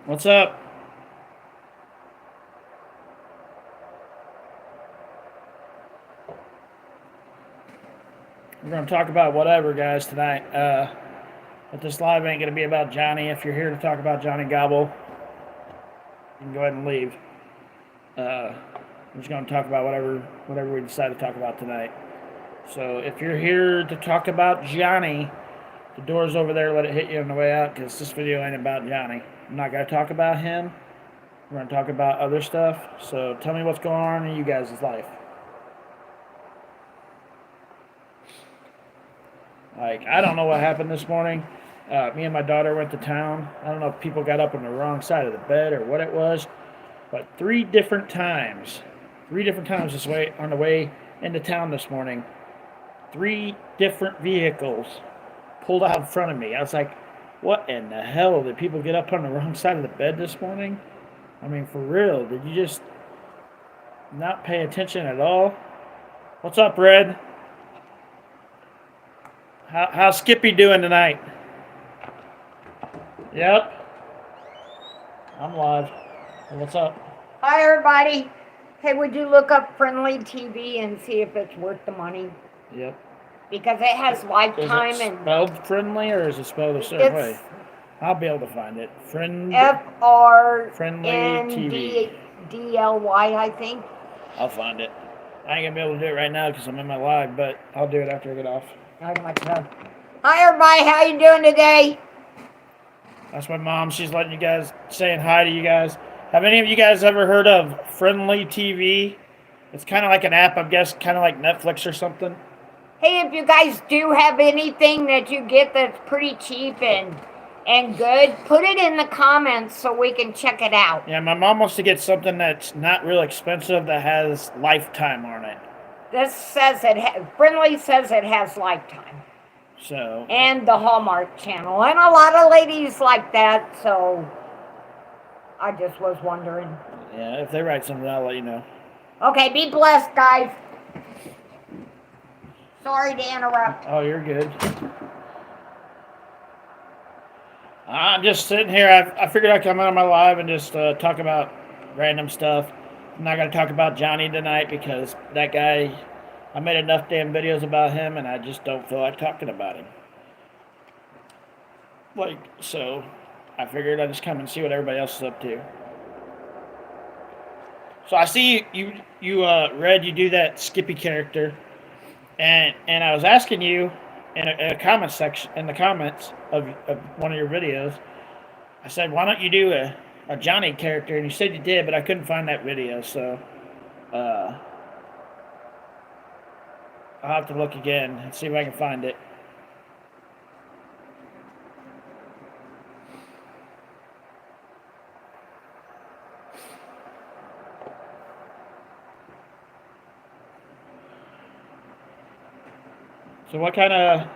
What's up? We're going to talk about whatever, guys, tonight. But this live ain't going to be about Johnny. If you're here to talk about Johnny Gobble, you can go ahead and leave. We're just going to talk about whatever we decide to talk about tonight. So if you're here to talk about Johnny, the door's over there. Let it hit you on the way out because this video ain't about Johnny. I'm not going to talk about him. We're going to talk about other stuff. So tell me what's going on in you guys' life. Like, I don't know what happened this morning. Me and my daughter went to town. I don't know if people got up on the wrong side of the bed or what it was, but three different times this way on the way into town this morning, three different vehicles pulled out in front of me. I was like, what in the hell? Did people get up on the wrong side of the bed this morning? I mean, for real, did you just not pay attention at all? What's up, Red? How's Skippy doing tonight? Yep, I'm live. What's up? Hi, everybody. Hey, would you look up Friendly TV and see if it's worth the money? Yep. Because it has Is lifetime it spelled friendly or is it spelled a certain way? it's I'll be able to find it. Friendly TV. FRNDDLY, I think. I'll find it. I ain't gonna be able to do it right now because I'm in my live, but I'll do it after I get off. Hi, everybody. How you doing today? That's my mom. She's letting you guys saying hi to you guys. Have any of you guys ever heard of Friendly TV? It's kind of like an app, I guess, kind of like Netflix or something. Hey, if you guys do have anything that you get that's pretty cheap and good, put it in the comments so we can check it out. Yeah, my mom wants to get something that's not real expensive that has lifetime on it. This says Friendly says it has lifetime. So. And the Hallmark Channel. And a lot of ladies like that, so I just was wondering. Yeah, if they write something, I'll let you know. Okay, be blessed, guys. Sorry to interrupt. Oh, you're good. I'm just sitting here. I figured I'd come out of my live and just talk about random stuff. I'm not going to talk about Johnny tonight because that guy, I made enough damn videos about him and I just don't feel like talking about him. So I figured I'd just come and see what everybody else is up to. So I see you Red, you do that Skippy character. And I was asking you in a comment section, in the comments of one of your videos, I said, why don't you do a Johnny character? And you said you did, but I couldn't find that video, so I'll have to look again and see if I can find it. So what kind of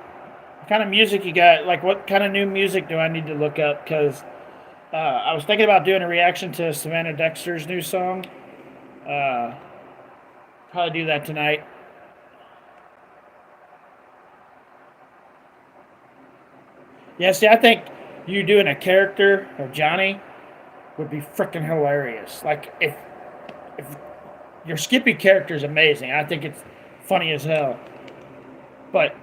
music you got? Like, what kind of new music do I need to look up? Because I was thinking about doing a reaction to Savannah Dexter's new song. Probably do that tonight. Yeah, see, I think you doing a character of Johnny would be freaking hilarious. Like, if your Skippy character is amazing, I think it's funny as hell. But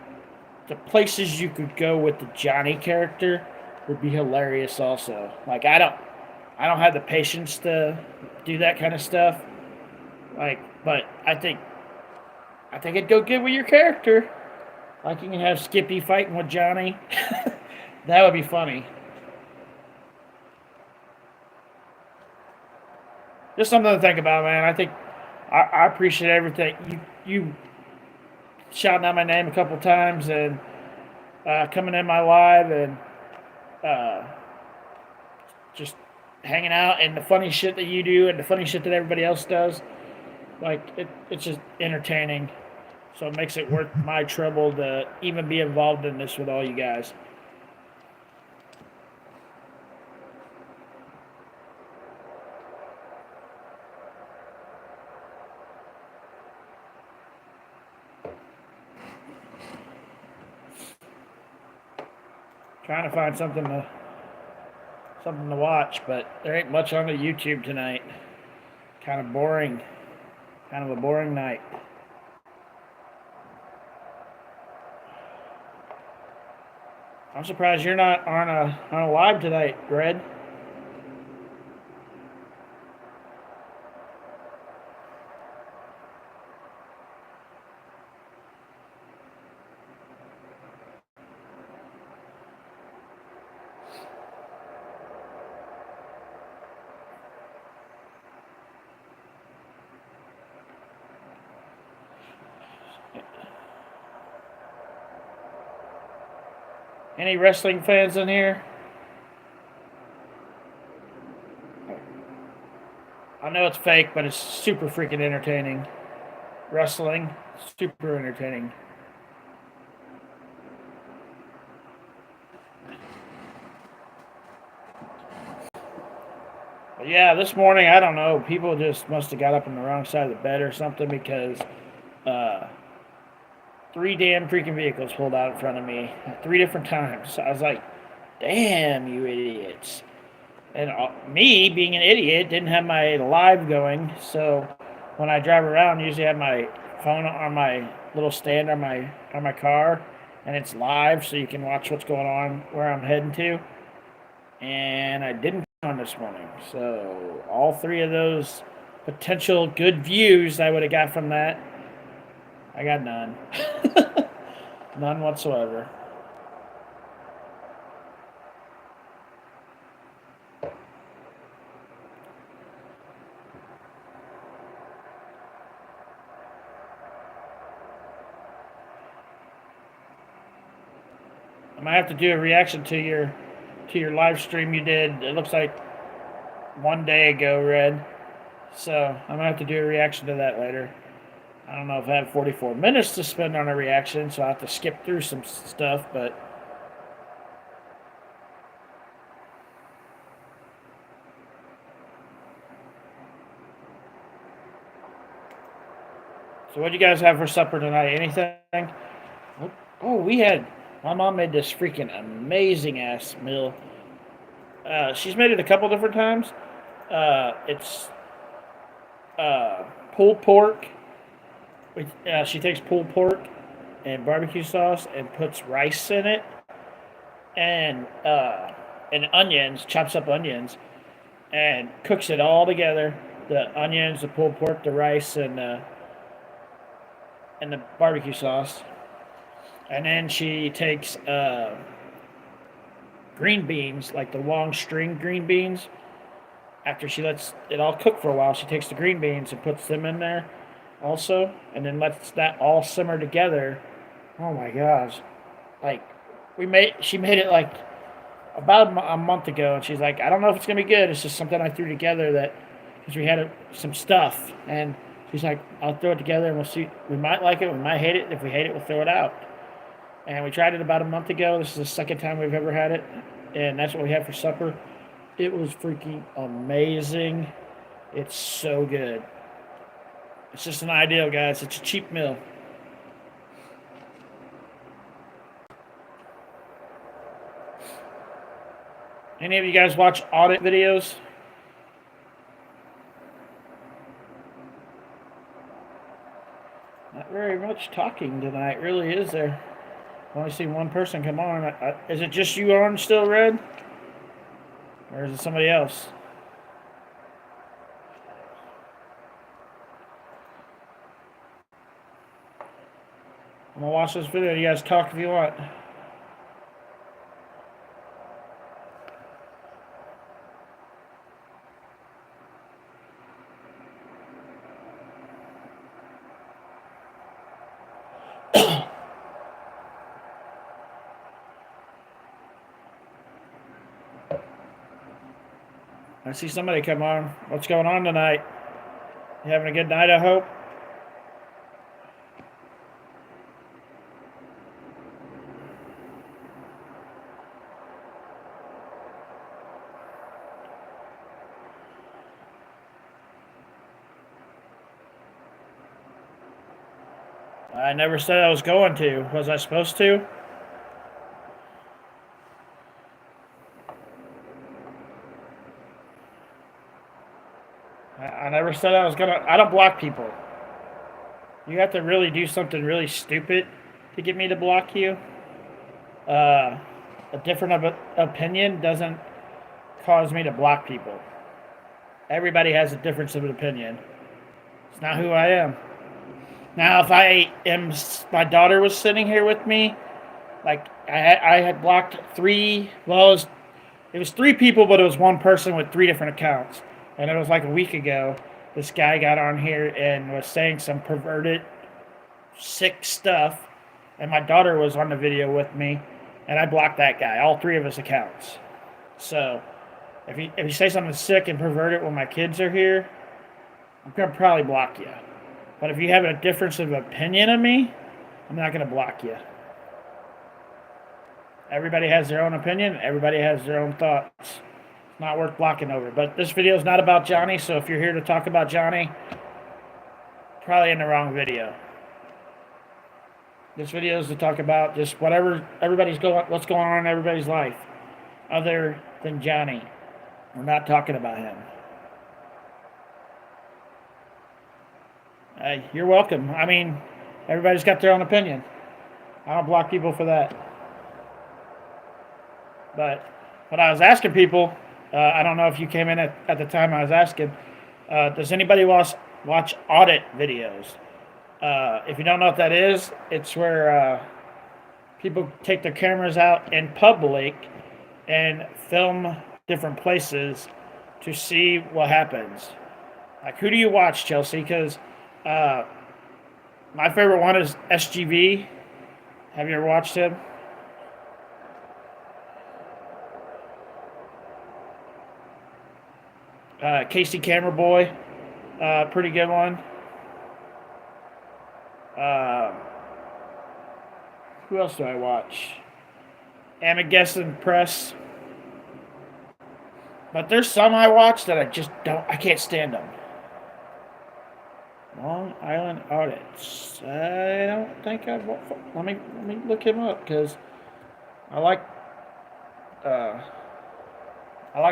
the places you could go with the Johnny character would be hilarious also. Like, I don't have the patience to do that kind of stuff. Like, but I think it'd go good with your character. Like, you can have Skippy fighting with Johnny. That would be funny. Just something to think about, man. I think I appreciate everything. You shouting out my name a couple times and coming in my live and just hanging out and the funny shit that you do and the funny shit that everybody else does. Like, it's just entertaining. So it makes it worth my trouble to even be involved in this with all you guys. Trying to find something something to watch, but there ain't much on the YouTube tonight. Kind of boring. Kind of a boring night. I'm surprised you're not on a live tonight, Red. Any wrestling fans in here? I know it's fake, but it's super freaking entertaining. Wrestling, super entertaining. But yeah, this morning, I don't know. People just must have got up on the wrong side of the bed or something because 3 damn freaking vehicles pulled out in front of me 3 different times. I was like, damn, you idiots. And me, being an idiot, didn't have my live going. So when I drive around, I usually have my phone on my little stand on my car, and it's live, so you can watch what's going on where I'm heading to. And I didn't on this morning, so all 3 of those potential good views I would have got from that, I got none. None whatsoever. I might have to do a reaction to your live stream you did. It looks like 1 day ago, Red. So I'm gonna have to do a reaction to that later. I don't know if I have 44 minutes to spend on a reaction, so I have to skip through some stuff. But so what do you guys have for supper tonight? Anything? Oh, my mom made this freaking amazing ass meal. She's made it a couple different times. It's pulled pork. She takes pulled pork and barbecue sauce and puts rice in it, and onions, chops up onions, and cooks it all together. The onions, the pulled pork, the rice, and the barbecue sauce. And then she takes green beans, like the long string green beans. After she lets it all cook for a while, she takes the green beans and puts them in there also, and then lets that all simmer together. Oh my gosh! Like she made it like about a month ago, and she's like, I don't know if it's gonna be good. It's just something I threw together that because we had some stuff, and she's like, I'll throw it together and we'll see. We might like it, we might hate it. If we hate it, we'll throw it out. And we tried it about a month ago. This is the second time we've ever had it, and that's what we had for supper. It was freaking amazing. It's so good. It's just an ideal, guys. It's a cheap meal. Any of you guys watch audit videos? Not very much talking tonight, really, is there? I only see one person come on. Is it just you on still, Red? Or is it somebody else? I'm gonna watch this video. You guys talk if you want. I see somebody come on. What's going on tonight? You having a good night, I hope? I never said I was going to. Was I supposed to? said I don't block people. You have to really do something really stupid to get me to block you. A different opinion doesn't cause me to block people. Everybody has a difference of opinion. It's not who I am. Now, if my daughter was sitting here with me, like I had blocked three. Well, it was three people, but it was one person with three different accounts. And it was like a week ago. This guy got on here and was saying some perverted, sick stuff. And my daughter was on the video with me, and I blocked that guy, all three of his accounts. So, if you say something sick and perverted when my kids are here, I'm going to probably block you. But if you have a difference of opinion of me, I'm not going to block you. Everybody has their own opinion. Everybody has their own thoughts. It's not worth blocking over. But this video is not about Johnny, so if you're here to talk about Johnny, probably in the wrong video. This video is to talk about just whatever what's going on in everybody's life, other than Johnny. We're not talking about him. You're welcome. I mean, everybody's got their own opinion. I don't block people for that. But when I was asking people, I don't know if you came in at the time I was asking, does anybody watch audit videos? If you don't know what that is, it's where people take their cameras out in public and film different places to see what happens. Like, who do you watch, Chelsea? Because my favorite one is SGV. Have you ever watched him? Casey Camera Boy, pretty good one. Who else do I watch? Amageddon Press. But there's some I watch that I can't stand them. Long Island Audits. I don't think let me look him up, because I like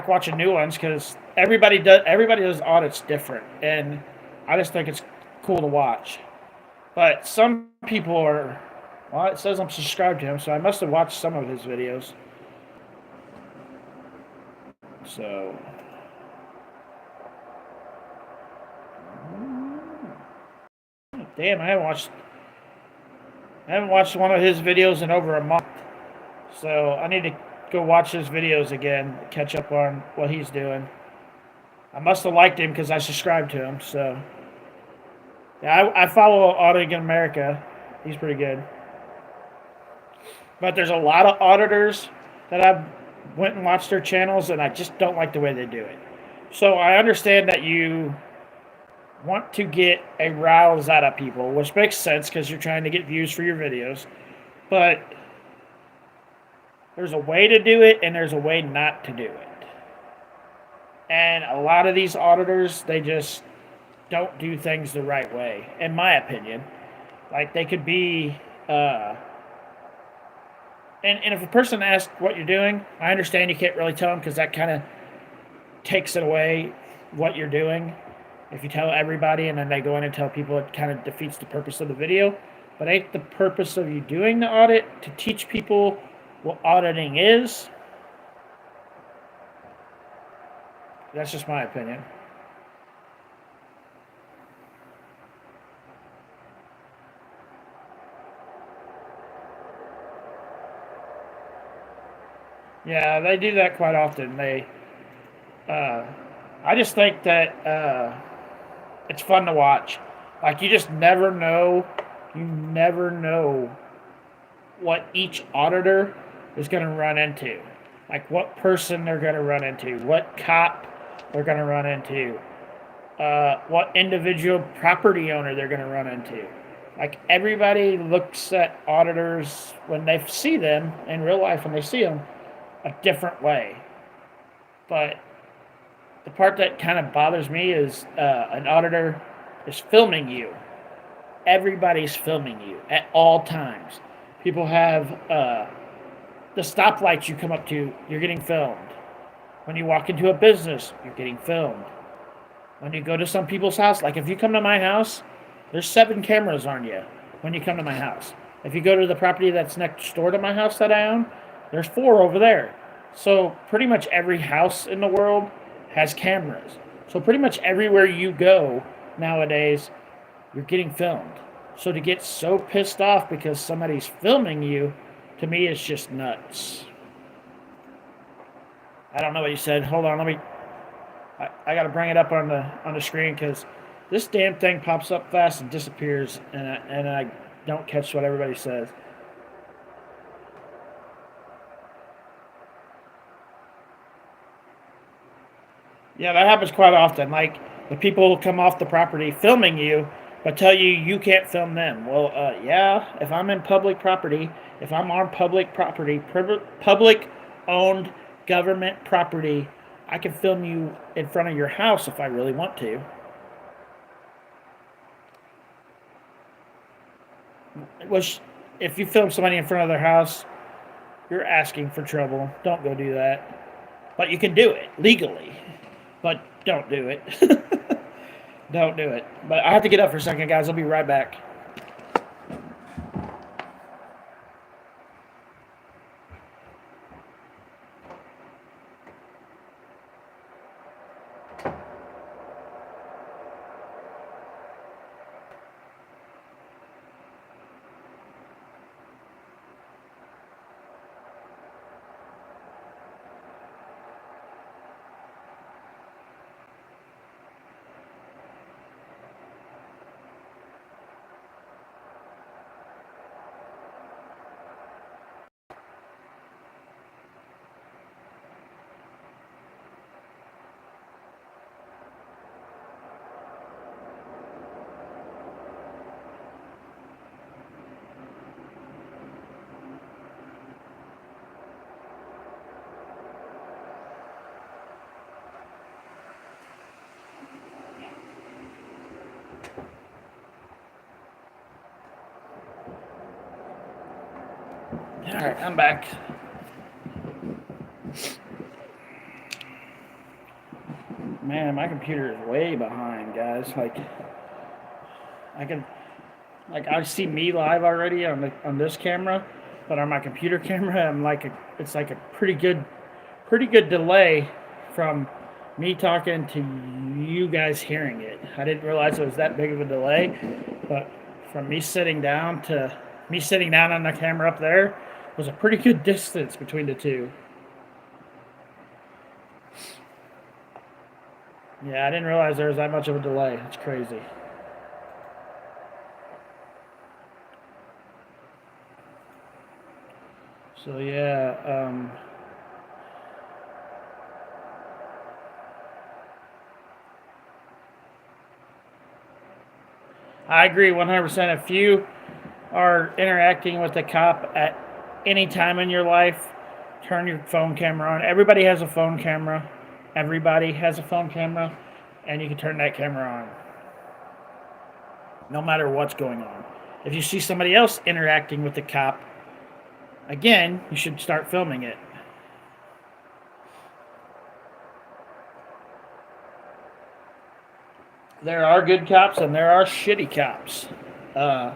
watching new ones, because everybody does audits different, and I just think it's cool to watch. But some people are, well, it says I'm subscribed to him, so I must have watched some of his videos. So, damn, I haven't watched one of his videos in over a month. So I need to go watch his videos again, catch up on what he's doing. I must have liked him because I subscribed to him. So yeah, I follow Auditing America. He's pretty good. But there's a lot of auditors that I've went and watched their channels, and I just don't like the way they do it. So I understand that you want to get a rouse out of people, which makes sense because you're trying to get views for your videos. But there's a way to do it, and there's a way not to do it. And a lot of these auditors, they just don't do things the right way, in my opinion. Like, they could be, and if a person asks what you're doing, I understand you can't really tell them, because that kind of takes it away what you're doing. If you tell everybody and then they go in and tell people, it kind of defeats the purpose of the video. But ain't the purpose of you doing the audit to teach people what auditing is? That's just my opinion. Yeah, they do that quite often. I just think that it's fun to watch. Like, you just never know. You never know what each auditor is going to run into. Like, what person they're going to run into, what cop they're going to run into, what individual property owner they're going to run into. Like, everybody looks at auditors when they see them in real life, when they see them, a different way. But the part that kind of bothers me is an auditor is filming you. Everybody's filming you at all times. People have the stoplights you come up to, you're getting filmed. When you walk into a business, you're getting filmed. when you go to some people's house, like if you come to my house, there's 7 cameras on you when you come to my house. If you go to the property that's next door to my house that I own, there's 4 over there. So pretty much every house in the world has cameras. So pretty much everywhere you go nowadays, you're getting filmed. So to get so pissed off because somebody's filming you, to me, is just nuts. I don't know what you said. Hold on, let me. I got to bring it up on the screen because this damn thing pops up fast and disappears, and I don't catch what everybody says. Yeah, that happens quite often. Like the people come off the property filming you, but tell you you can't film them. Well, yeah, if I'm in public property, if I'm on public property, public owned government property, I can film you in front of your house if I really want to. Which, if you film somebody in front of their house, you're asking for trouble. Don't go do that. But you can do it legally. But don't do it. Don't do it. But I have to get up for a second, guys. I'll be right back. All right, I'm back. Man, my computer is way behind, guys. I can, I see me live already on this camera, but on my computer camera, it's like a pretty good delay from me talking to you guys hearing it. I didn't realize it was that big of a delay, but from me sitting down to me sitting down on the camera up there was a pretty good distance between the two. Yeah, I didn't realize there was that much of a delay. It's crazy. So yeah, I agree 100%. If you are interacting with a cop at any time in your life, turn your phone camera on. Everybody has a phone camera. Everybody has a phone camera, and you can turn that camera on no matter what's going on. If you see somebody else interacting with the cop, again, you should start filming it. There are good cops and there are shitty cops. Uh,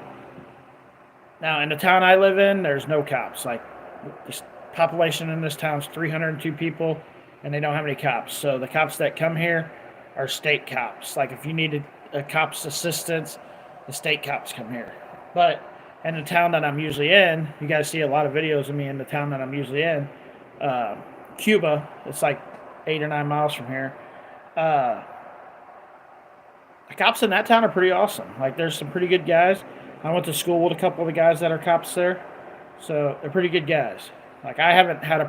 Now, in the town I live in, there's no cops. Like, the population in this town is 302 people, and they don't have any cops. So the cops that come here are state cops. Like, if you need a cop's assistance, the state cops come here. But in the town that I'm usually in, you guys see a lot of videos of me in the town that I'm usually in, Cuba. It's like 8 or 9 miles from here. Uh, the cops in that town are pretty awesome. Like, there's some pretty good guys. I went to school with a couple of the guys that are cops there, so they're pretty good guys. Like, I haven't had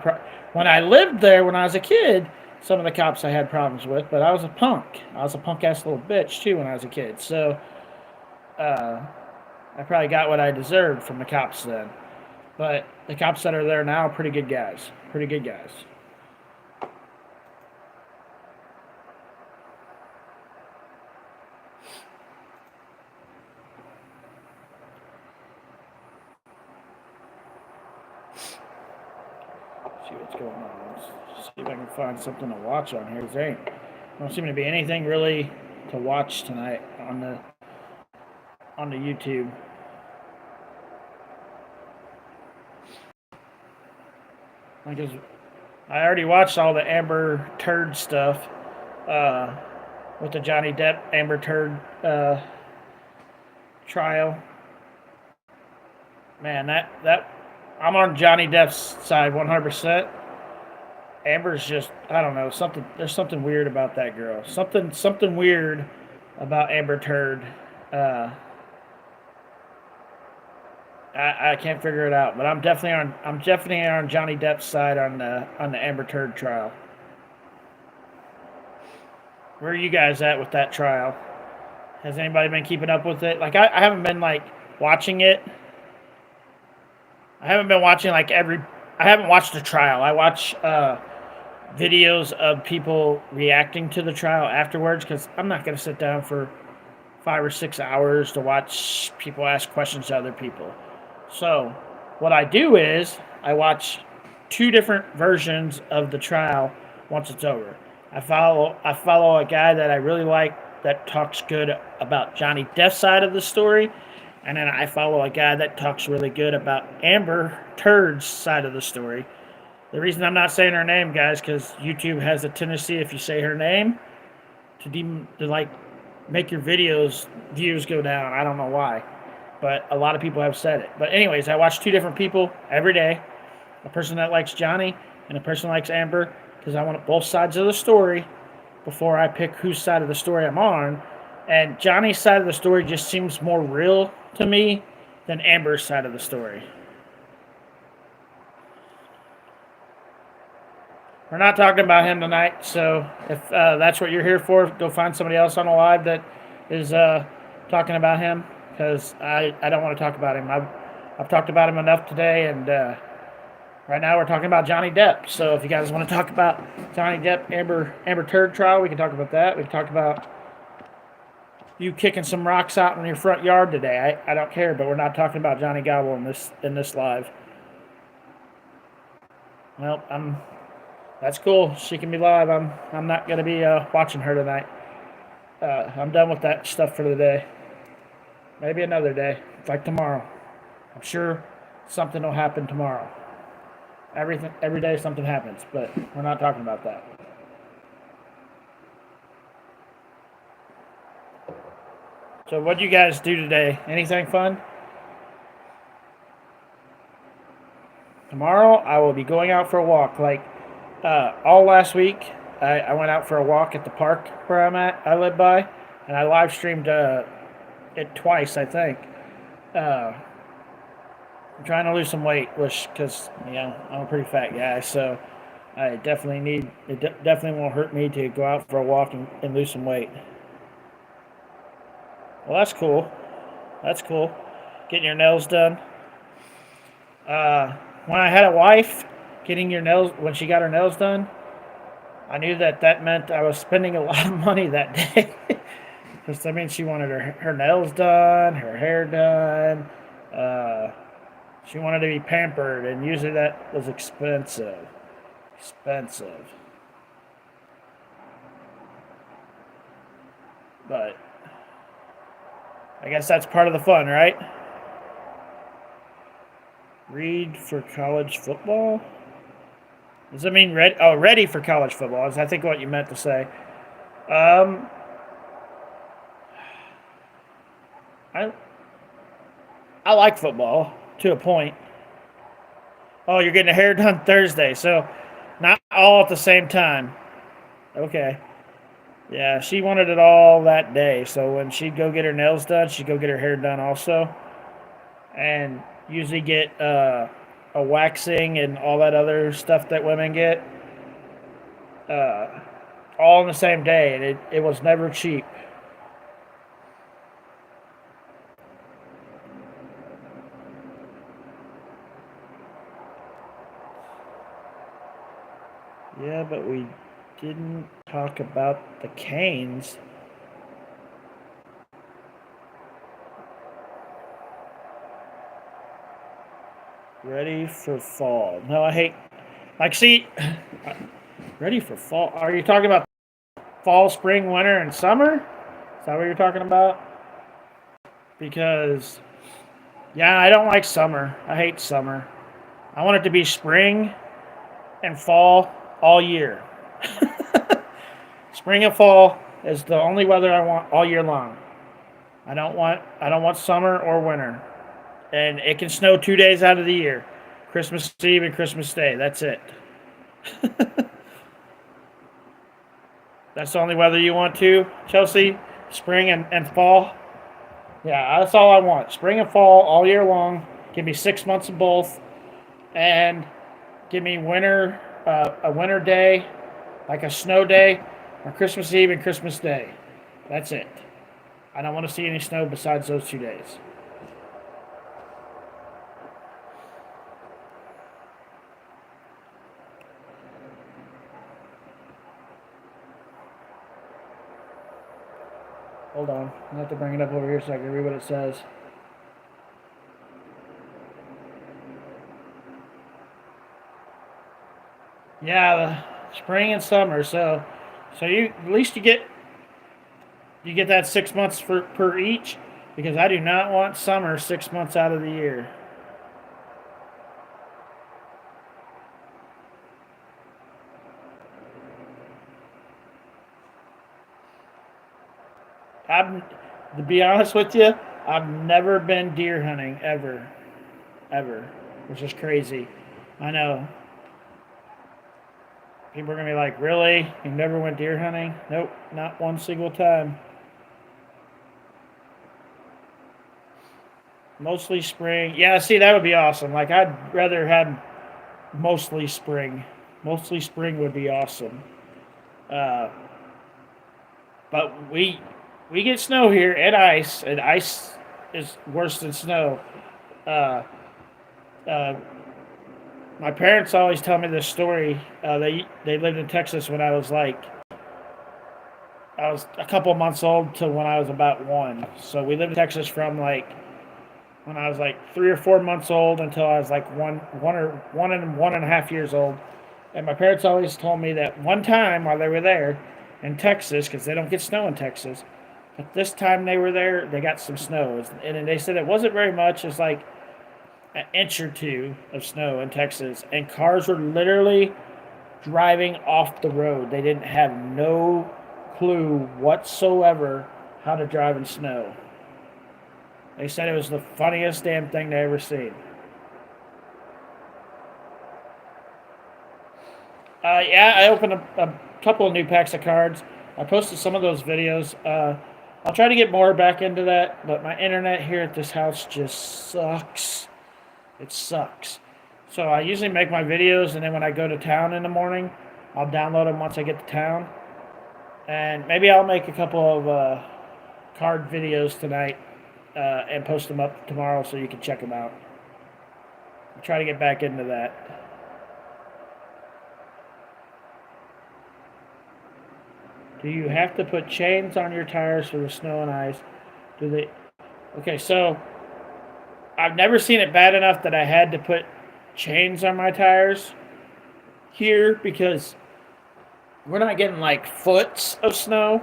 when I lived there when I was a kid, some of the cops I had problems with, but I was a punk. I was a punk ass little bitch too when I was a kid. So I probably got what I deserved from the cops then. But the cops that are there now are pretty good guys. Pretty good guys. See what's going on. Let's see if I can find something to watch on here. There don't seem to be anything really to watch tonight on the YouTube. Because I already watched all the Amber Turd stuff uh, with the Johnny Depp Amber Turd trial. Man, that I'm on Johnny Depp's side 100%. Amber's just, I don't know, something. There's something weird about that girl. Something weird about Amber Turd. Uh, I can't figure it out, but I'm definitely on Johnny Depp's side on the Amber Turd trial. Where are you guys at with that trial? Has anybody been keeping up with it? Like I haven't been like watching it. I haven't been watching like every. I haven't watched the trial. I watch videos of people reacting to the trial afterwards because I'm not going to sit down for 5 or 6 hours to watch people ask questions to other people. So, what I do is I watch two different versions of the trial once it's over. I follow a guy that I really like that talks good about Johnny Depp's side of the story, and then I follow a guy that talks really good about Amber Turd's side of the story. The reason I'm not saying her name, guys, because YouTube has a tendency, if you say her name, to like make your videos views go down. I don't know why, but a lot of people have said it. But anyways, I watch two different people every day: a person that likes Johnny and a person that likes Amber, because I want both sides of the story before I pick whose side of the story I'm on. And Johnny's side of the story just seems more real to me than Amber's side of the story. We're not talking about him tonight, so if that's what you're here for, go find somebody else on the live that is talking about him, because I don't want to talk about him. I've talked about him enough today, and right now we're talking about Johnny Depp. So if you guys want to talk about Johnny Depp Amber Turd trial, we can talk about that. We can talk about you kicking some rocks out in your front yard today. I don't care, but we're not talking about Johnny Gobble in this live. Well, that's cool. She can be live. I'm not gonna be watching her tonight. I'm done with that stuff for the day. Maybe another day, like tomorrow. I'm sure something will happen tomorrow. Every day something happens, but we're not talking about that. So what do you guys do today? Anything fun? Tomorrow I will be going out for a walk. Like all last week, I went out for a walk at the park where I live by, and I live streamed it twice, I think. I'm trying to lose some weight, because I'm a pretty fat guy, so I definitely definitely won't hurt me to go out for a walk and lose some weight. Well, that's cool. That's cool. Getting your nails done. When I had a wife, when she got her nails done, I knew that meant I was spending a lot of money that day. Because, I mean, she wanted her nails done, her hair done. She wanted to be pampered, and usually that was expensive. Expensive. But I guess that's part of the fun, right? Read for college football? Does it mean ready? Oh, ready for college football is, I think, what you meant to say. I like football to a point. Oh, you're getting a hair done Thursday, so not all at the same time. Okay. Yeah, she wanted it all that day, so when she'd go get her nails done, she'd go get her hair done also. And usually get a waxing and all that other stuff that women get, all on the same day, and it was never cheap. Yeah, but we didn't talk about the Canes. Ready for fall. No, I hate. Like, see, ready for fall. Are you talking about fall, spring, winter, and summer? Is that what you're talking about? Because, yeah, I don't like summer. I hate summer. I want it to be spring and fall all year. Spring and fall is the only weather I want all year long. I don't want summer or winter. And it can snow 2 days out of the year. Christmas Eve and Christmas Day. That's it. That's the only weather you want to, Chelsea? Spring and fall? Yeah, that's all I want. Spring and fall all year long. Give me 6 months of both. And give me a winter day, like a snow day, or Christmas Eve and Christmas Day. That's it. I don't want to see any snow besides those 2 days. Hold on. I have to bring it up over here so I can read what it says. Yeah, the spring and summer. So you at least you get that 6 months per each, because I do not want summer 6 months out of the year. I'm To be honest with you, I've never been deer hunting ever, which is crazy. I know people are gonna be like, "Really? You never went deer hunting?" Nope, not one single time. Mostly spring. Yeah, see, that would be awesome. Like, I'd rather have mostly spring. Mostly spring would be awesome. Uh, but we get snow here and ice is worse than snow. Uh, uh, my parents always tell me this story. They lived in Texas when I was a couple months old to when I was about one. So we lived in Texas from like when I was like 3 or 4 months old until I was like one and a half years old. And my parents always told me that one time while they were there in Texas, because they don't get snow in Texas, but this time they were there, they got some snow. And they said it wasn't very much. It's like an inch or two of snow in Texas. And cars were literally driving off the road. They didn't have no clue whatsoever how to drive in snow. They said it was the funniest damn thing they ever seen. Yeah, I opened a couple of new packs of cards. I posted some of those videos. I'll try to get more back into that, but my internet here at this house just sucks. It sucks. So I usually make my videos, and then when I go to town in the morning, I'll download them once I get to town. And maybe I'll make a couple of card videos tonight and post them up tomorrow so you can check them out. I'll try to get back into that. Do you have to put chains on your tires for the snow and ice? Do they? Okay, so I've never seen it bad enough that I had to put chains on my tires here because we're not getting like foots of snow.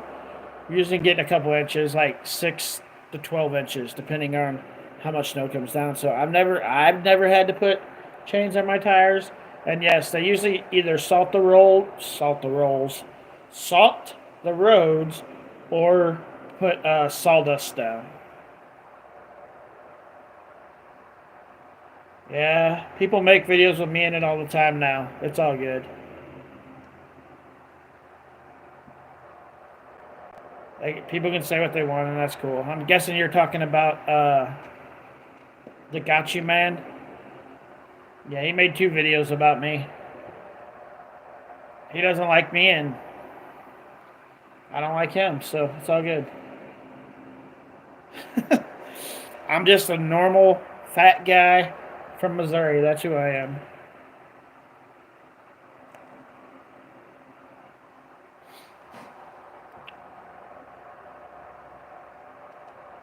We're usually getting a couple inches, like 6 to 12 inches, depending on how much snow comes down. So I've never had to put chains on my tires. And yes, they usually either salt the roads, or put sawdust down. Yeah, people make videos with me in it all the time now. It's all good. People can say what they want, and that's cool. I'm guessing you're talking about the Gotcha Man. Yeah, he made 2 videos about me. He doesn't like me, and I don't like him, so it's all good. I'm just a normal fat guy from Missouri. That's who I am.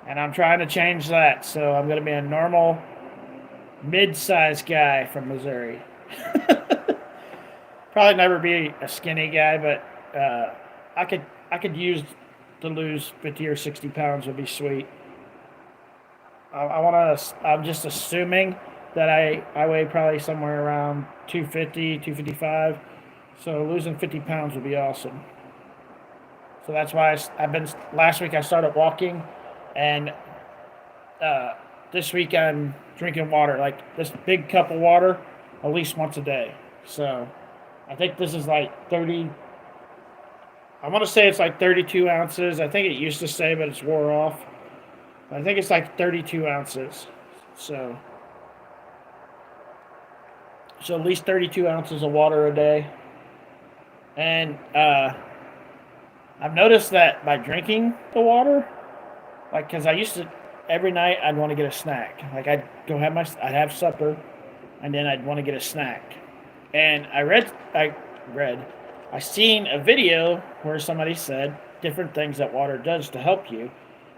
And I'm trying to change that, so I'm going to be a normal mid-sized guy from Missouri. Probably never be a skinny guy, but I could use to lose 50 or 60 pounds would be sweet. I want to. I'm just assuming that I weigh probably somewhere around 250, 255. So losing 50 pounds would be awesome. So that's why I've been. Last week I started walking, and uh, this week I'm drinking water, like this big cup of water, at least once a day. So I think this is like 30. I want to say it's like 32 ounces. I think it used to say, but it's wore off. I think it's like 32 ounces. So, so at least 32 ounces of water a day. And I've noticed that by drinking the water, like, because I used to, every night I'd want to get a snack. Like, I'd have supper, and then I'd want to get a snack. And I seen a video where somebody said different things that water does to help you.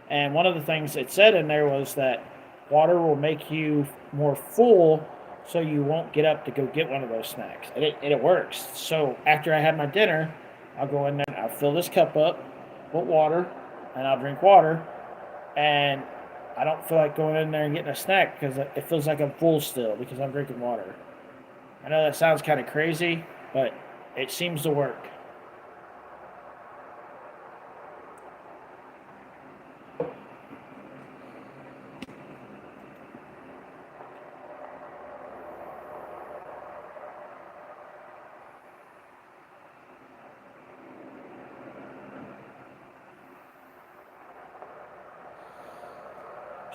And one of the things it said in there was that water will make you more full so you won't get up to go get one of those snacks. And it works. So after I have my dinner, I'll go in there, I'll fill this cup up with water, and I'll drink water. And I don't feel like going in there and getting a snack because it feels like I'm full still because I'm drinking water. I know that sounds kind of crazy, but it seems to work.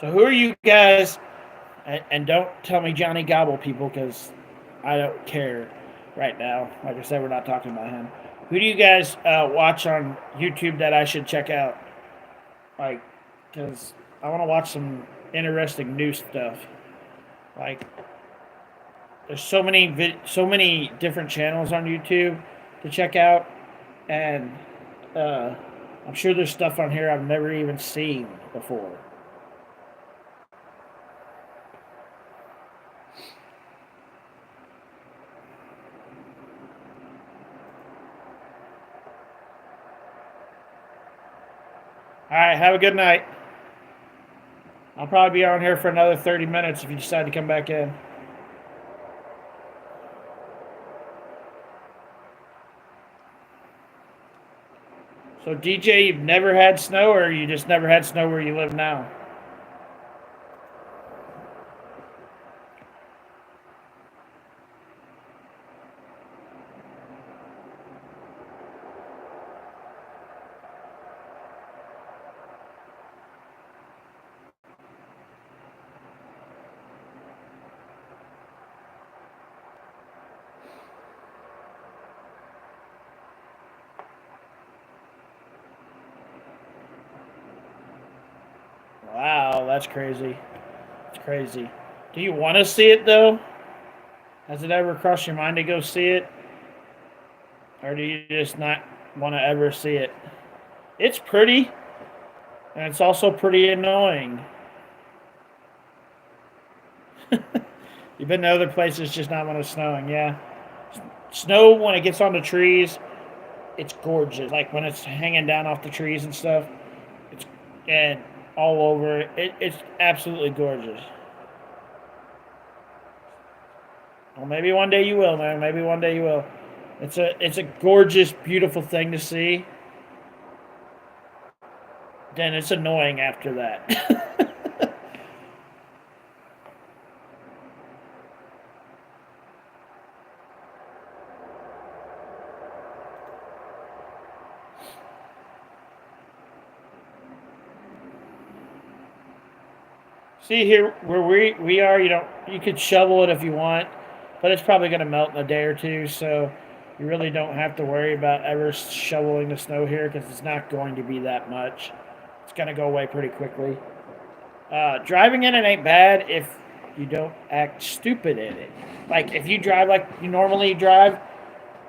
So who are you guys? And don't tell me Johnny Gobble people because I don't care right now. Like I said, we're not talking about him. Who do you guys watch on YouTube that I should check out? Like, because I want to watch some interesting new stuff. Like, there's so many different channels on YouTube to check out, and uh, I'm sure there's stuff on here I've never even seen before. All right, have a good night. I'll probably be on here for another 30 minutes if you decide to come back in. So, DJ, you've never had snow, or you just never had snow where you live now? Wow, that's crazy. It's crazy. Do you want to see it, though? Has it ever crossed your mind to go see it? Or do you just not want to ever see it? It's pretty, and it's also pretty annoying. You've been to other places just not when it's snowing, yeah. Snow, when it gets on the trees, it's gorgeous. Like when it's hanging down off the trees and stuff, it's and all over it's absolutely gorgeous. Well, maybe one day you will, man. Maybe one day you will. It's a gorgeous, beautiful thing to see. Then it's annoying after that. See here where we are, you could shovel it if you want, but it's probably going to melt in a day or two. So you really don't have to worry about ever shoveling the snow here because it's not going to be that much. It's going to go away pretty quickly. Driving in it ain't bad if you don't act stupid in it. Like if you drive like you normally drive,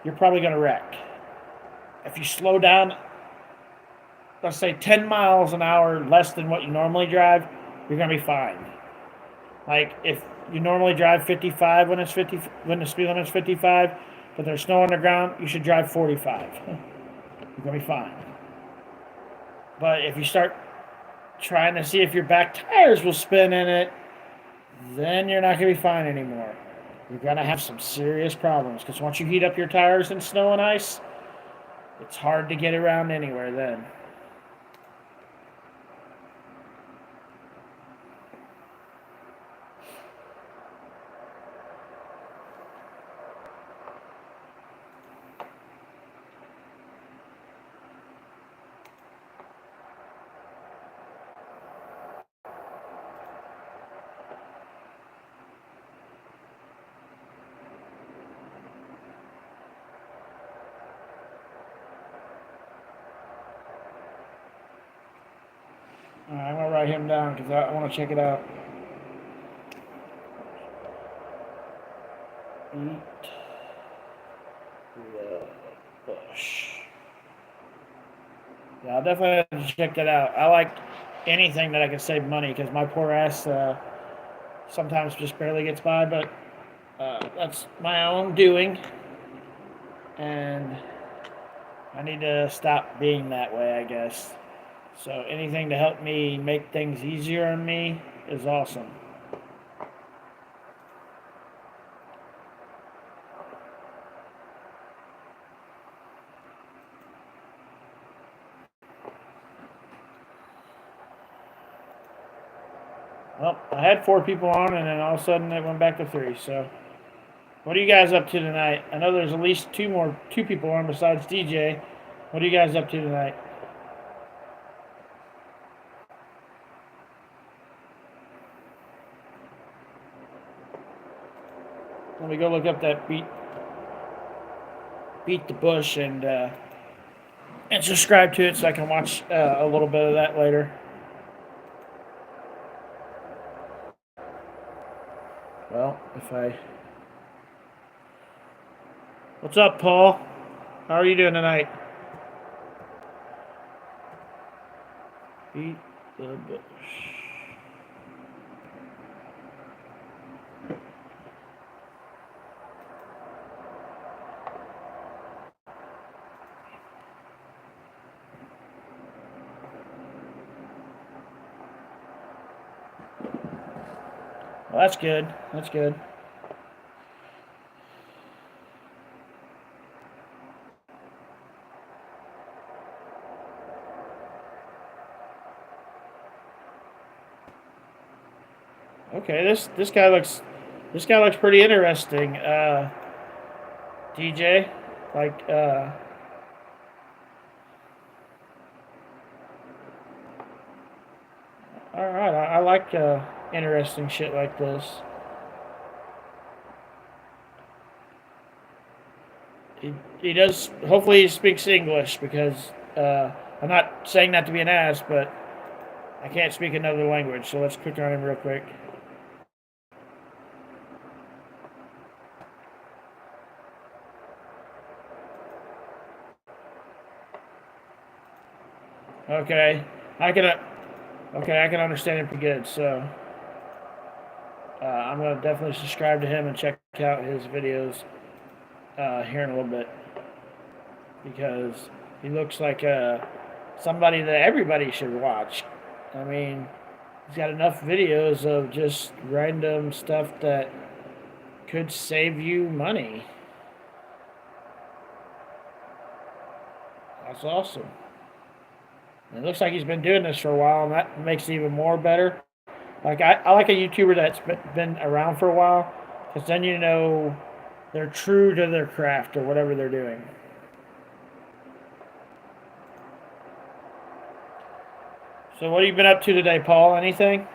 you're probably going to wreck. If you slow down, let's say 10 miles an hour less than what you normally drive, you're going to be fine. Like if you normally drive 55 when the speed limit's 55, but there's snow on the ground, you should drive 45. You're going to be fine. But if you start trying to see if your back tires will spin in it, then you're not going to be fine anymore. You're going to have some serious problems because once you heat up your tires in snow and ice, it's hard to get around anywhere then. Alright, I'm going to write him down because I want to check it out. Eat the bush. Yeah, I'll definitely have to check that out. I like anything that I can save money because my poor ass sometimes just barely gets by, but that's my own doing, and I need to stop being that way, I guess. So anything to help me make things easier on me is awesome. Well, I had 4 people on, and then all of a sudden it went back to 3. So, what are you guys up to tonight? I know there's at least two people on besides DJ. What are you guys up to tonight? Let me go look up that beat the bush and subscribe to it so I can watch a little bit of that later. Well, what's up, Paul? How are you doing tonight? Beat the bush. Well, that's good. That's good. Okay, this guy looks pretty interesting. DJ, like all right, I like interesting shit like this. He does. Hopefully, he speaks English because I'm not saying that to be an ass, but I can't speak another language. So let's click on him real quick. Okay, I can. Okay, I can understand him pretty good. So I'm gonna definitely subscribe to him and check out his videos here in a little bit because he looks like somebody that everybody should watch. I mean, he's got enough videos of just random stuff that could save you money. That's awesome. It looks like he's been doing this for a while, and that makes it even more better. Like I like a YouTuber that's been around for a while, because then you know they're true to their craft or whatever they're doing. So what have you been up to today, Paul? Anything?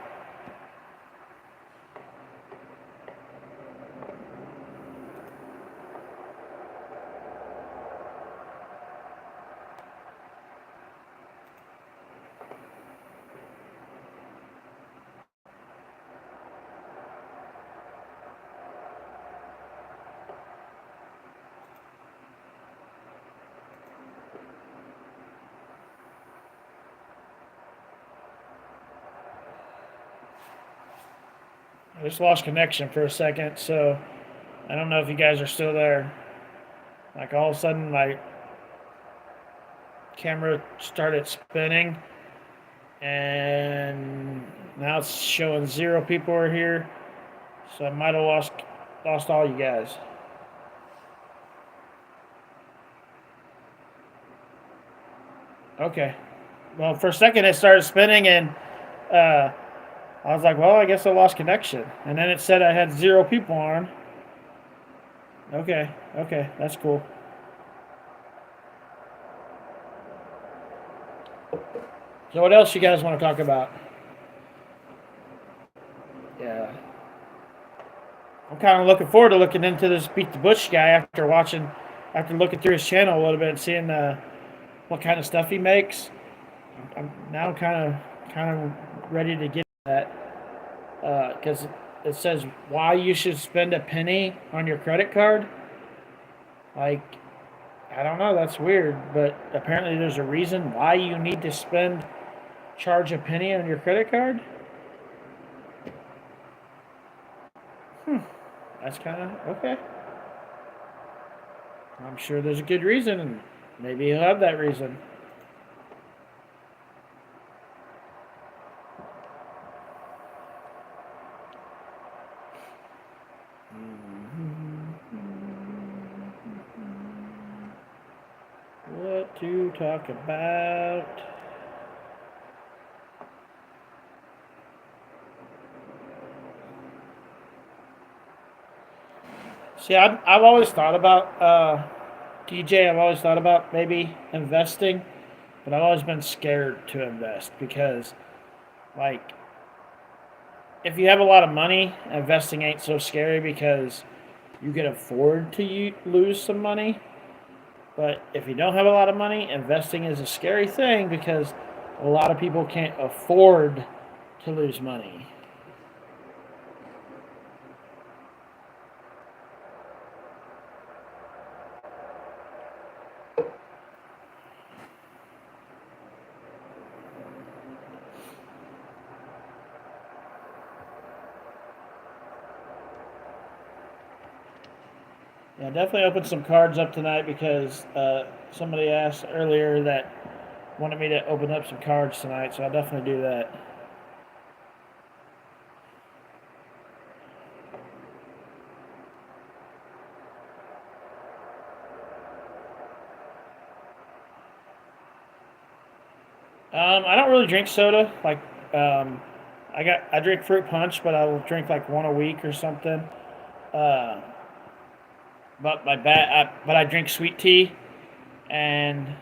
I just lost connection for a second, so I don't know if you guys are still there. Like all of a sudden, my camera started spinning, and now it's showing 0 people are here. So I might have lost all you guys. Okay. Well, for a second it started spinning, and uh, I was like, well, I guess I lost connection. And then it said I had 0 people on. Okay. Okay. That's cool. So what else you guys want to talk about? Yeah. I'm kind of looking forward to looking into this Beat the Bush guy after looking through his channel a little bit and seeing what kind of stuff he makes. I'm now kind of ready to get that because it says why you should spend a penny on your credit card. Like, I don't know, that's weird, but apparently there's a reason why you need to charge a penny on your credit card. That's kind of okay. I'm sure there's a good reason, and maybe he'll have that reason. What to talk about? See, I've always thought about DJ. I've always thought about maybe investing, but I've always been scared to invest because, like, if you have a lot of money, investing ain't so scary because you can afford to lose some money. But if you don't have a lot of money, investing is a scary thing because a lot of people can't afford to lose money. Yeah, definitely open some cards up tonight because somebody asked earlier that wanted me to open up some cards tonight, so I'll definitely do that. I don't really drink soda. Like, I drink fruit punch, but I will drink like one a week or something. Uh, but I drink sweet tea, and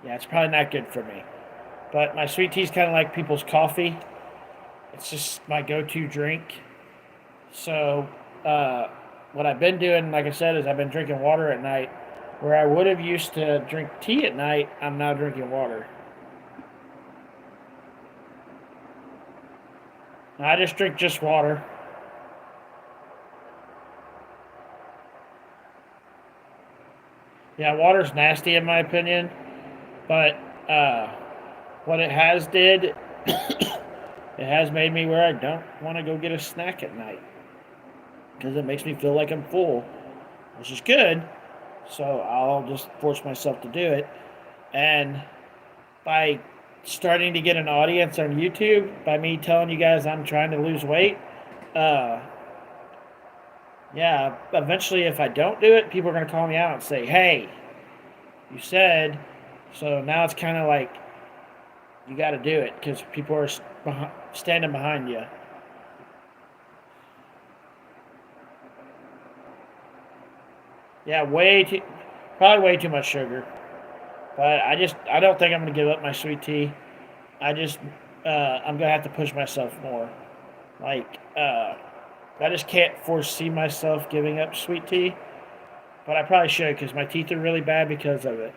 yeah, it's probably not good for me. But my sweet tea is kind of like people's coffee. It's just my go-to drink. So, uh, what I've been doing, like I said, is I've been drinking water at night. Where I would have used to drink tea at night, I'm now drinking water. I just drink just water. Yeah, water's nasty in my opinion, but uh, what it has did, it has made me where I don't want to go get a snack at night because it makes me feel like I'm full, which is good. So I'll just force myself to do it, and by starting to get an audience on YouTube, by me telling you guys I'm trying to lose weight, uh, yeah, eventually if I don't do it, people are going to call me out and say, hey, you said. So now it's kind of like you got to do it because people are standing behind you. Yeah, probably way too much sugar. But I don't think I'm gonna give up my sweet tea. I'm gonna have to push myself more. Like, I just can't foresee myself giving up sweet tea. But I probably should because my teeth are really bad because of it.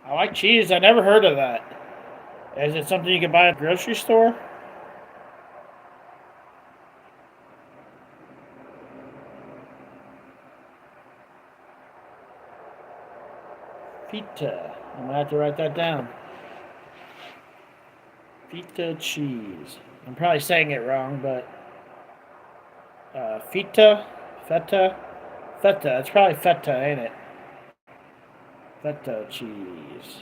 I like cheese. I never heard of that. Is it something you can buy at the grocery store? Feta. I'm gonna have to write that down. Feta cheese. I'm probably saying it wrong, but feta. It's probably feta, ain't it? Feta cheese.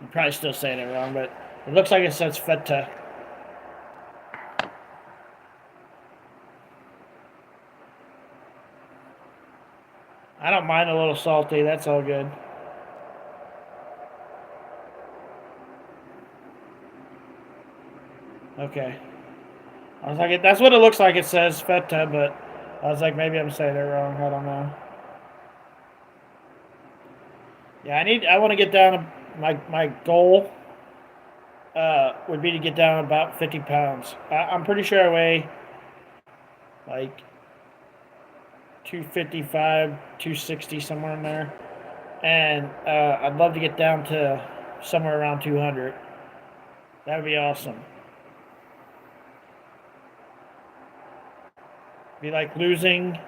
I'm probably still saying it wrong, but it looks like it says feta. I don't mind a little salty. That's all good. Okay. I was like, that's what it looks like. It says feta, but I was like, maybe I'm saying it wrong. I don't know. Yeah, I want to get down to my goal would be to get down about 50 pounds. I'm pretty sure I weigh like 255, 260, somewhere in there. And I'd love to get down to somewhere around 200. That would be awesome. Be like losing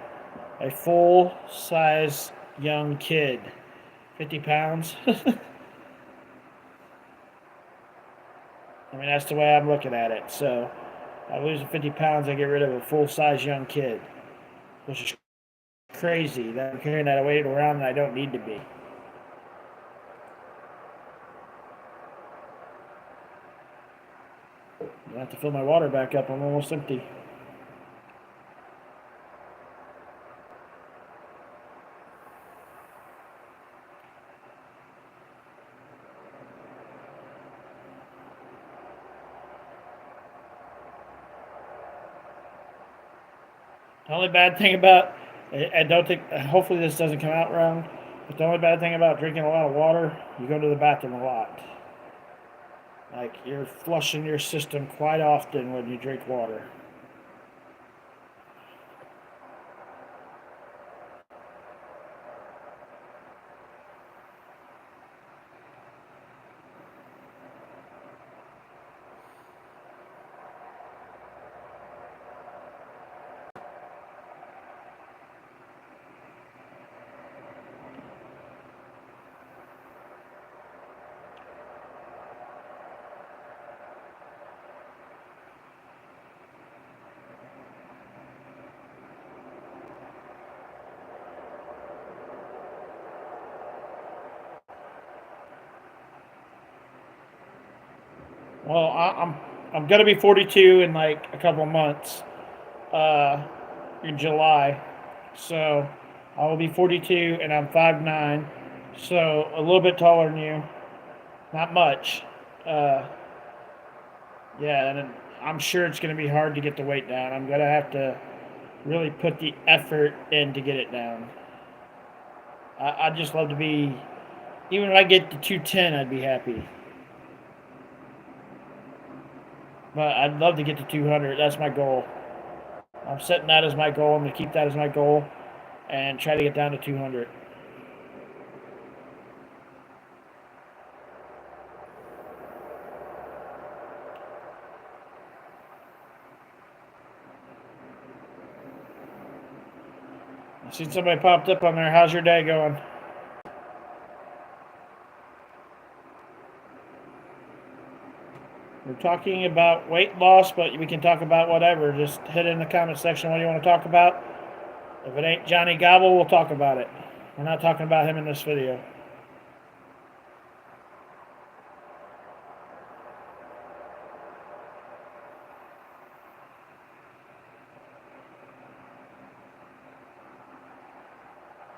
a full size young kid. 50 pounds. I mean, that's the way I'm looking at it. So, I lose 50 pounds, I get rid of a full size young kid, which is crazy that I'm carrying that weight around and I don't need to be. I have to fill my water back up. I'm almost empty. The only bad thing about, I don't think, hopefully this doesn't come out wrong, but the only bad thing about drinking a lot of water, you go to the bathroom a lot. Like, you're flushing your system quite often when you drink water. Well, I'm gonna be 42 in like a couple of months, uh, in July. So I will be 42, and I'm 5'9", so a little bit taller than you. Not much. Uh, yeah, and I'm sure it's gonna be hard to get the weight down. I'm gonna have to really put the effort in to get it down. I'd just love to be. Even if I get to 210, I'd be happy. But I'd love to get to 200. That's my goal. I'm setting that as my goal. I'm going to keep that as my goal and try to get down to 200. I seen somebody popped up on there. How's your day going? We're talking about weight loss, but we can talk about whatever. Just hit in the comment section what you want to talk about. If it ain't Johnny Gobble, we'll talk about it. We're not talking about him in this video.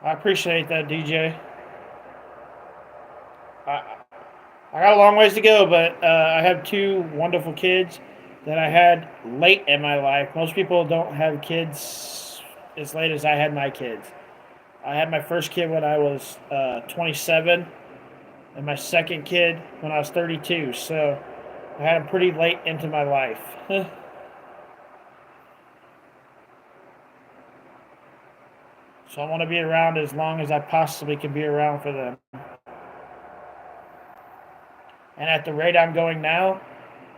I appreciate that, DJ. I got a long ways to go, but I have two wonderful kids that I had late in my life. Most people don't have kids as late as I had my kids. I had my first kid when I was 27, and my second kid when I was 32. So I had them pretty late into my life. So I want to be around as long as I possibly can be around for them. And at the rate I'm going now,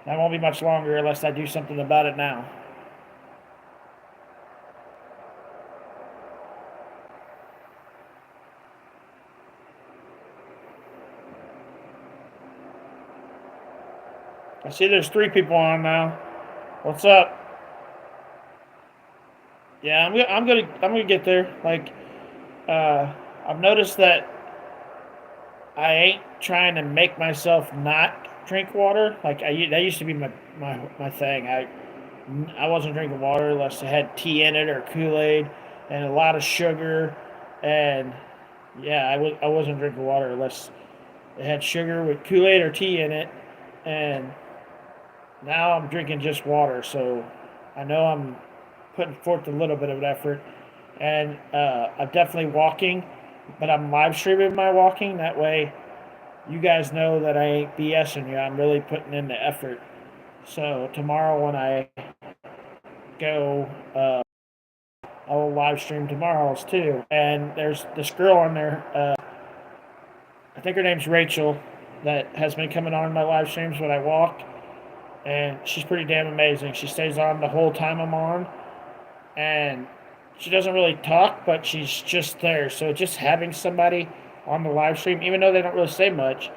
that won't be much longer unless I do something about it now. I see there's 3 people on now. What's up? Yeah, I'm gonna get there. Like, I've noticed that I ain't trying to make myself not drink water. Like that used to be my thing. I wasn't drinking water unless it had tea in it or Kool-Aid and a lot of sugar, and yeah, I wasn't drinking water unless it had sugar with Kool-Aid or tea in it, and now I'm drinking just water. So I know I'm putting forth a little bit of an effort, and I'm definitely walking, but I'm live streaming my walking. That way, you guys know that I ain't BSing you. I'm really putting in the effort. So tomorrow when I go, I will live stream tomorrow's too. And there's this girl on there. I think her name's Rachel, that has been coming on my live streams when I walk, and she's pretty damn amazing. She stays on the whole time I'm on, and she doesn't really talk, but she's just there. So just having somebody on the live stream, even though they don't really say much,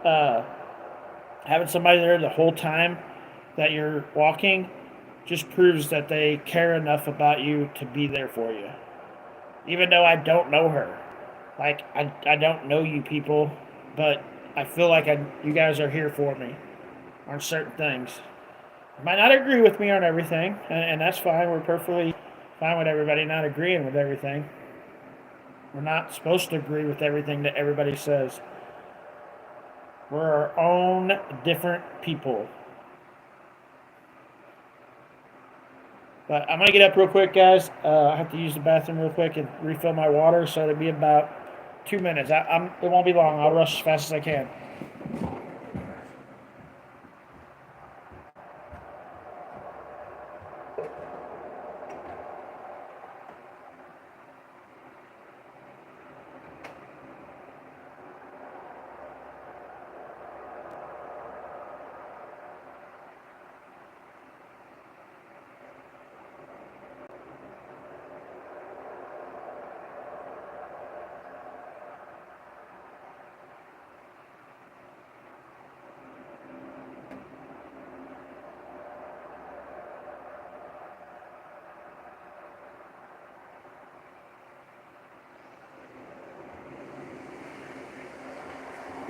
uh, having somebody there the whole time that you're walking just proves that they care enough about you to be there for you. Even though I don't know her. Like, I don't know you people, but I feel like you guys are here for me on certain things. You might not agree with me on everything, and that's fine. We're perfectly fine with everybody not agreeing with everything. We're not supposed to agree with everything that everybody says. We're our own different people. But I'm gonna get up real quick, guys. I have to use the bathroom real quick and refill my water, so it'll be about 2 minutes. It won't be long. I'll rush as fast as I can.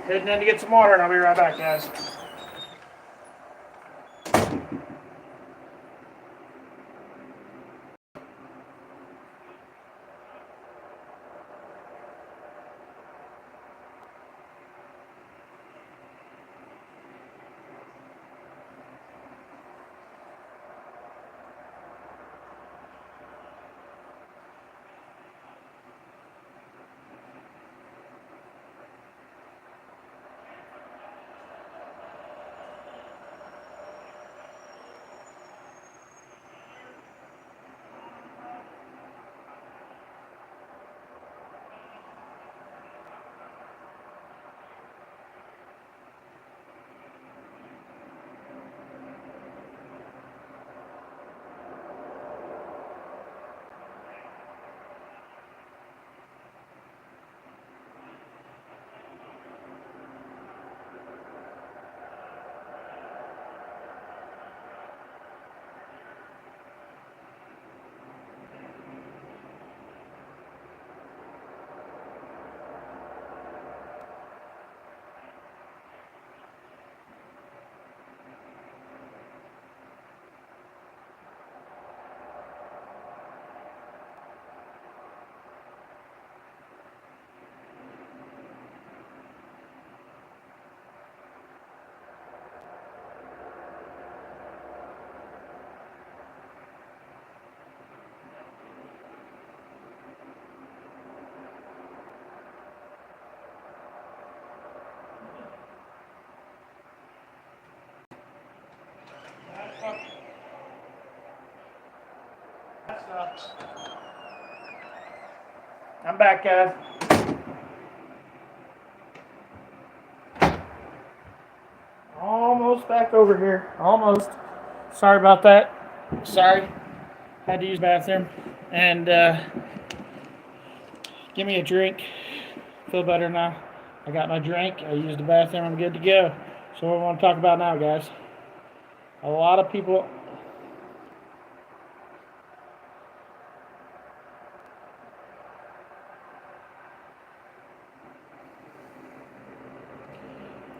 Heading in to get some water, and I'll be right back, guys. I'm back, guys. back over here. Almost. Sorry about that. Sorry. Had to use the bathroom. And give me a drink. Feel better now. I got my drink. I used the bathroom. I'm good to go. So what I want to talk about now, guys. A lot of people.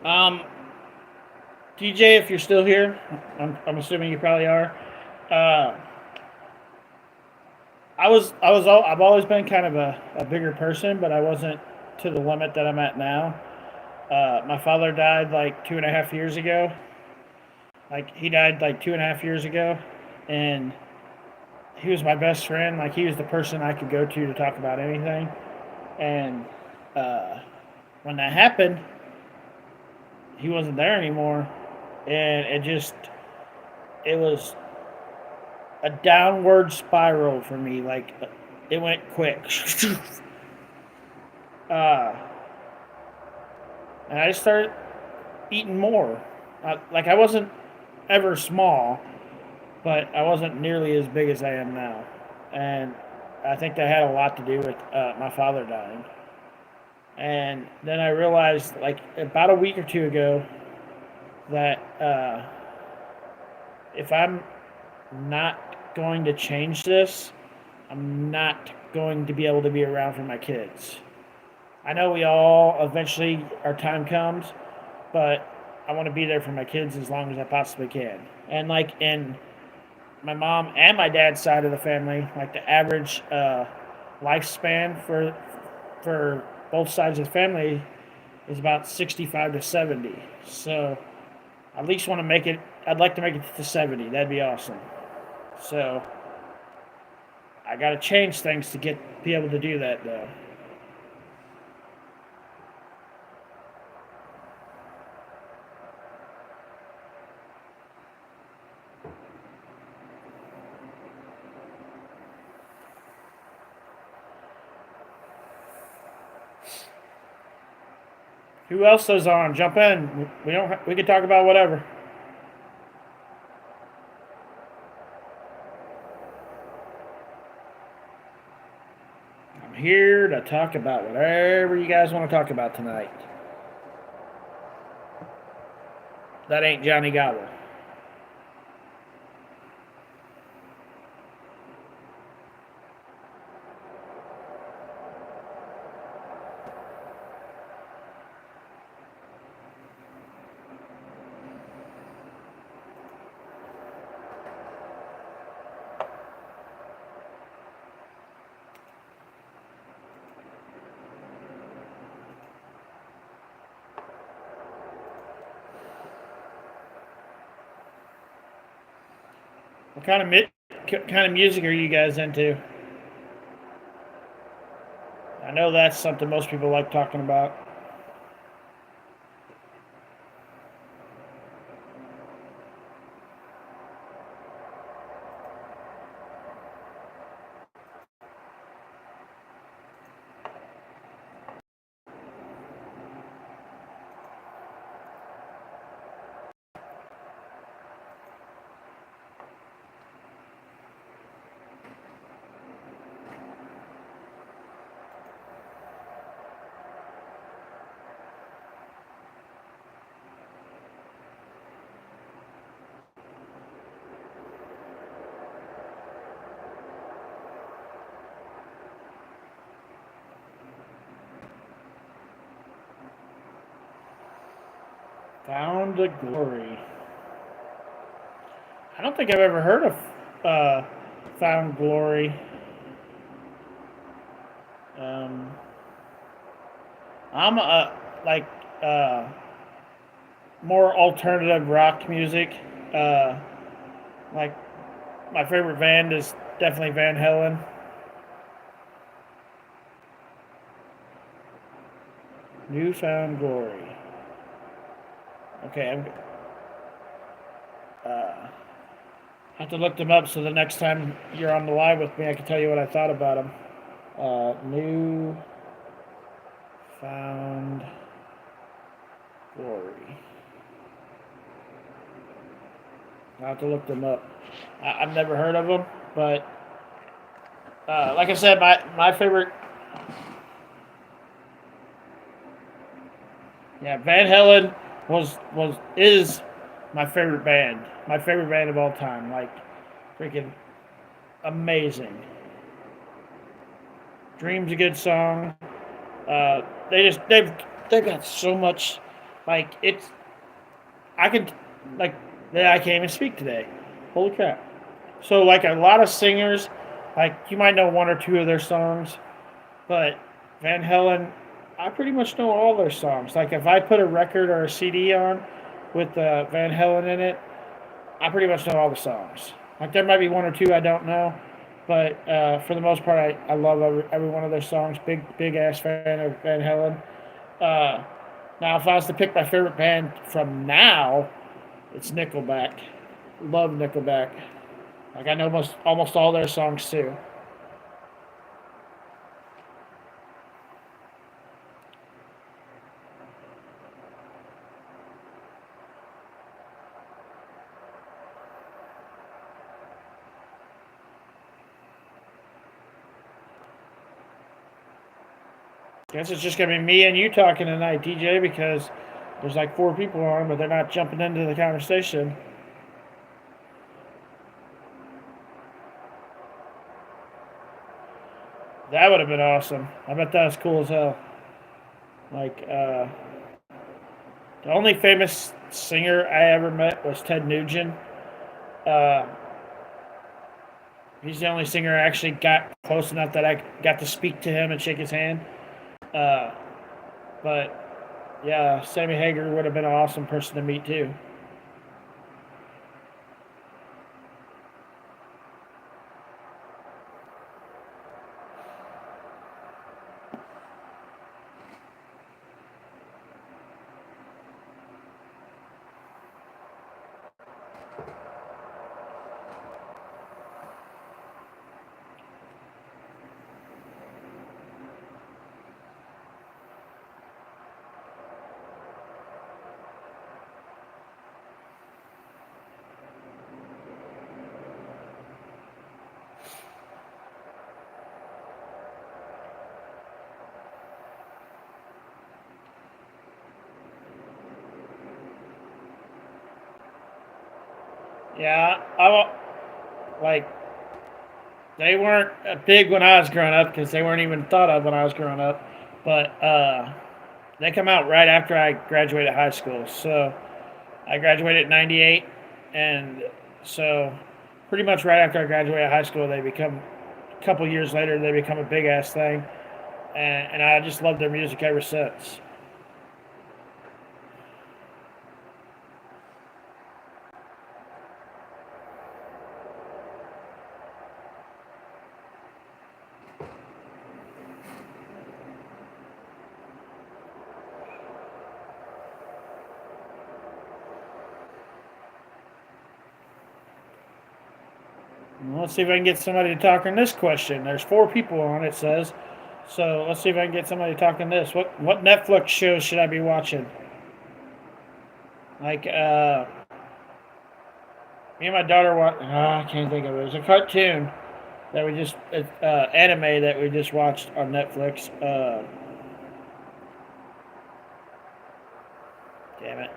Um, DJ, if you're still here, I'm assuming you probably are. Uh, I've always been kind of a bigger person, but I wasn't to the limit that I'm at now. My father died like 2.5 years ago. Like he died like 2.5 years ago, and he was my best friend. Like he was the person I could go to talk about anything. And uh, when that happened, he wasn't there anymore, and it was a downward spiral for me. Like it went quick. uh, and I just started eating more. Like I wasn't ever small, but I wasn't nearly as big as I am now, and I think that had a lot to do with my father dying. And then I realized, like about a week or two ago, that if I'm not going to change this, I'm not going to be able to be around for my kids. I know we all eventually our time comes, but I want to be there for my kids as long as I possibly can. And like in my mom and my dad's side of the family, like the average lifespan for both sides of the family is about 65 to 70. So I at least want to make it. I'd like to make it to 70. That'd be awesome. So I got to change things to be able to do that though. Who else is on? Jump in. We don't. We can talk about whatever. I'm here to talk about whatever you guys want to talk about tonight. That ain't Johnny Gobbler. What kind of music are you guys into? I know that's something most people like talking about. Found the Glory. I don't think I've ever heard of Found Glory. Um, I'm like uh, more alternative rock music. Uh, like my favorite band is definitely Van Halen. New Found Glory. Okay, I have to look them up so the next time you're on the live with me, I can tell you what I thought about them. New Found Glory. I'll have to look them up. I've never heard of them, but like I said, my favorite. Yeah, Van Halen was is my favorite band. My favorite band of all time. Like freaking amazing. Dream's a good song. They've got so much. Like it's I can like I can't even speak today. Holy crap! So like a lot of singers, like you might know one or two of their songs, but Van Halen, I pretty much know all their songs. Like if I put a record or a CD on with Van Halen in it, I pretty much know all the songs. Like there might be one or two I don't know, but for the most part, I love every one of their songs. Big ass fan of Van Halen. Uh, Now, if I was to pick my favorite band from now, it's Nickelback. Love Nickelback. Like I know almost all their songs too. Guess it's just gonna be me and you talking tonight, DJ, because there's like four people on, but they're not jumping into the conversation. That would have been awesome. I bet that was cool as hell. Like the only famous singer I ever met was Ted Nugent. Uh, he's the only singer I actually got close enough that I got to speak to him and shake his hand. Uh, but yeah, Sammy Hagar would have been an awesome person to meet too. Yeah, like they weren't big when I was growing up because they weren't even thought of when I was growing up. But they come out right after I graduated high school. So I graduated in '98, and so pretty much right after I graduated high school, they become a couple years later they become a big ass thing, and I just loved their music ever since. Well, let's see if I can get somebody to talk on this question. There's four people on it says, so let's see if I can get somebody to talk on this. What Netflix shows should I be watching? Like me and my daughter watch. I can't think of it. It was a cartoon that we just anime that we just watched on Netflix. Damn it!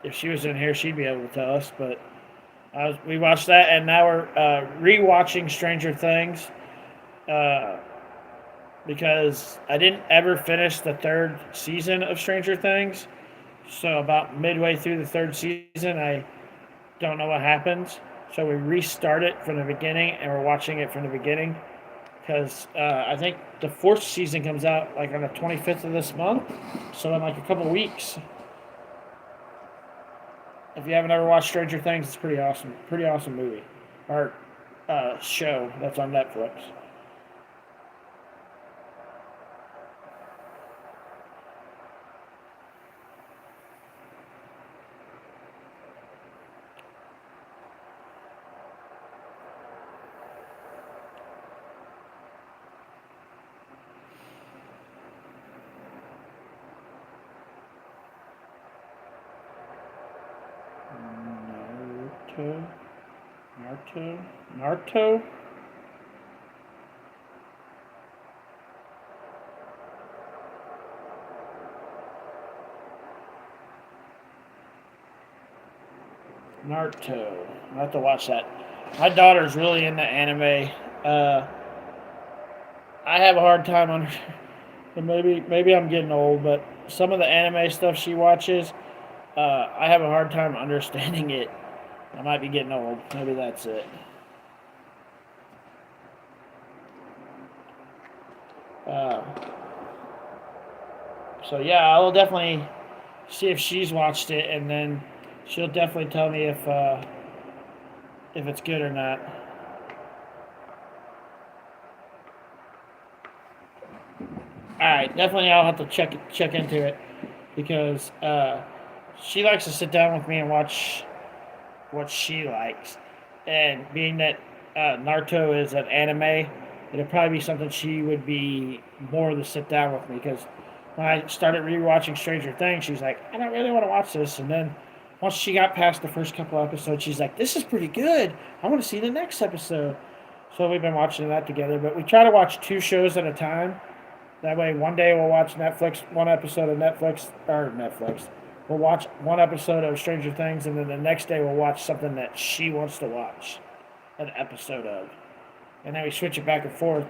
If she was in here, she'd be able to tell us. But we watched that, and now we're rewatching Stranger Things uh, because I didn't ever finish the third season of Stranger Things. So about midway through the third season, I don't know what happens. So we restart it from the beginning, and we're watching it from the beginning because I think the fourth season comes out like on the 25th of this month. So in like a couple weeks. If you haven't ever watched Stranger Things, it's pretty awesome. Pretty awesome movie or show that's on Netflix. Naruto. Naruto. Naruto. I have to watch that. My daughter's really into anime. Uh, I have a hard time on. Maybe I'm getting old, but some of the anime stuff she watches, I have a hard time understanding it. I might be getting old. Maybe that's it. Uh, so yeah, I'll definitely see if she's watched it, and then she'll definitely tell me if it's good or not. All right, definitely I'll have to check into it because she likes to sit down with me and watch what she likes, and being that Naruto is an anime, it'll probably be something she would be more to sit down with me because when I started rewatching Stranger Things, she's like, I don't really want to watch this, and then once she got past the first couple episodes, she's like, this is pretty good. I want to see the next episode. So we've been watching that together, but we try to watch two shows at a time. That way, one day we'll watch one episode of Netflix. We'll watch one episode of Stranger Things, and then the next day we'll watch something that she wants to watch an episode of. And then we switch it back and forth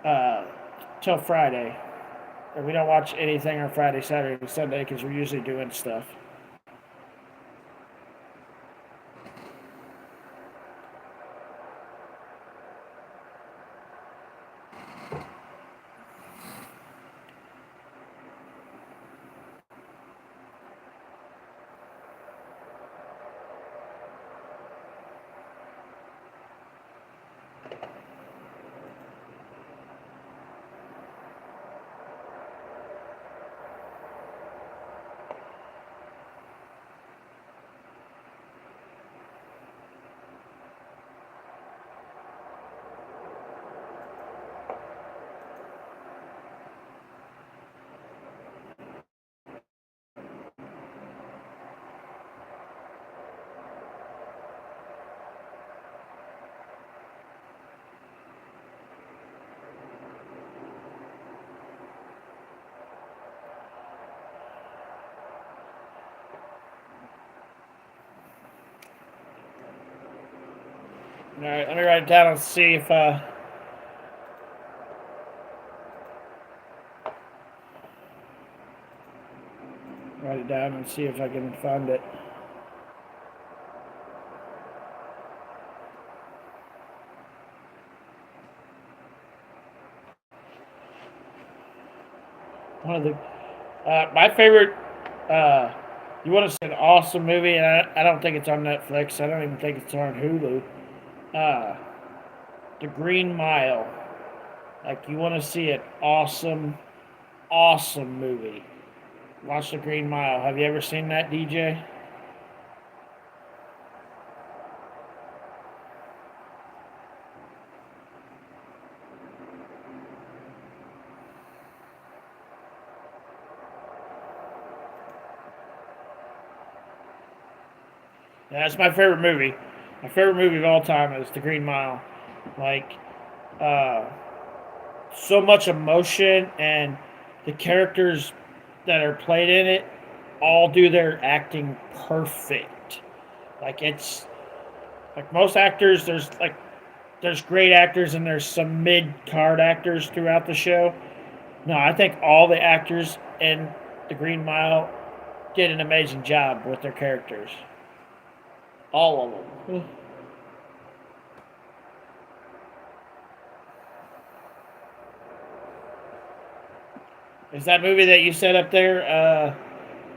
uh, till Friday. And we don't watch anything on Friday, Saturday, and Sunday because we're usually doing stuff. All right, let me write it down and see if write it down and see if I can find it. One of the my favorite. You want to see an awesome movie, and I don't think it's on Netflix. I don't even think it's on Hulu. Uh, the Green Mile. Like you want to see an awesome movie. Watch The Green Mile. Have you ever seen that, DJ? Yeah, that's my favorite movie. My favorite movie of all time is The Green Mile. Like, uh, so much emotion, and the characters that are played in it all do their acting perfect. Like it's like most actors, there's great actors and there's some mid card actors throughout the show. No, I think all the actors in The Green Mile did an amazing job with their characters. All of them. Is that movie that you said up there,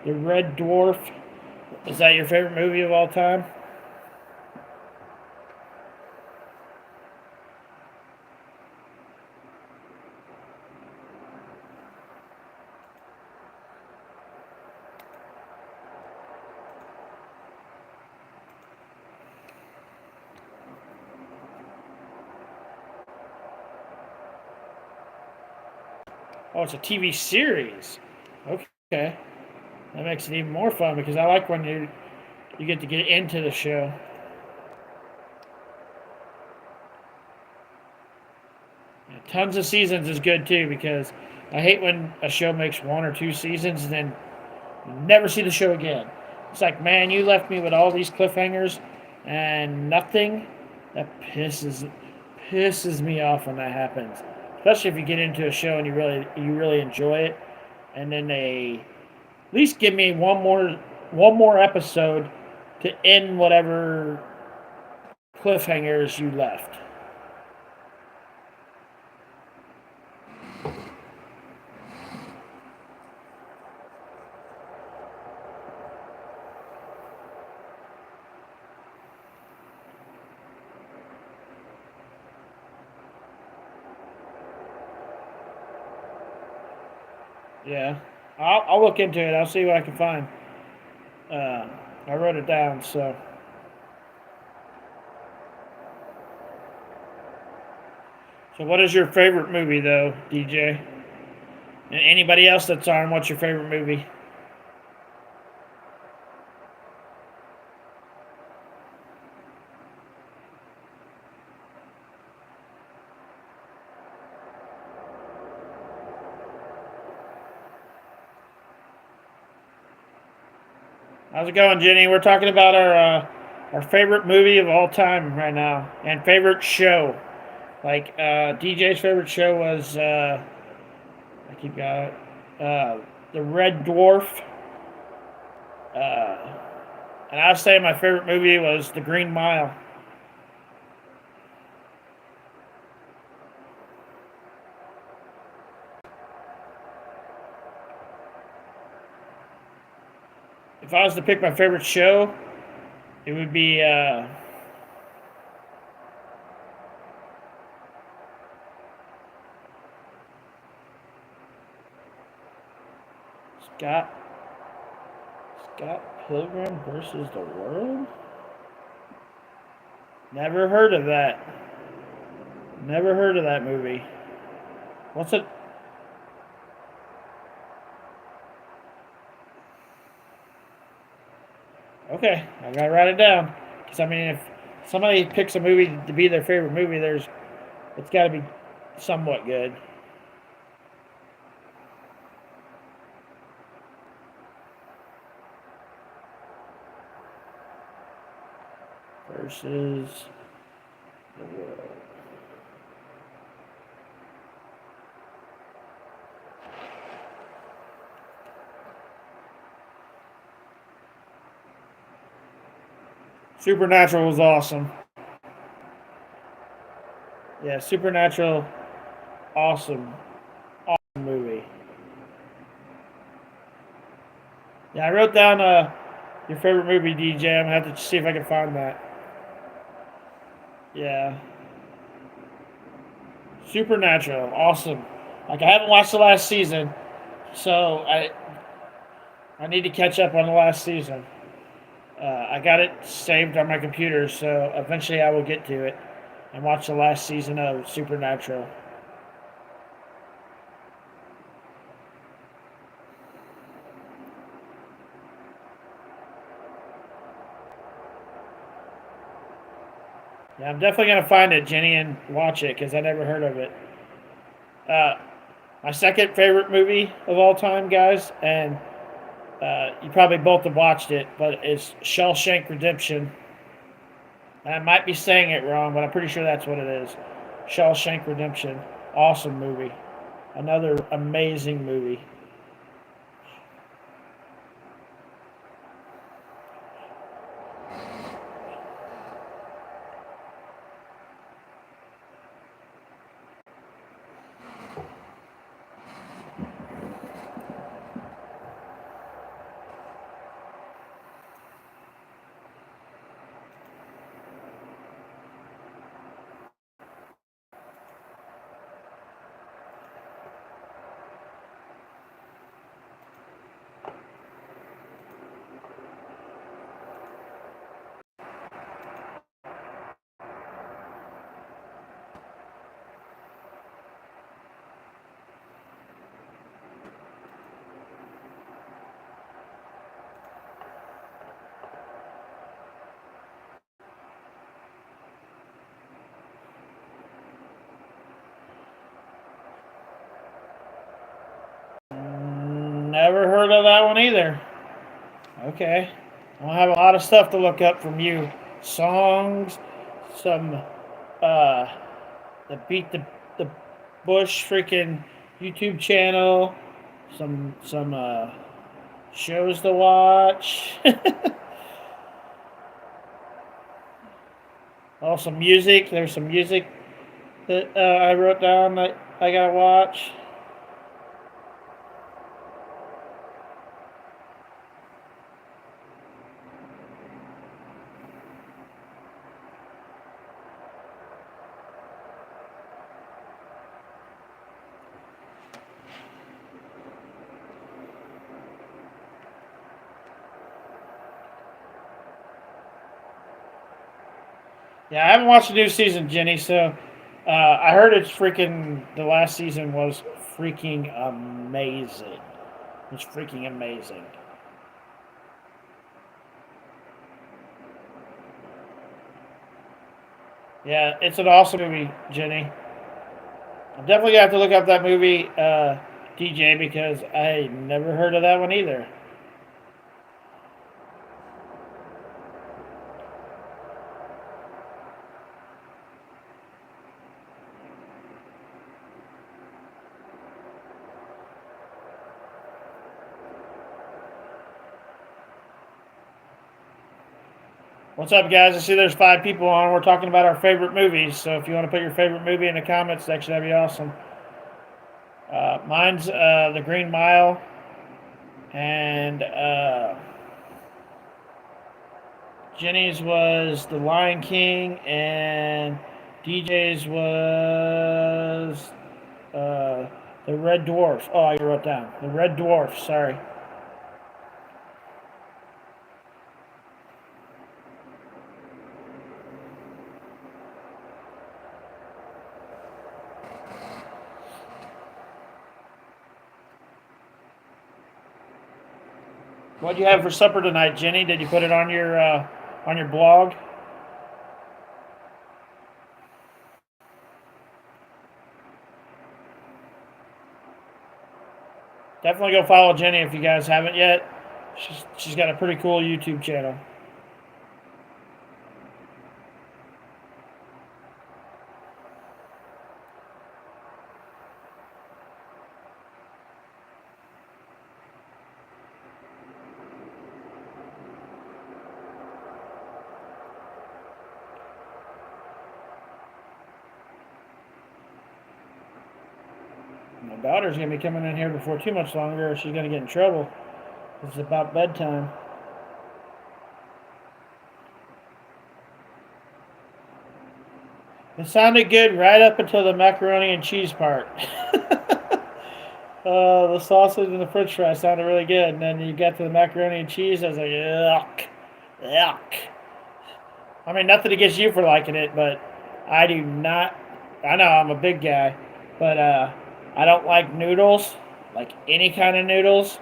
The Red Dwarf? Is that your favorite movie of all time? Oh, it's a TV series. Okay, that makes it even more fun because I like when you get to get into the show. Tons of seasons is good too because I hate when a show makes 1 or 2 seasons and then you never see the show again. It's like, man, you left me with all these cliffhangers and nothing. That pisses me off when that happens. Especially if you get into a show and you really enjoy it, and then they at least give me one more episode to end whatever cliffhangers you left. Yeah, I'll look into it. I'll see what I can find. Uh, I wrote it down. So what is your favorite movie though, DJ? And anybody else that's on, what's your favorite movie? How's it going, Jenny? We're talking about our favorite movie of all time right now, and favorite show. Like DJ's favorite show was I keep got it, the Red Dwarf, uh, and I was saying my favorite movie was The Green Mile. If I was to pick my favorite show, it would be Scott Scott Pilgrim versus the World. Never heard of that. Never heard of that movie. What's it? Okay, I gotta write it down. Because I mean, if somebody picks a movie to be their favorite movie, it's got to be somewhat good. Versus the World. Supernatural was awesome. Yeah, Supernatural, awesome, awesome movie. Yeah, I wrote down your favorite movie, DJ. I'm gonna have to see if I can find that. Yeah, Supernatural, awesome. Like I haven't watched the last season, so I need to catch up on the last season. I got it saved on my computer, so eventually I will get to it and watch the last season of Supernatural. Yeah, I'm definitely gonna find it, Jenny, and watch it because I never heard of it. Uh, my second favorite movie of all time, guys, and you probably both have watched it, but it's Shawshank Redemption. I might be saying it wrong, but I'm pretty sure that's what it is. Shawshank Redemption. Awesome movie. Another amazing movie. Never heard of that one either. Okay. I'll have a lot of stuff to look up from you. Songs, some uh the Beat the Bush freaking YouTube channel, some shows to watch. Also music. There's some music that I wrote down that I gotta watch. Yeah, I haven't watched the new season, Jenny. So I heard it's freaking. The last season was freaking amazing. It was freaking amazing. Yeah, it's an awesome movie, Jenny. I'm definitely gonna have to look up that movie, DJ, because I never heard of that one either. What's up, guys? I see there's 5 people on. We're talking about our favorite movies. So if you want to put your favorite movie in the comments section, that'd be awesome. Mine's The Green Mile, and Jenny's was The Lion King, and DJ's was The Red Dwarf. Oh, I wrote down The Red Dwarf. Sorry. What'd you have for supper tonight, Jenny? Did you put it on your blog? Definitely go follow Jenny if you guys haven't yet. She's got a pretty cool YouTube channel. My daughter's gonna be coming in here before too much longer, or she's gonna get in trouble. It's about bedtime. It sounded good right up until the macaroni and cheese part. The sausage and the French fries sounded really good, and then you got to the macaroni and cheese. I was like, yuck, yuck. I mean, nothing against you for liking it, but I do not. I know I'm a big guy, but I don't like noodles, like any kind of noodles,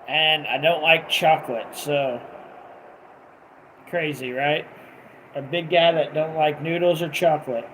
and I don't like chocolate. So crazy, right? A big guy that don't like noodles or chocolate.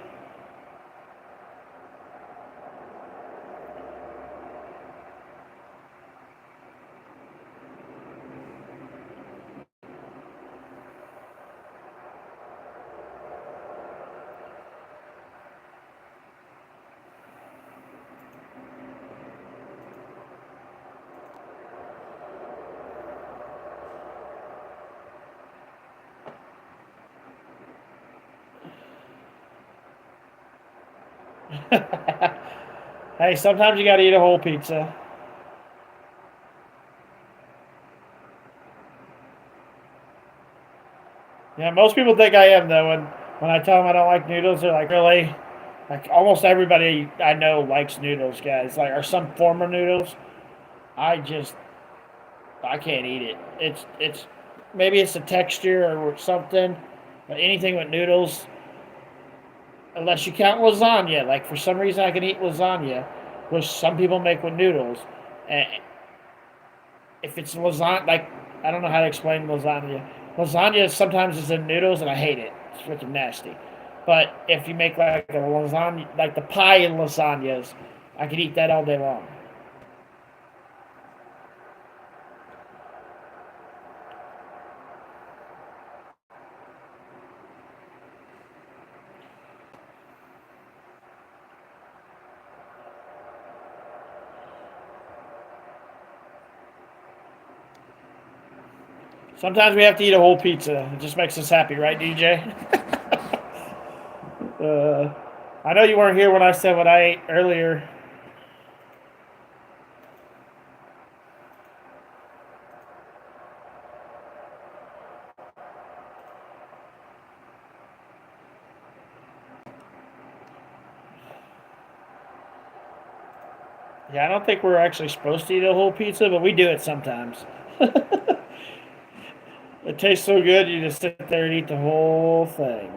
Hey, sometimes you gotta eat a whole pizza. Yeah, most people think I am though. When I tell them I don't like noodles, they're like, "Really?" Like almost everybody I know likes noodles, guys. Like, or some form of noodles. I just I can't eat it. It's maybe it's the texture or something, but anything with noodles, unless you count lasagna. Like for some reason, I can eat lasagna, which some people make with noodles. And if it's lasagna, like I don't know how to explain lasagna. Lasagna sometimes is in noodles, and I hate it. It's freaking nasty. But if you make like a lasagna, like the pie in lasagnas, I could eat that all day long. Sometimes we have to eat a whole pizza. It just makes us happy, right, DJ? I know you weren't here when I said what I ate earlier. Yeah, I don't think we're actually supposed to eat a whole pizza, but we do it sometimes. It tastes so good, you just sit there and eat the whole thing.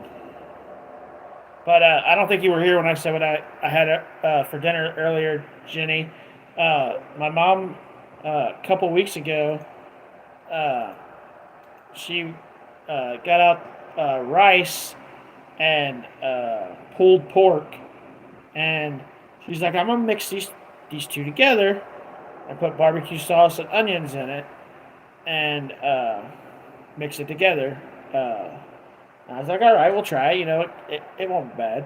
But I don't think you were here when I said what I had for dinner earlier, Jenny. My mom, a couple weeks ago, uh, she got out rice and pulled pork, and she's like, "I'm gonna mix these two together and put barbecue sauce and onions in it, and mix it together." I was like, "All right, we'll try. It won't be bad."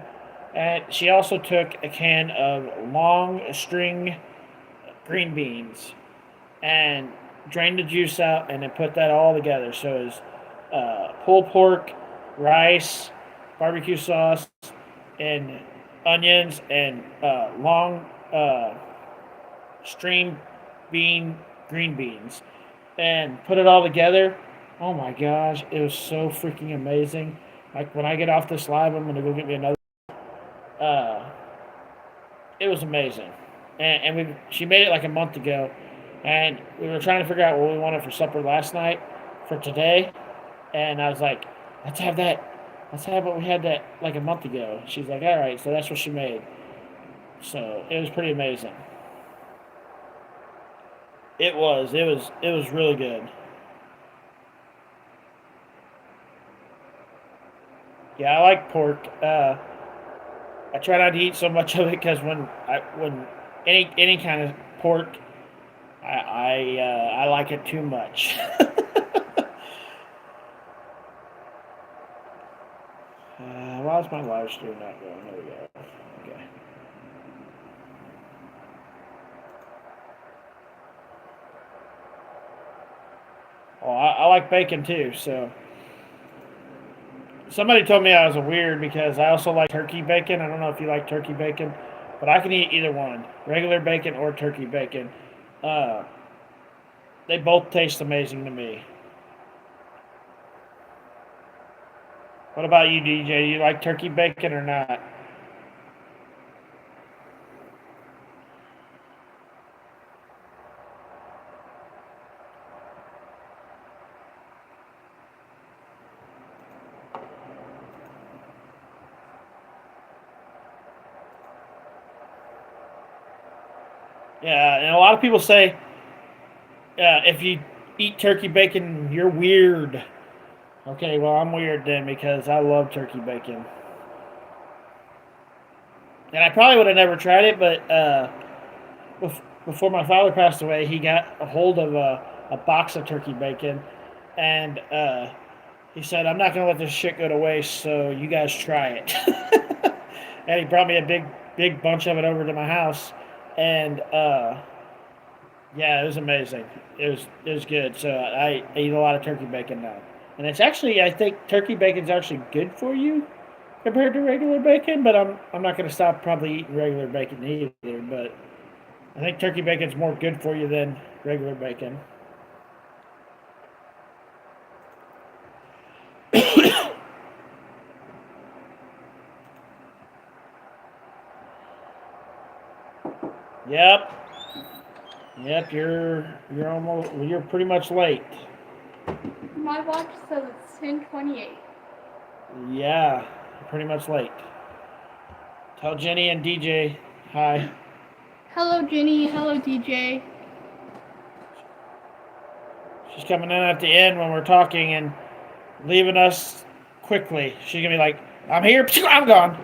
And she also took a can of long string green beans and drained the juice out, and then put that all together. So it was pulled pork, rice, barbecue sauce, and onions, and long string green beans, and put it all together. Oh my gosh, it was so freaking amazing. Like when I get off this live, I'm gonna go get me another. Uh, it was amazing, and she made it like a month ago, and we were trying to figure out what we wanted for supper last night for today, and I was like, let's have that. Let's have what we had that like a month ago. She's like, all right, so that's what she made. So it was pretty amazing. It was really good. Yeah, I like pork. I try not to eat so much of it because when any kind of pork, I like it too much. Why is my live stream not going? There we go. Okay. Oh, I like bacon too. So somebody told me I was a weird because I also like turkey bacon. I don't know if you like turkey bacon, but I can eat either one, regular bacon or turkey bacon. Uh, they both taste amazing to me. What about you, DJ? Do you like turkey bacon or not? Yeah, and a lot of people say if you eat turkey bacon, you're weird. Okay, well, I'm weird then because I love turkey bacon. And I probably would have never tried it, but before my father passed away, he got a hold of a box of turkey bacon, and he said, "I'm not gonna let this shit go to waste, so you guys try it." And he brought me a big bunch of it over to my house, and yeah, it was amazing. It was good. So I eat a lot of turkey bacon now, and it's actually I think turkey bacon's actually good for you compared to regular bacon. But I'm not gonna stop probably eating regular bacon either. But I think turkey bacon's more good for you than regular bacon. Yep. Yep, you're pretty much late. My watch says it's 10:28. Yeah, you're pretty much late. Tell Jenny and DJ hi. Hello, Jenny. Hello, DJ. She's coming in at the end when we're talking and leaving us quickly. She's gonna be like, "I'm here, I'm gone,"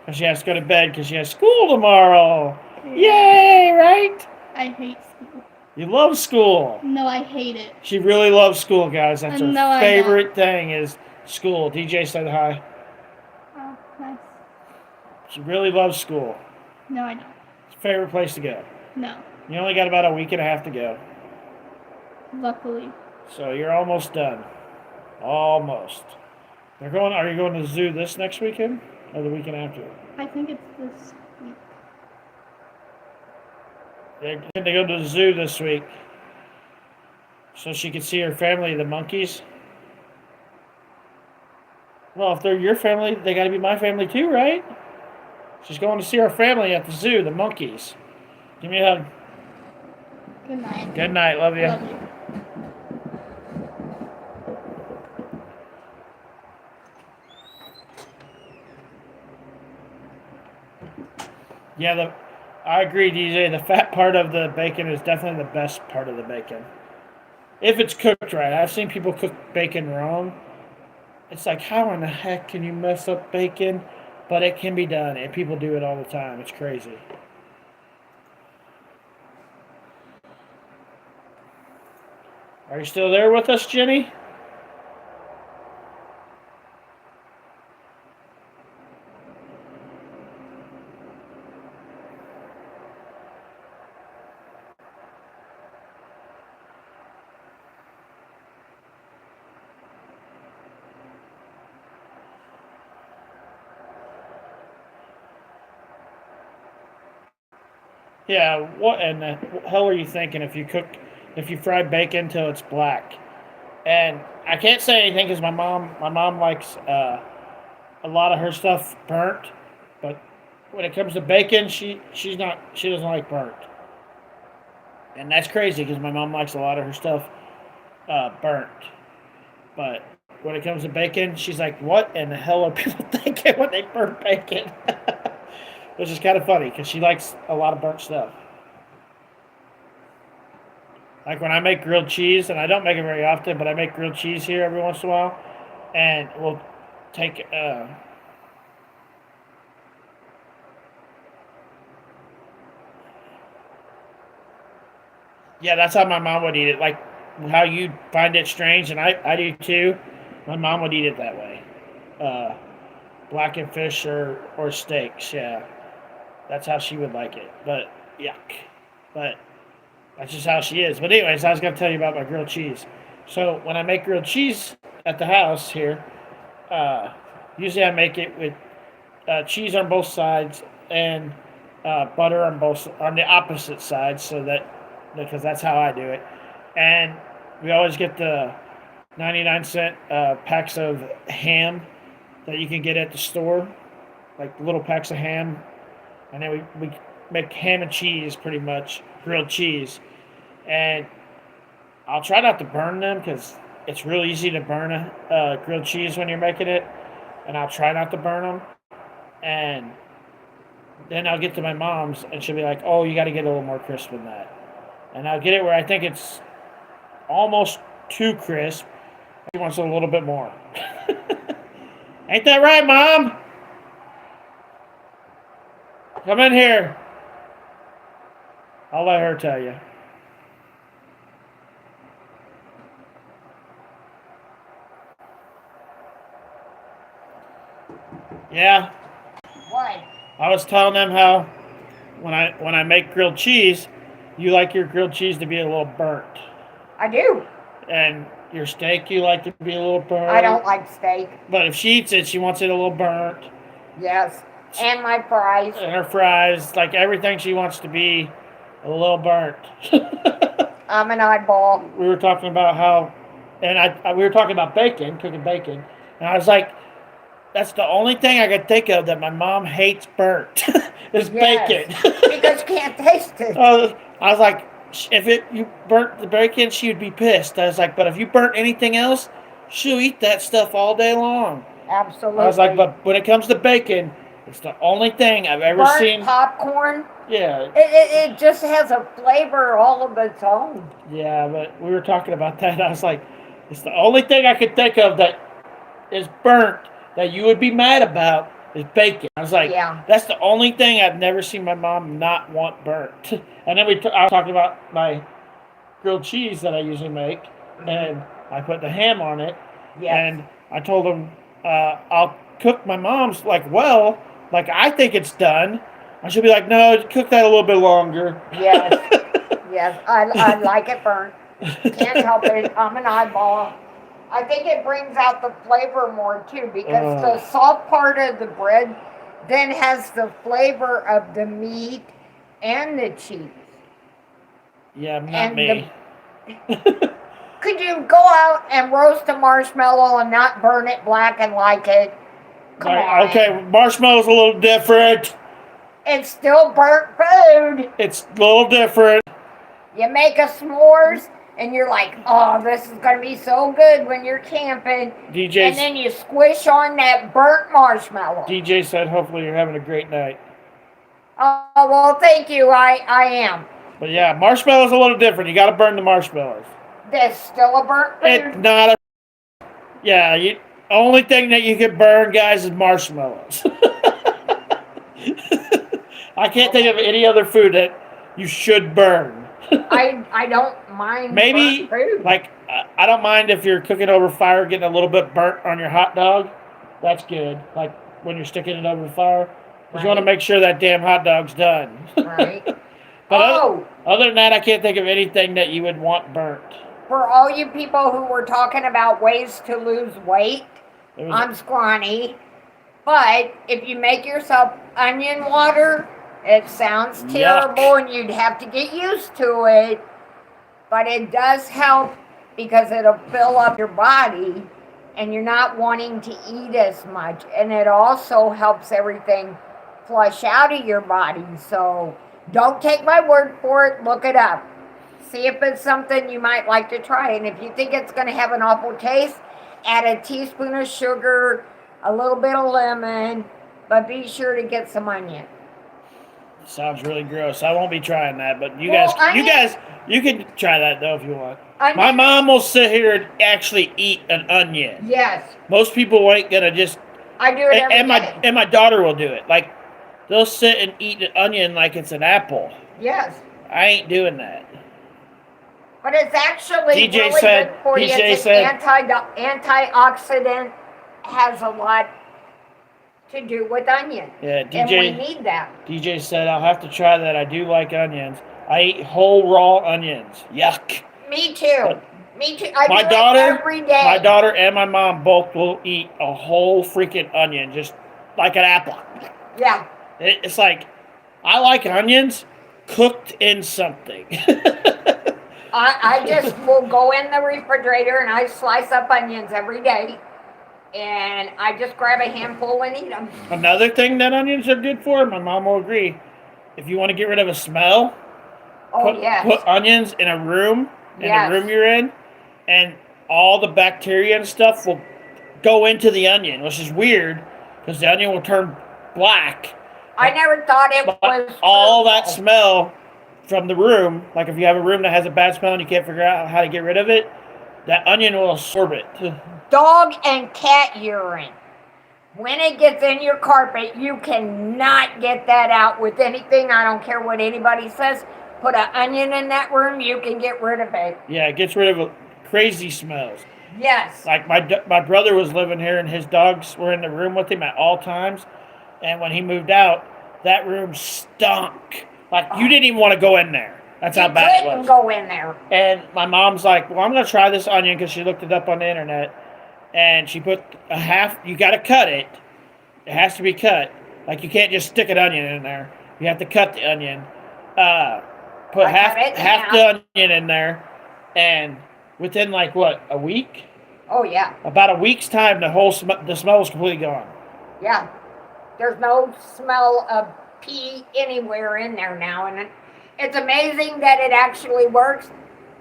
and she has to go to bed because she has school tomorrow. Yay! Right? I hate school. You love school. No, I hate it. She really loves school, guys. That's her No, I favorite thing is school. DJ said hi. Oh, nice. She really loves school. No, I don't. It's her favorite place to go. No, You only got about a week and a half to go. luckily. So you're almost done. Almost. They're going. Are you going to the zoo this next weekend or the weekend after? I think it's this week. They're going to go to the zoo this week, so she can see her family, the monkeys. Well, if they're your family, they got to be my family too, right? She's going to see her family at the zoo, the monkeys. Give me a hug. Good night. Good night. Love you. Love you. Yeah, I agree, DJ. The fat part of the bacon is definitely the best part of the bacon. If it's cooked right. I've seen people cook bacon wrong. It's like, how in the heck can you mess up bacon? But it can be done, and people do it all the time. It's crazy. Are you still there with us, Jenny? Yeah, what in the hell are you thinking if you fry bacon till it's black? And I can't say anything because my mom likes a lot of her stuff burnt, but when it comes to bacon, she doesn't like burnt, and that's crazy because my mom likes a lot of her stuff burnt, but when it comes to bacon, she's like, "What in the hell are people thinking when they burn bacon?" Which is kind of funny because she likes a lot of burnt stuff. Like when I make grilled cheese, and I don't make it very often, but I make grilled cheese here every once in a while, and we'll take yeah, that's how my mom would eat it. Like how you find it strange, and I do too. My mom would eat it that way. Uh, Blackened fish or steaks, yeah. That's how she would like it. But yuck. But that's just how she is. But anyways, I was gonna tell you about my grilled cheese. So when I make grilled cheese at the house here, uh, usually I make it with cheese on both sides and butter on the opposite sides, so that because that's how I do it. And we always get the 99-cent packs of ham that you can get at the store, like little packs of ham, and then we make ham and cheese, pretty much grilled cheese. And I'll try not to burn them because it's real easy to burn a grilled cheese when you're making it, and I'll try not to burn them. And then I'll get to my mom's, and she'll be like, "Oh, you got to get a little more crisp than that." And I'll get it where I think it's almost too crisp. She wants a little bit more. Ain't that right, Mom? Come in here. I'll let her tell you. Yeah, What? I was telling them how when I make grilled cheese, you like your grilled cheese to be a little burnt, I do. and your steak you like to be a little burnt. I don't like steak. But if she eats it, she wants it a little burnt. Yes. And my fries. And her fries, like everything, she wants to be a little burnt. I'm an oddball. We were talking about how, and we were talking about bacon, cooking bacon, and I was like, that's the only thing I could think of that my mom hates burnt is bacon. Because you can't taste it. I was like, if you burnt the bacon, she would be pissed. I was like, but if you burnt anything else, she'll eat that stuff all day long. Absolutely. I was like, but when it comes to bacon, it's the only thing I've ever burnt seen. popcorn. Yeah. It just has a flavor all of its own. Yeah, but we were talking about that. I was like, it's the only thing I could think of that is burnt that you would be mad about is bacon. I was like, Yeah. That's the only thing I've never seen my mom not want burnt. And then I was talking about my grilled cheese that I usually make, and I put the ham on it. Yes. And I told them I'll cook my mom's like I think it's done. I should be like, no, cook that a little bit longer. Yes. Yes. I like it burnt. Can't help it. I'm an eyeball. I think it brings out the flavor more too because the soft part of the bread then has the flavor of the meat and the cheese. Yeah, not And me. Could you go out and roast a marshmallow and not burn it black and like it? Come on. Okay, marshmallow's a little different. It's still burnt food. It's a little different. You make a s'mores and you're like, oh, this is going to be so good when you're camping. And then you squish on that burnt marshmallow. DJ said, hopefully you're having a great night. Oh, well, thank you. I am. But yeah, marshmallow's a little different. You got to burn the marshmallows. That's still a burnt food. It's not a... Yeah, only thing that you can burn, guys, is marshmallows. I can't think of any other food that you should burn. I don't mind Maybe, burnt food. like, I don't mind if you're cooking over fire, getting a little bit burnt on your hot dog. That's good. Like, when you're sticking it over the fire. Because you want to make sure that damn hot dog's done. Right. But other than that, I can't think of anything that you would want burnt. For all you people who were talking about ways to lose weight, I'm scrawny. But if you make yourself onion water, it sounds terrible and you'd have to get used to it. But it does help because it'll fill up your body and you're not wanting to eat as much. And it also helps everything flush out of your body. So don't take my word for it. Look it up. See if it's something you might like to try. And if you think it's going to have an awful taste, add a teaspoon of sugar, a little bit of lemon, but be sure to get some onion. Sounds really gross. I won't be trying that, but you guys, you can try that though if you want. My mom will sit here and actually eat an onion. Yes. Most people ain't gonna just. I do it every day. And my daughter will do it. Like, they'll sit and eat an onion like it's an apple. Yes. I ain't doing that. But it's actually really good for you. It's antioxidant, has a lot to do with onion. Yeah, and we need that. DJ said, I'll have to try that. I do like onions. I eat whole raw onions. Yuck. Me too. Me too. I my do daughter, it every day. My daughter and my mom both will eat a whole freaking onion, just like an apple. Yeah. It's like, I like onions cooked in something. I just will go in the refrigerator and I slice up onions every day. And I just grab a handful and eat them. Another thing that onions are good for, my mom will agree, if you want to get rid of a smell, put onions in a room, the room you're in, and all the bacteria and stuff will go into the onion, which is weird, because the onion will turn black. I never thought it was all that smell from the room, like if you have a room that has a bad smell and you can't figure out how to get rid of it, that onion will absorb it. Dog and cat urine. When it gets in your carpet, you cannot get that out with anything. I don't care what anybody says. Put an onion in that room, you can get rid of it. Yeah, it gets rid of crazy smells. Yes. Like my brother was living here and his dogs were in the room with him at all times. And when he moved out, that room stunk. Like, you didn't even want to go in there. That's how bad it was. You couldn't go in there. And my mom's like, well, I'm going to try this onion because she looked it up on the internet. And she put a half, you got to cut it. It has to be cut. Like, you can't just stick an onion in there. You have to cut the onion. Put half the onion in there. And within, like, what, a week? Oh, yeah. About a week's time, the smell was completely gone. Yeah. There's no smell of pee anywhere in there now. And it's amazing that it actually works.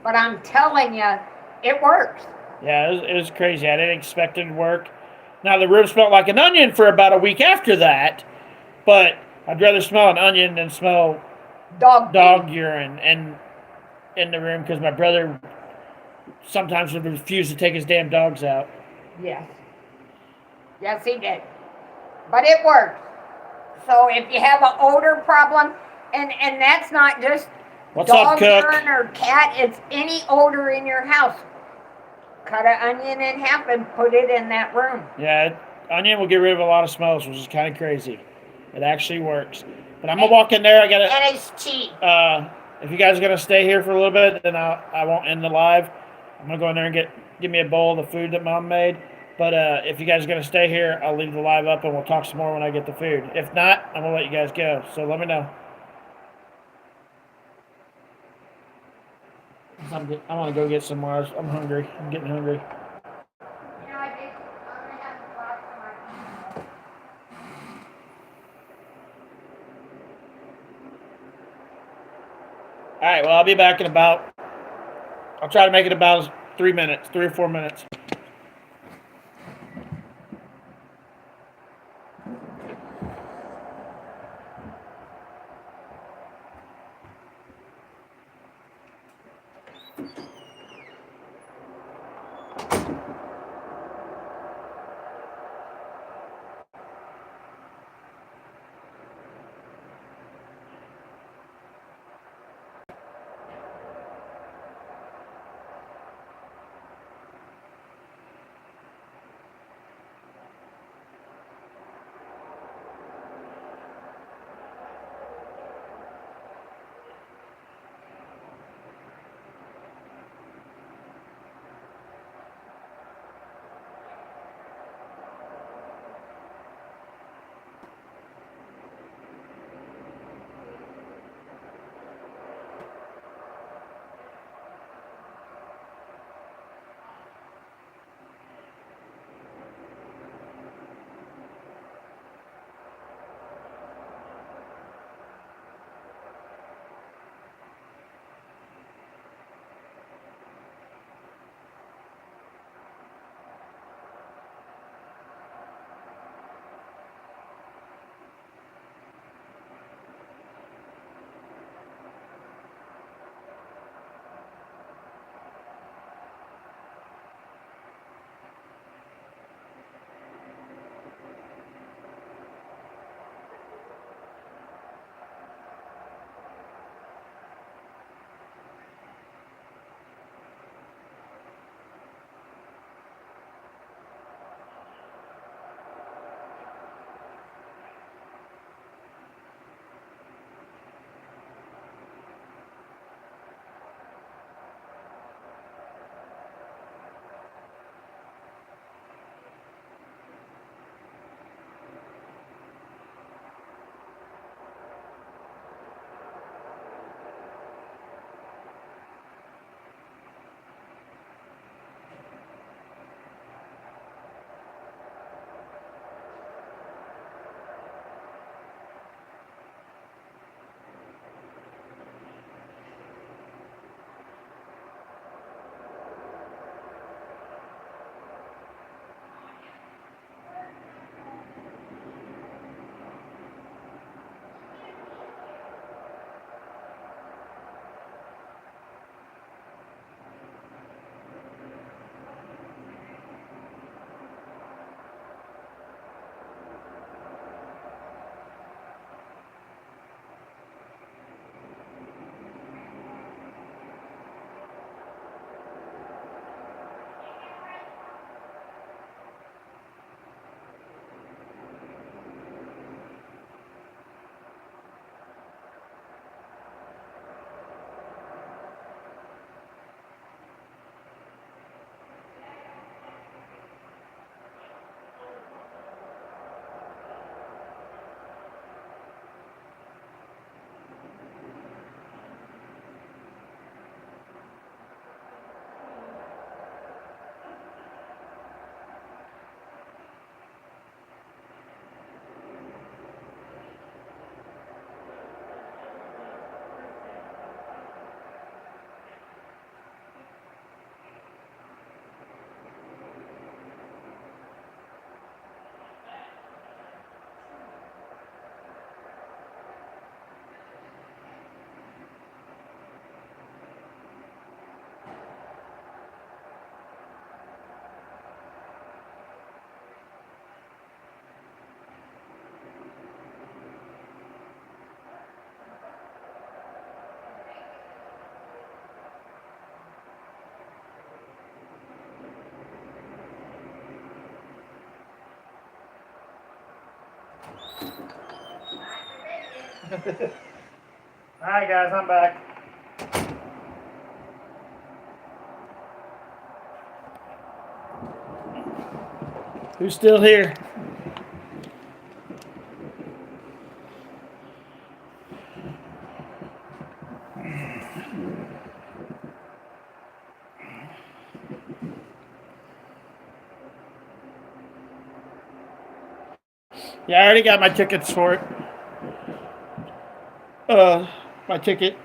But I'm telling you, it works. Yeah, it was crazy. I didn't expect it to work. Now, the room smelled like an onion for about a week after that, but I'd rather smell an onion than smell dog urine in the room because my brother sometimes would refuse to take his damn dogs out. Yes. Yes, he did. But it worked. So if you have an odor problem, and that's not just dog urine or cat, it's any odor in your house. Cut an onion in half and put it in that room. Yeah, onion will get rid of a lot of smells, which is kind of crazy. It actually works. But I'm going to walk in there. And it's cheap. If you guys are gonna stay here for a little bit, then I won't end the live. I'm gonna go in there and give me a bowl of the food that Mom made. But if you guys are gonna stay here, I'll leave the live up and we'll talk some more when I get the food. If not, I'm gonna let you guys go. So let me know. I want to go get some more. I'm hungry. I'm getting hungry. You know, I did. I'm gonna have a glass for my. All right. Well, I'll be back in about. I'll try to make it about 3 minutes, 3 or 4 minutes. All right, guys, I'm back. Who's still here? Yeah, I already got my tickets for it. My ticket.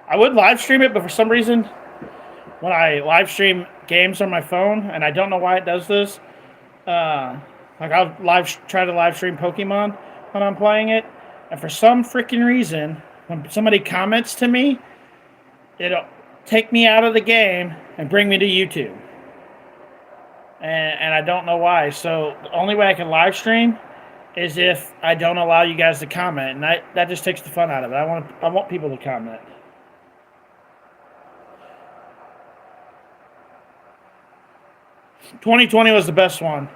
I would live stream it, but for some reason, when I live stream games on my phone, and I don't know why it does this, like I'll try to live stream Pokemon when I'm playing it, and for some freaking reason, when somebody comments to me, it'll take me out of the game and bring me to YouTube. And I don't know why. So the only way I can live stream is if I don't allow you guys to comment, and that just takes the fun out of it. I want people to comment. "2020 was the best one,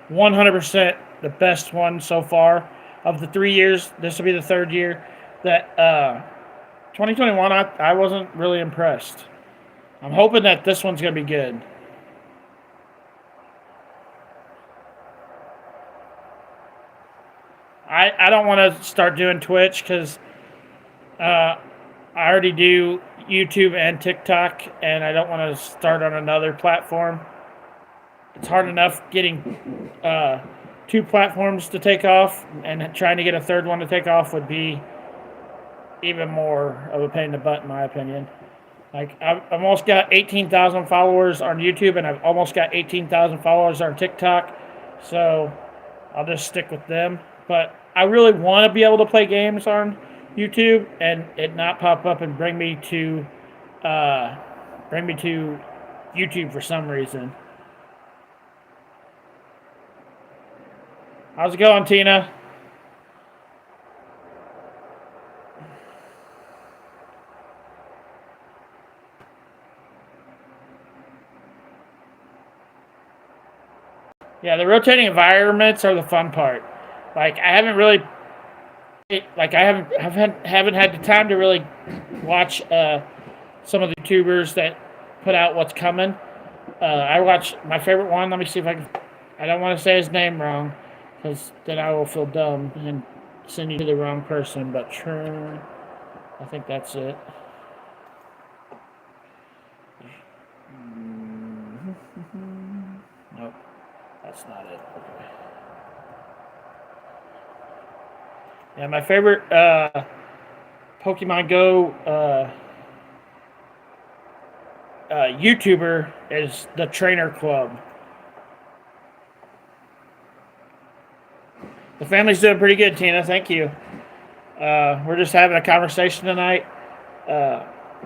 100% the best one so far. Of the 3 years, this will be the third year that 2021. I wasn't really impressed. I'm hoping that this one's gonna be good. I don't want to start doing Twitch because I already do YouTube and TikTok, and I don't want to start on another platform. It's hard enough getting 2 platforms to take off, and trying to get a third one to take off would be even more of a pain in the butt, in my opinion. Like, I've almost got 18,000 followers on YouTube, and I've almost got 18,000 followers on TikTok, so I'll just stick with them. But I really want to be able to play games on YouTube and it not pop up and bring me to YouTube for some reason. How's it going, Tina? Yeah, the rotating environments are the fun part. Like, I haven't really, like, I haven't had the time to really watch some of the YouTubers that put out what's coming. I watch my favorite one. Let me see if I can. I don't want to say his name wrong, because then I will feel dumb and send you to the wrong person. But sure, I think that's it. Nope, that's not it. Okay. Yeah, my favorite Pokemon Go YouTuber is the Trainer Club. The family's doing pretty good, Tina. Thank you. We're just having a conversation tonight.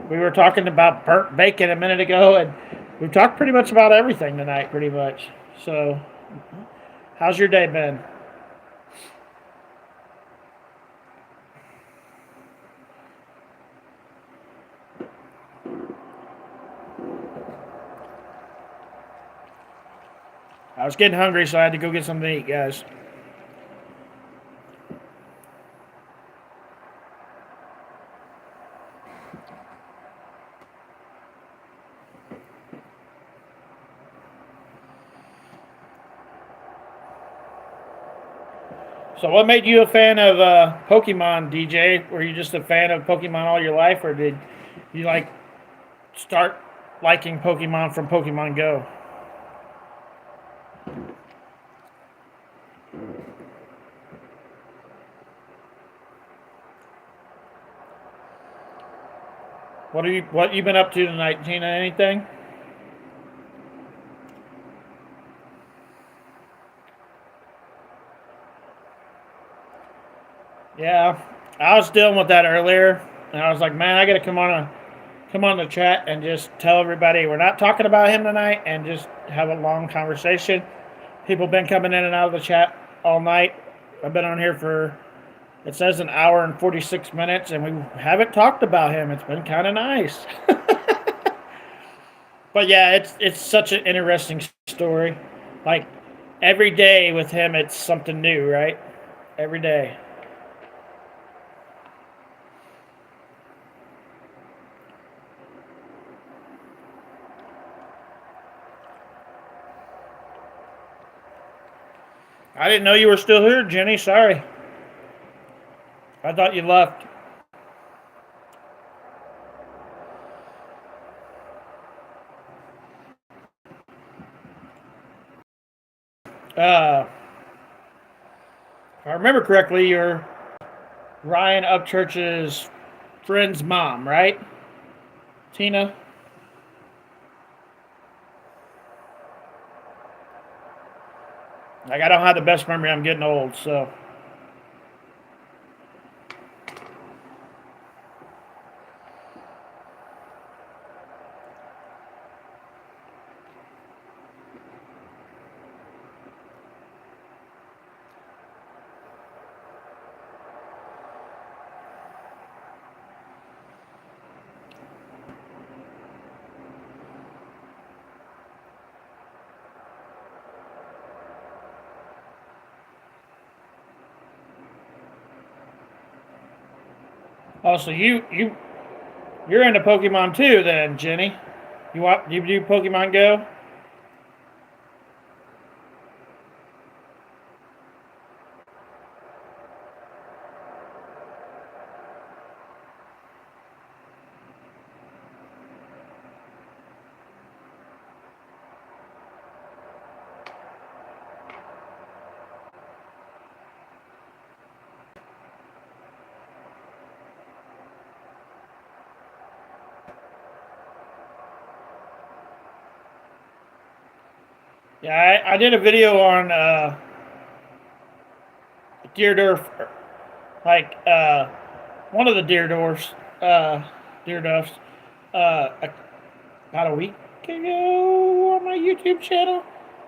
We were talking about burnt bacon a minute ago, and we've talked pretty much about everything tonight, pretty much. So, how's your day been? I was getting hungry, so I had to go get something to eat, guys. So what made you a fan of Pokemon, DJ? Were you just a fan of Pokemon all your life, or did you start liking Pokemon from Pokemon Go? What you been up to tonight, Tina? Anything? Yeah, I was dealing with that earlier, and I was like, man, I got to come on the chat and just tell everybody we're not talking about him tonight, and just have a long conversation. People been coming in and out of the chat all night. I've been on here for, it says, an hour and 46 minutes, and we haven't talked about him. It's been kind of nice. But yeah, it's such an interesting story. Like, every day with him, it's something new, right? Every day. I didn't know you were still here, Jenny. Sorry. I thought you left. If I remember correctly, you're Ryan Upchurch's friend's mom, right? Tina? Like, I don't have the best memory. I'm getting old, so. Oh, so you're into Pokemon too, then, Jenny? You do Pokemon Go? Yeah, I did a video on Deerdorf, like one of the Deerduffs, about a week ago on my YouTube channel.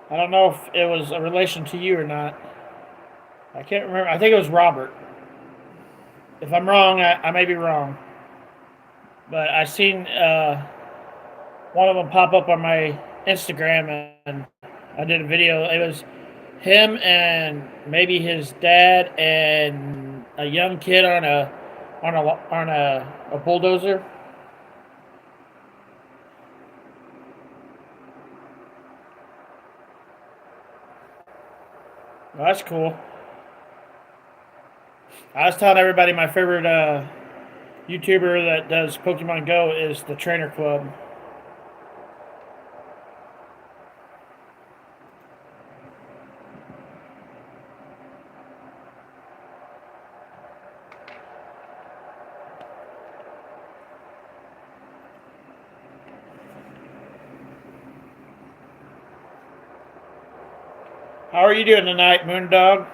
I don't know if it was a relation to you or not. I can't remember. I think it was Robert. If I'm wrong, I may be wrong. But I seen one of them pop up on my Instagram, and I did a video. It was him and maybe his dad and a young kid on a bulldozer. Well, that's cool. I was telling everybody my favorite YouTuber that does Pokemon Go is the Trainer Club. How are you doing tonight, Moondog?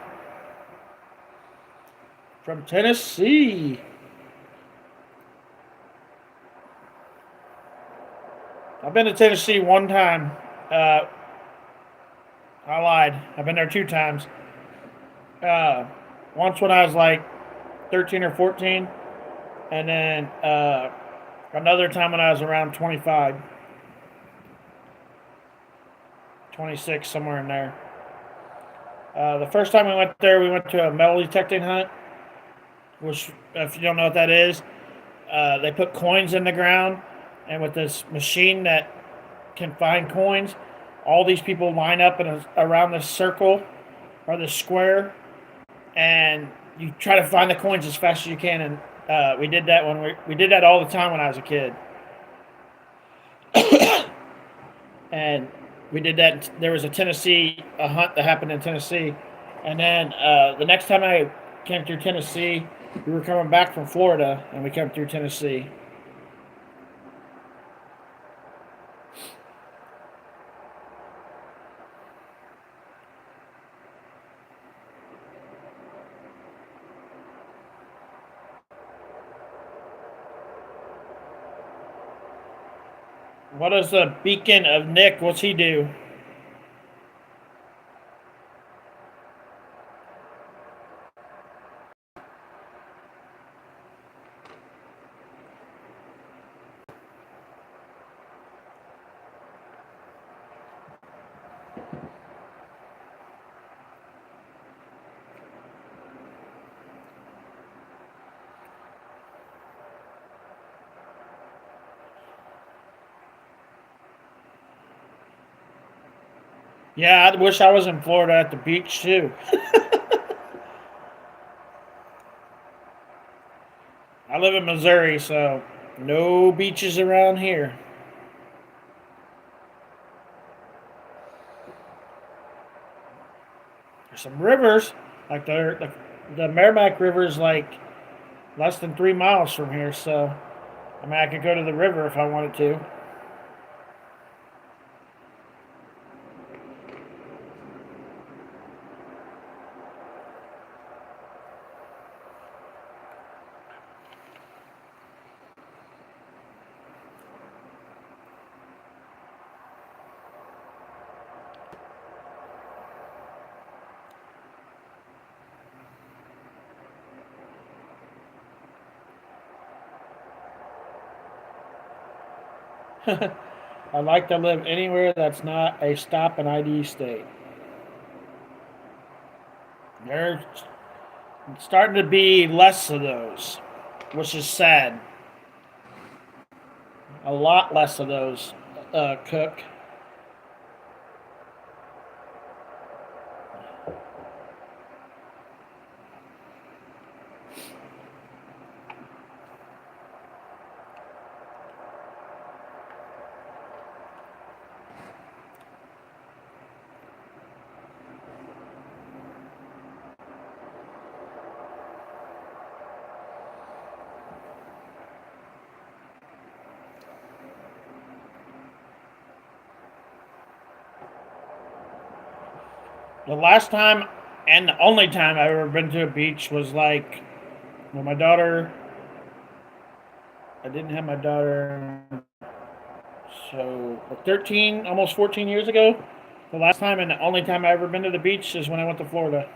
From Tennessee. I've been to Tennessee one time. Uh, I lied. I've been there 2 times. Once when I was like 13 or 14, and then another time when I was around 25, 26, somewhere in there. The first time we went there, we went to a metal detecting hunt, which, if you don't know what that is, they put coins in the ground, and with this machine that can find coins, all these people line up around this circle or this square, and you try to find the coins as fast as you can. And we did that when we did that all the time when I was a kid. And we did that. There was a hunt that happened in Tennessee, and then the next time I came through Tennessee, we were coming back from Florida, and we came through Tennessee. What is the beacon of Nick? What's he do? Yeah, I wish I was in Florida at the beach too. I live in Missouri, so no beaches around here. There's some rivers, the Merrimack River is like less than 3 miles from here, so I mean I could go to the river if I wanted to. I'd like to live anywhere that's not a stop and ID state. There's starting to be less of those, which is sad. A lot less of those, Cook. The last time and the only time I've ever been to a beach was like when my daughter. I didn't have my daughter, so 13, almost 14 years ago. The last time and the only time I ever been to the beach is when I went to Florida.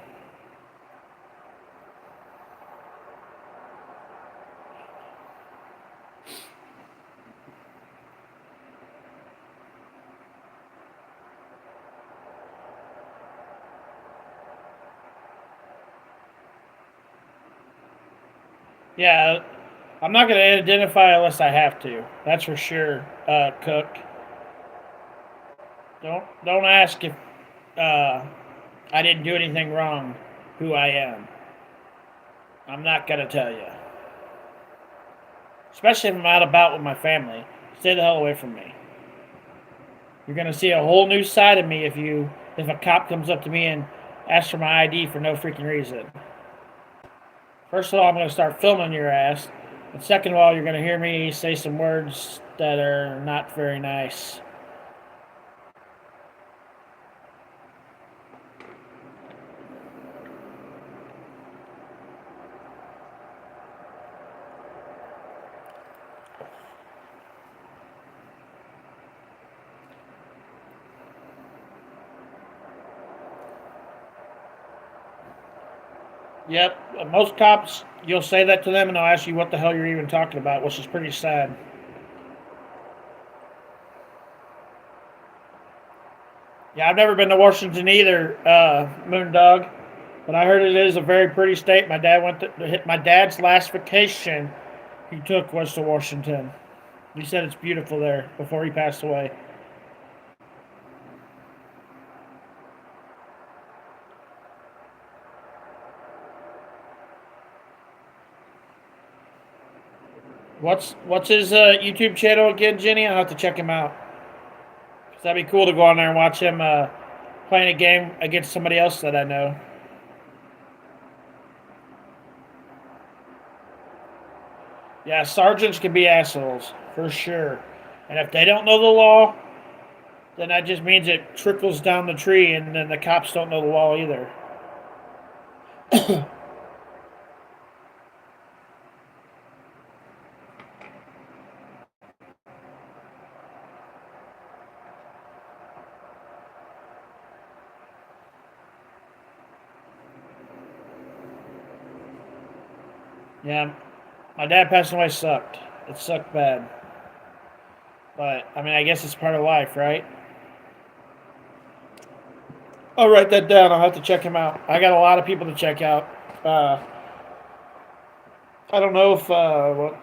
Yeah, I'm not going to identify unless I have to. That's for sure, Cook. Don't ask if uh, I didn't do anything wrong. Who I am. I'm not going to tell you. Especially if I'm out about with my family. Stay the hell away from me. You're going to see a whole new side of me if a cop comes up to me and asks for my ID for no freaking reason. First of all, I'm going to start filming your ass. And second of all, you're going to hear me say some words that are not very nice. Yep, most cops, you'll say that to them and they'll ask you what the hell you're even talking about, which is pretty sad. Yeah, I've never been to Washington either, Moondog, but I heard it is a very pretty state. My dad's last vacation he took was to Washington. He said it's beautiful there before he passed away. What's his YouTube channel again, Jenny? I'll have to check him out. 'Cause that'd be cool to go on there and watch him playing a game against somebody else that I know. Yeah, sergeants can be assholes for sure, and if they don't know the law, then that just means it trickles down the tree, and then the cops don't know the law either. Yeah, my dad passing away sucked. It sucked bad. But, I mean, I guess it's part of life, right? I'll write that down. I'll have to check him out. I got a lot of people to check out. Uh, I don't know if what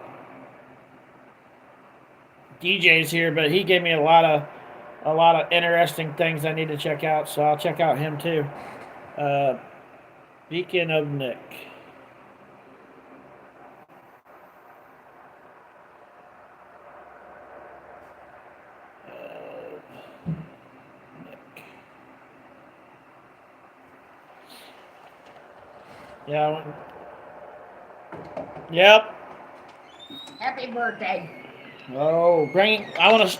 DJ's here, but he gave me a a lot of interesting things I need to check out, so I'll check out him too. Uh, Beacon of Nick. Nick. Yeah. Yep. Happy birthday. Oh, bring. I want to.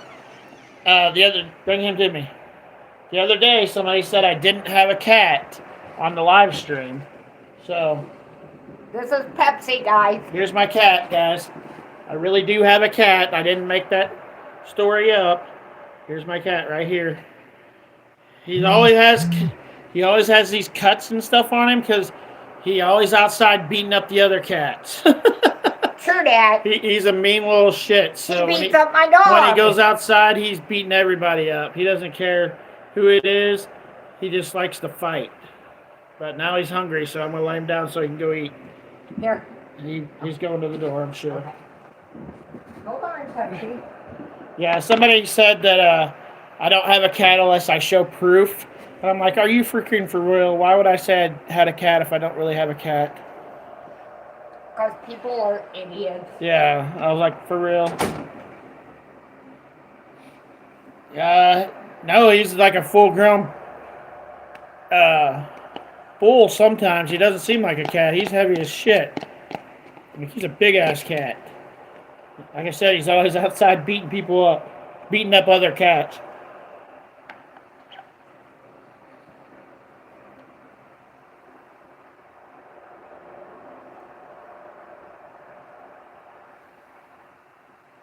Bring him to me. The other day, somebody said I didn't have a cat on the live stream, so This is Pepsi, guys. here's my cat, guys. I really do have a cat. I didn't make that story up. Here's my cat right here. He always has these cuts and stuff on him because he always outside beating up the other cats. True that. He's a mean little shit. So he beats up my dog. when he goes outside, he's beating everybody up. He doesn't care who it is. He just likes to fight. But now he's hungry, so I'm gonna lay him down so he can go eat. Here. He's going to the door, I'm sure. Okay. Hold on, Pepsi. Yeah, somebody said that I don't have a cat unless I show proof. And I'm like, are you freaking for real? Why would I say I had a cat if I don't really have a cat? Because people are idiots. Yeah, I was like, for real? No, he's like a full-grown bull sometimes. He doesn't seem like a cat. He's heavy as shit. I mean, he's a big-ass cat. Like I said, he's always outside beating people up, beating up other cats.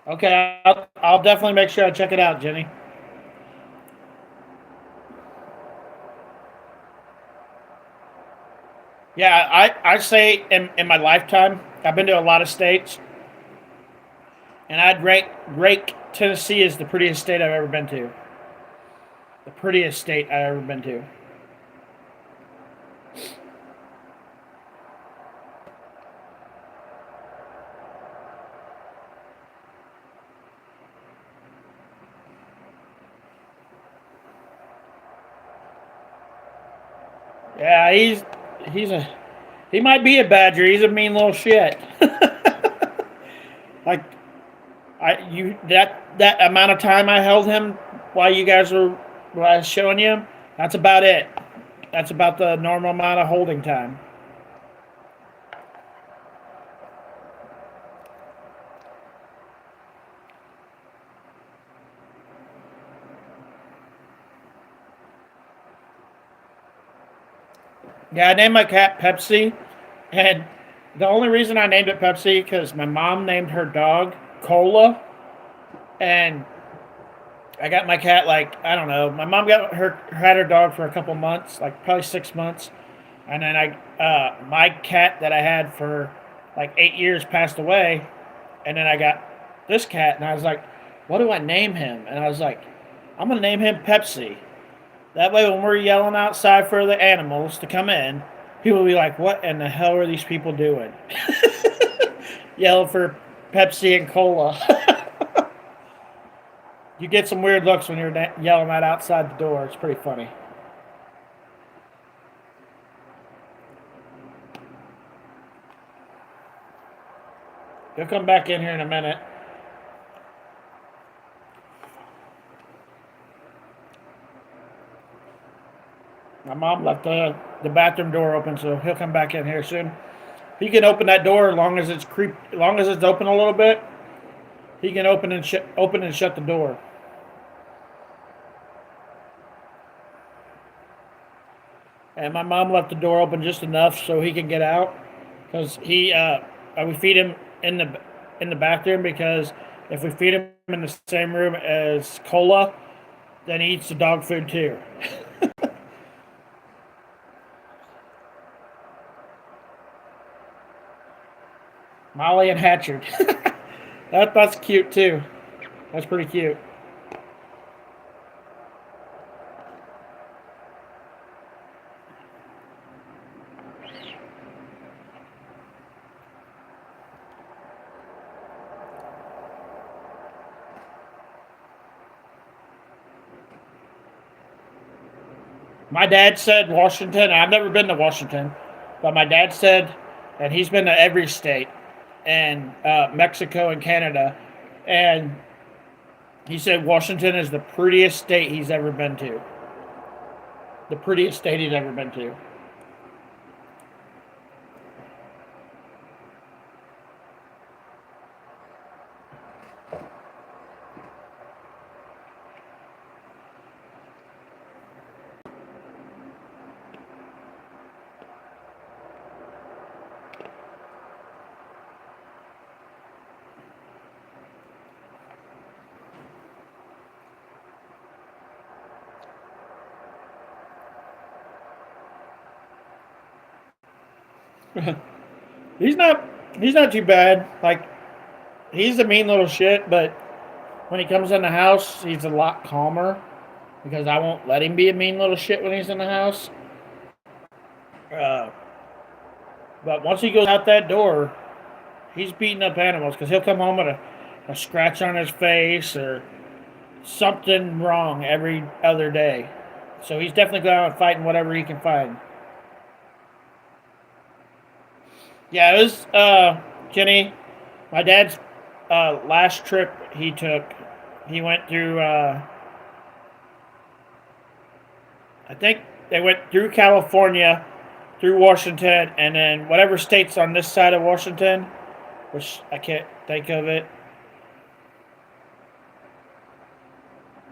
Okay, I'll definitely make sure I check it out, Jenny. Yeah, I'd say in my lifetime, I've been to a lot of states, and I'd rate Tennessee as the prettiest state I've ever been to. The prettiest state I've ever been to. Yeah, he might be a badger. He's a mean little shit. Like that amount of time I held him while I was showing you, that's about it. That's about the normal amount of holding time. Yeah, I named my cat Pepsi, and the only reason I named it Pepsi because my mom named her dog Cola, and I got my cat like I don't know. My mom had her dog for a couple months, like probably 6 months, and then my cat that I had for like 8 years passed away, and then I got this cat, and I was like, what do I name him? And I was like, I'm gonna name him Pepsi. That way, when we're yelling outside for the animals to come in, people will be like, what in the hell are these people doing? Yelling for Pepsi and Cola. You get some weird looks when you're yelling that outside the door. It's pretty funny. He'll come back in here in a minute. My mom left the bathroom door open, so he'll come back in here soon. He can open that door as long as it's open a little bit. He can open and shut the door. And my mom left the door open just enough so he can get out, because we feed him in the bathroom, because if we feed him in the same room as Cola, then he eats the dog food too. Molly and Hatchard. That's cute too. That's pretty cute. My dad said Washington. I've never been to Washington, but my dad said, and he's been to every state, and Mexico and Canada, and he said Washington is the prettiest state he's ever been to. The prettiest state he's ever been to. he's not he's not too bad. Like he's a mean little shit, but when he comes in the house, he's a lot calmer because I won't let him be a mean little shit when he's in the house. Uh, but once he goes out that door, he's beating up animals because he'll come home with a scratch on his face or something wrong every other day. So he's definitely going out and fighting whatever he can find. Yeah, it was Kenny. My dad's last trip he took. He went through. I think they went through California, through Washington, and then whatever state's on this side of Washington, which I can't think of it.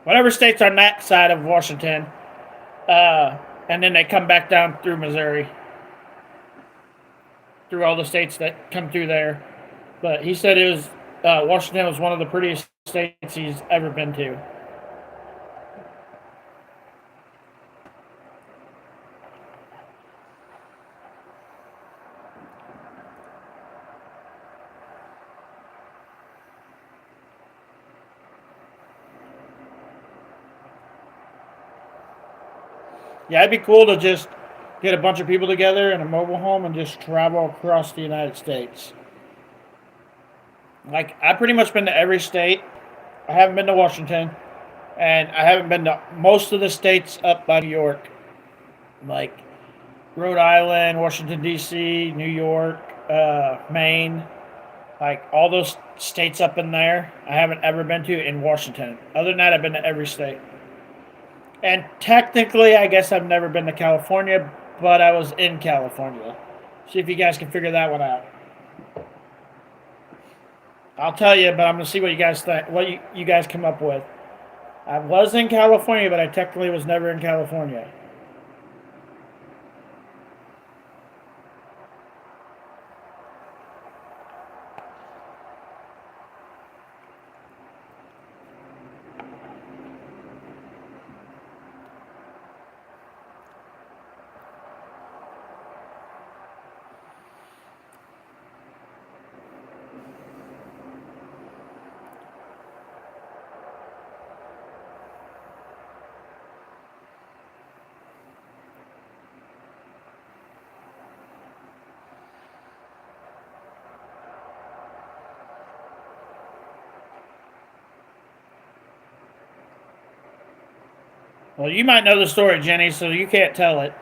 Whatever state's on that side of Washington, and then they come back down through Missouri, through all the states that come through there. But he said it was Washington was one of the prettiest states he's ever been to. Yeah, it'd be cool to just get a bunch of people together in a mobile home and just travel across the United States. Like, I've pretty much been to every state. I haven't been to Washington, and I haven't been to most of the states up by New York, like Rhode Island, Washington, D.C., New York, Maine, like all those states up in there. I haven't ever been to in Washington. Other than that, I've been to every state. And technically, I guess I've never been to California, but I was in California. See if you guys can figure that one out. I'll tell you, but I'm going to see what you guys think, what you guys come up with. I was in California, but I technically was never in California. Well, you might know the story, Jenny, so you can't tell it.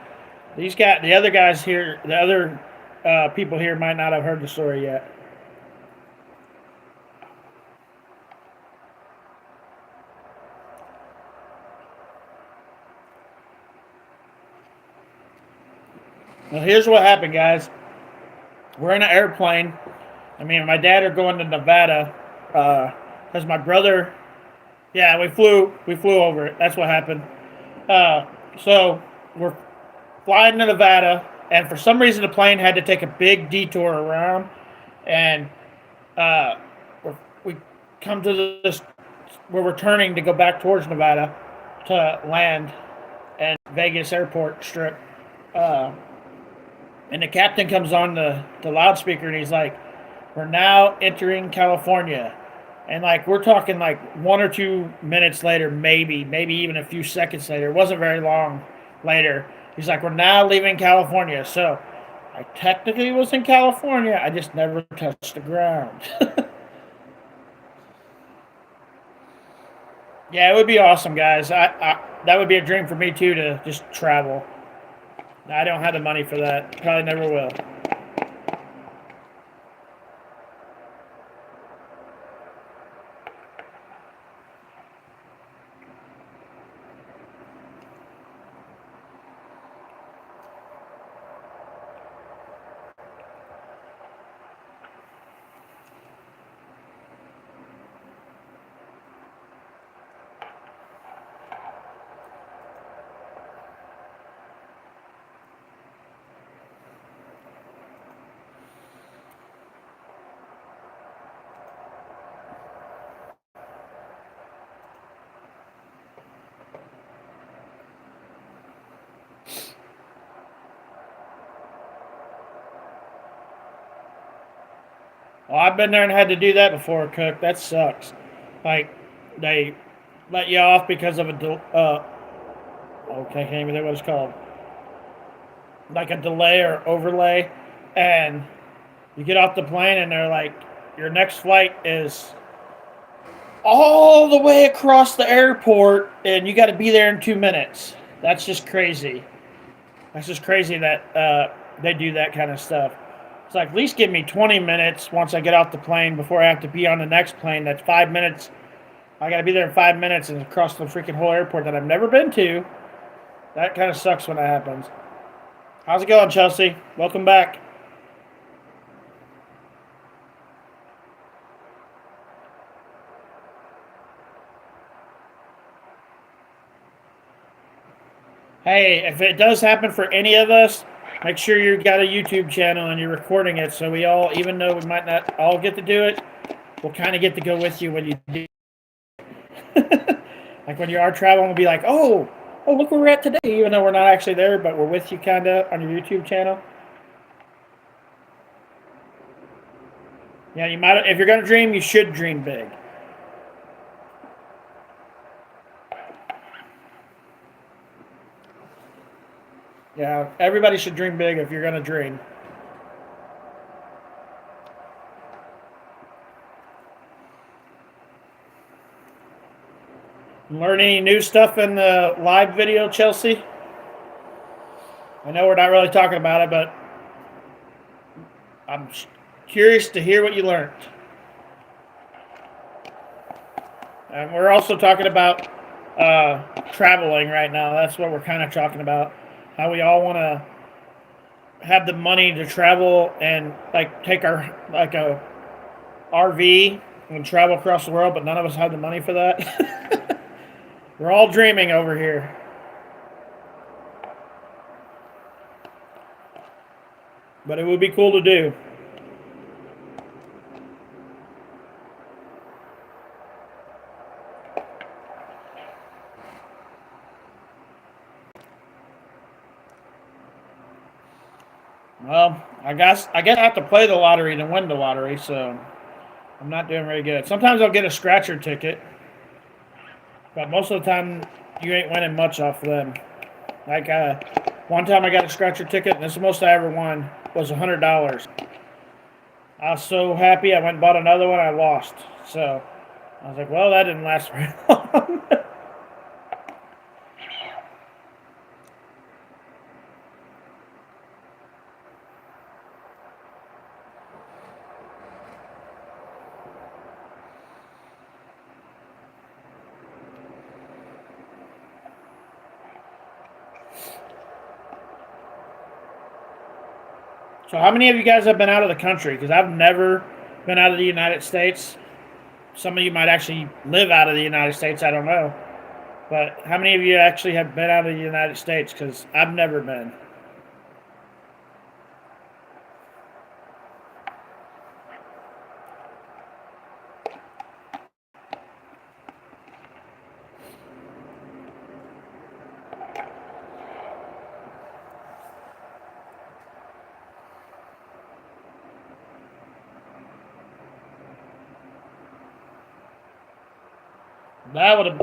The other guys here, the other people here might not have heard the story yet. Well, here's what happened, guys. We're in an airplane. I mean, my dad are going to Nevada because my brother. Yeah, we flew over it. That's what happened. So we're flying to Nevada, and for some reason the plane had to take a big detour around, and we come to this. We're returning to go back towards Nevada to land at Vegas Airport Strip. And the captain comes on the loudspeaker and he's like, "We're now entering California." And like we're talking like 1 or 2 minutes later, maybe even a few seconds later. It wasn't very long later. He's like, "We're now leaving California." So I technically was in California. I just never touched the ground. Yeah, it would be awesome, guys. that would be a dream for me too, to just travel. I don't have the money for that. Probably never will. Well, I've been there and had to do that before, Cook. That sucks. Like, they let you off because of a okay, I can't even think what it's called. Like a delay or overlay, and you get off the plane and they're like, your next flight is all the way across the airport, and you got to be there in 2 minutes. That's just crazy. That's just crazy that they do that kind of stuff. It's like, at least give me 20 minutes once I get off the plane before I have to be on the next plane. That's 5 minutes. I got to be there in 5 minutes and across the freaking whole airport that I've never been to. That kind of sucks when that happens. How's it going, Chelsea? Welcome back. Hey, if it does happen for any of us, make sure you've got a YouTube channel and you're recording it, so we all, even though we might not all get to do it, we'll kind of get to go with you when you do. Like when you are traveling, we'll be like, oh, look where we're at today, even though we're not actually there, but we're with you kind of on your YouTube channel. Yeah, you might. If you're gonna dream, you should dream big. Yeah, everybody should dream big if you're gonna dream. Learn any new stuff in the live video, Chelsea? I know we're not really talking about it, but I'm curious to hear what you learned. And we're also talking about traveling right now. That's what we're kind of talking about. How we all want to have the money to travel and like take our like a RV and travel across the world, but none of us have the money for that. We're all dreaming over here. But it would be cool to do. Well, I guess I have to play the lottery to win the lottery, so I'm not doing very good. Sometimes I'll get a scratcher ticket, but most of the time you ain't winning much off of them. Like one time I got a scratcher ticket, and this is the most I ever won was $100. I was so happy. I went and bought another one. I lost, so I was like, well, that didn't last very long. So how many of you guys have been out of the country? Because I've never been out of the United States. Some of you might actually live out of the United States. I don't know. But how many of you actually have been out of the United States? Because I've never been. That would have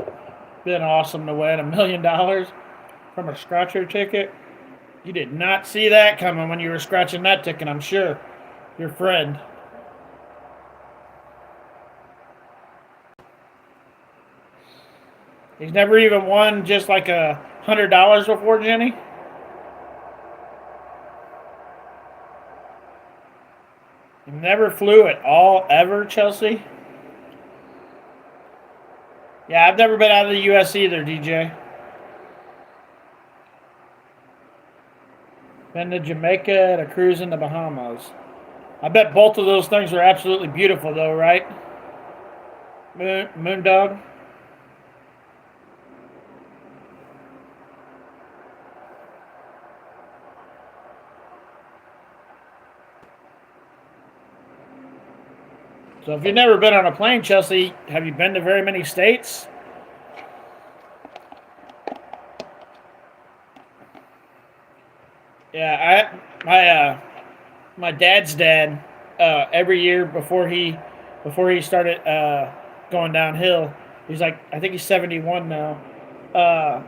been awesome to win $1 million from a scratcher ticket. You did not see that coming when you were scratching that ticket, I'm sure. Your friend. He's never even won just like $100 before, Jenny. He never flew at all, ever, Chelsea. Yeah, I've never been out of the U.S. either, DJ. Been to Jamaica and a cruise in the Bahamas. I bet both of those things are absolutely beautiful, though, right? Moondog? So if you've never been on a plane, Chelsea, have you been to very many states? Yeah, my dad's dad, every year before he started going downhill, he's like, I think he's 71 now.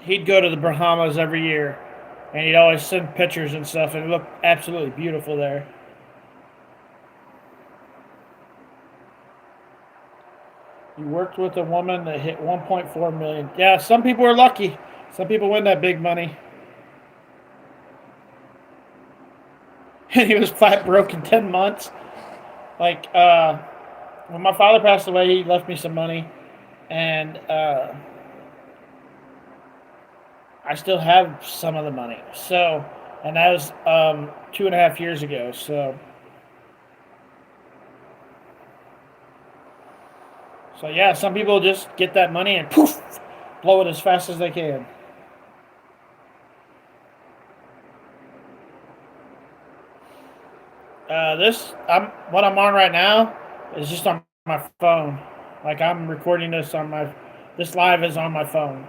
He'd go to the Bahamas every year, and he'd always send pictures and stuff, and it looked absolutely beautiful there. You worked with a woman that hit 1.4 million. Yeah, some people are lucky. Some people win that big money. And he was flat broke in 10 months. Like, when my father passed away, he left me some money. And I still have some of the money. So, and that was 2.5 years ago. So yeah, some people just get that money and poof, blow it as fast as they can. What I'm on right now is just on my phone. Like I'm recording this on this live is on my phone.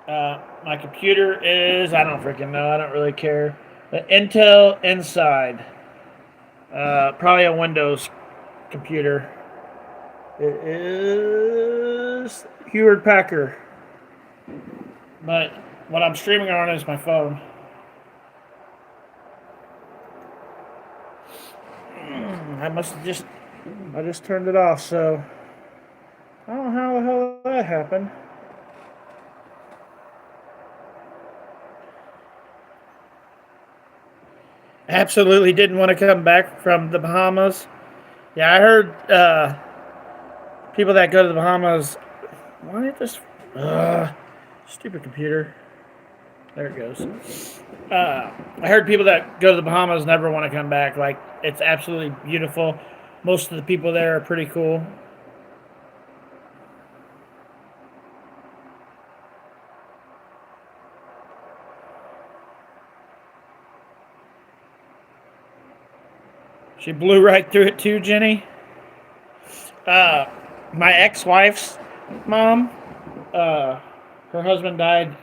My computer is, I don't freaking know, I don't really care. The Intel Inside. Probably a Windows computer. It is Hewlett Packard. But what I'm streaming on is my phone. I just turned it off, so I don't know how the hell that happened. Absolutely didn't want to come back from the Bahamas. Yeah, I heard people that go to the Bahamas. Why did this stupid computer? There it goes. I heard people that go to the Bahamas never want to come back. Like, it's absolutely beautiful. Most of the people there are pretty cool. She blew right through it too, Jenny. My ex-wife's mom, her husband died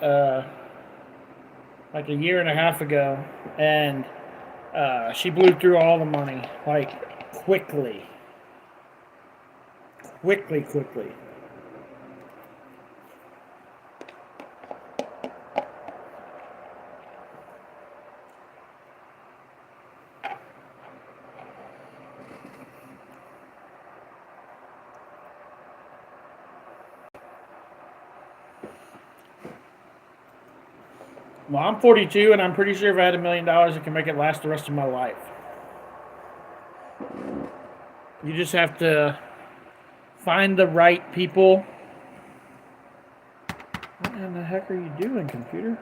like 1.5 years ago, and she blew through all the money, like quickly. Well, I'm 42, and I'm pretty sure if I had $1 million, I can make it last the rest of my life. You just have to find the right people. What in the heck are you doing, computer?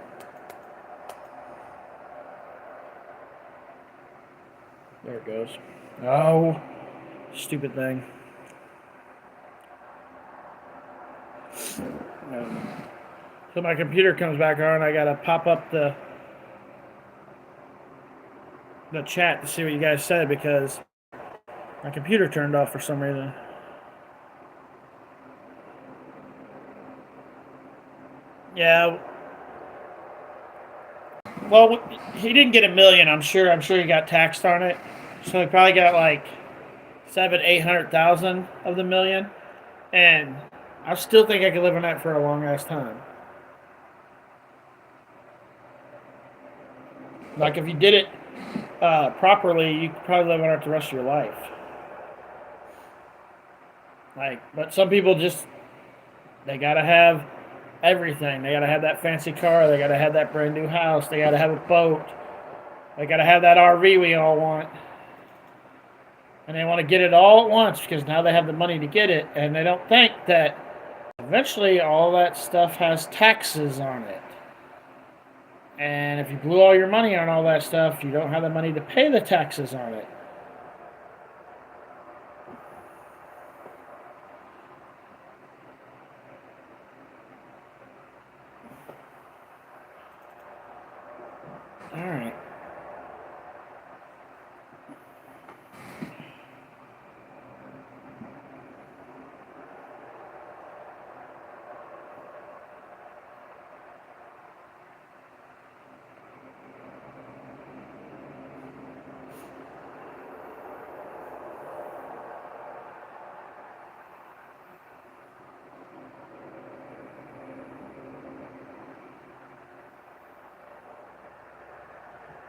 There it goes. Oh, stupid thing. So my computer comes back on. I gotta pop up the chat to see what you guys said because my computer turned off for some reason. Yeah. Well, he didn't get $1 million. I'm sure he got taxed on it. So he probably got like 700,000-800,000 of the $1 million, and I still think I could live on that for a long ass time. Like if you did it properly, you could probably live on it the rest of your life. But some people just, they gotta have everything. They gotta have that fancy car. They gotta have that brand new house. They gotta have a boat. They gotta have that RV we all want. And they want to get it all at once because now they have the money to get it, and they don't think that eventually all that stuff has taxes on it. And if you blew all your money on all that stuff, you don't have the money to pay the taxes on it. All right.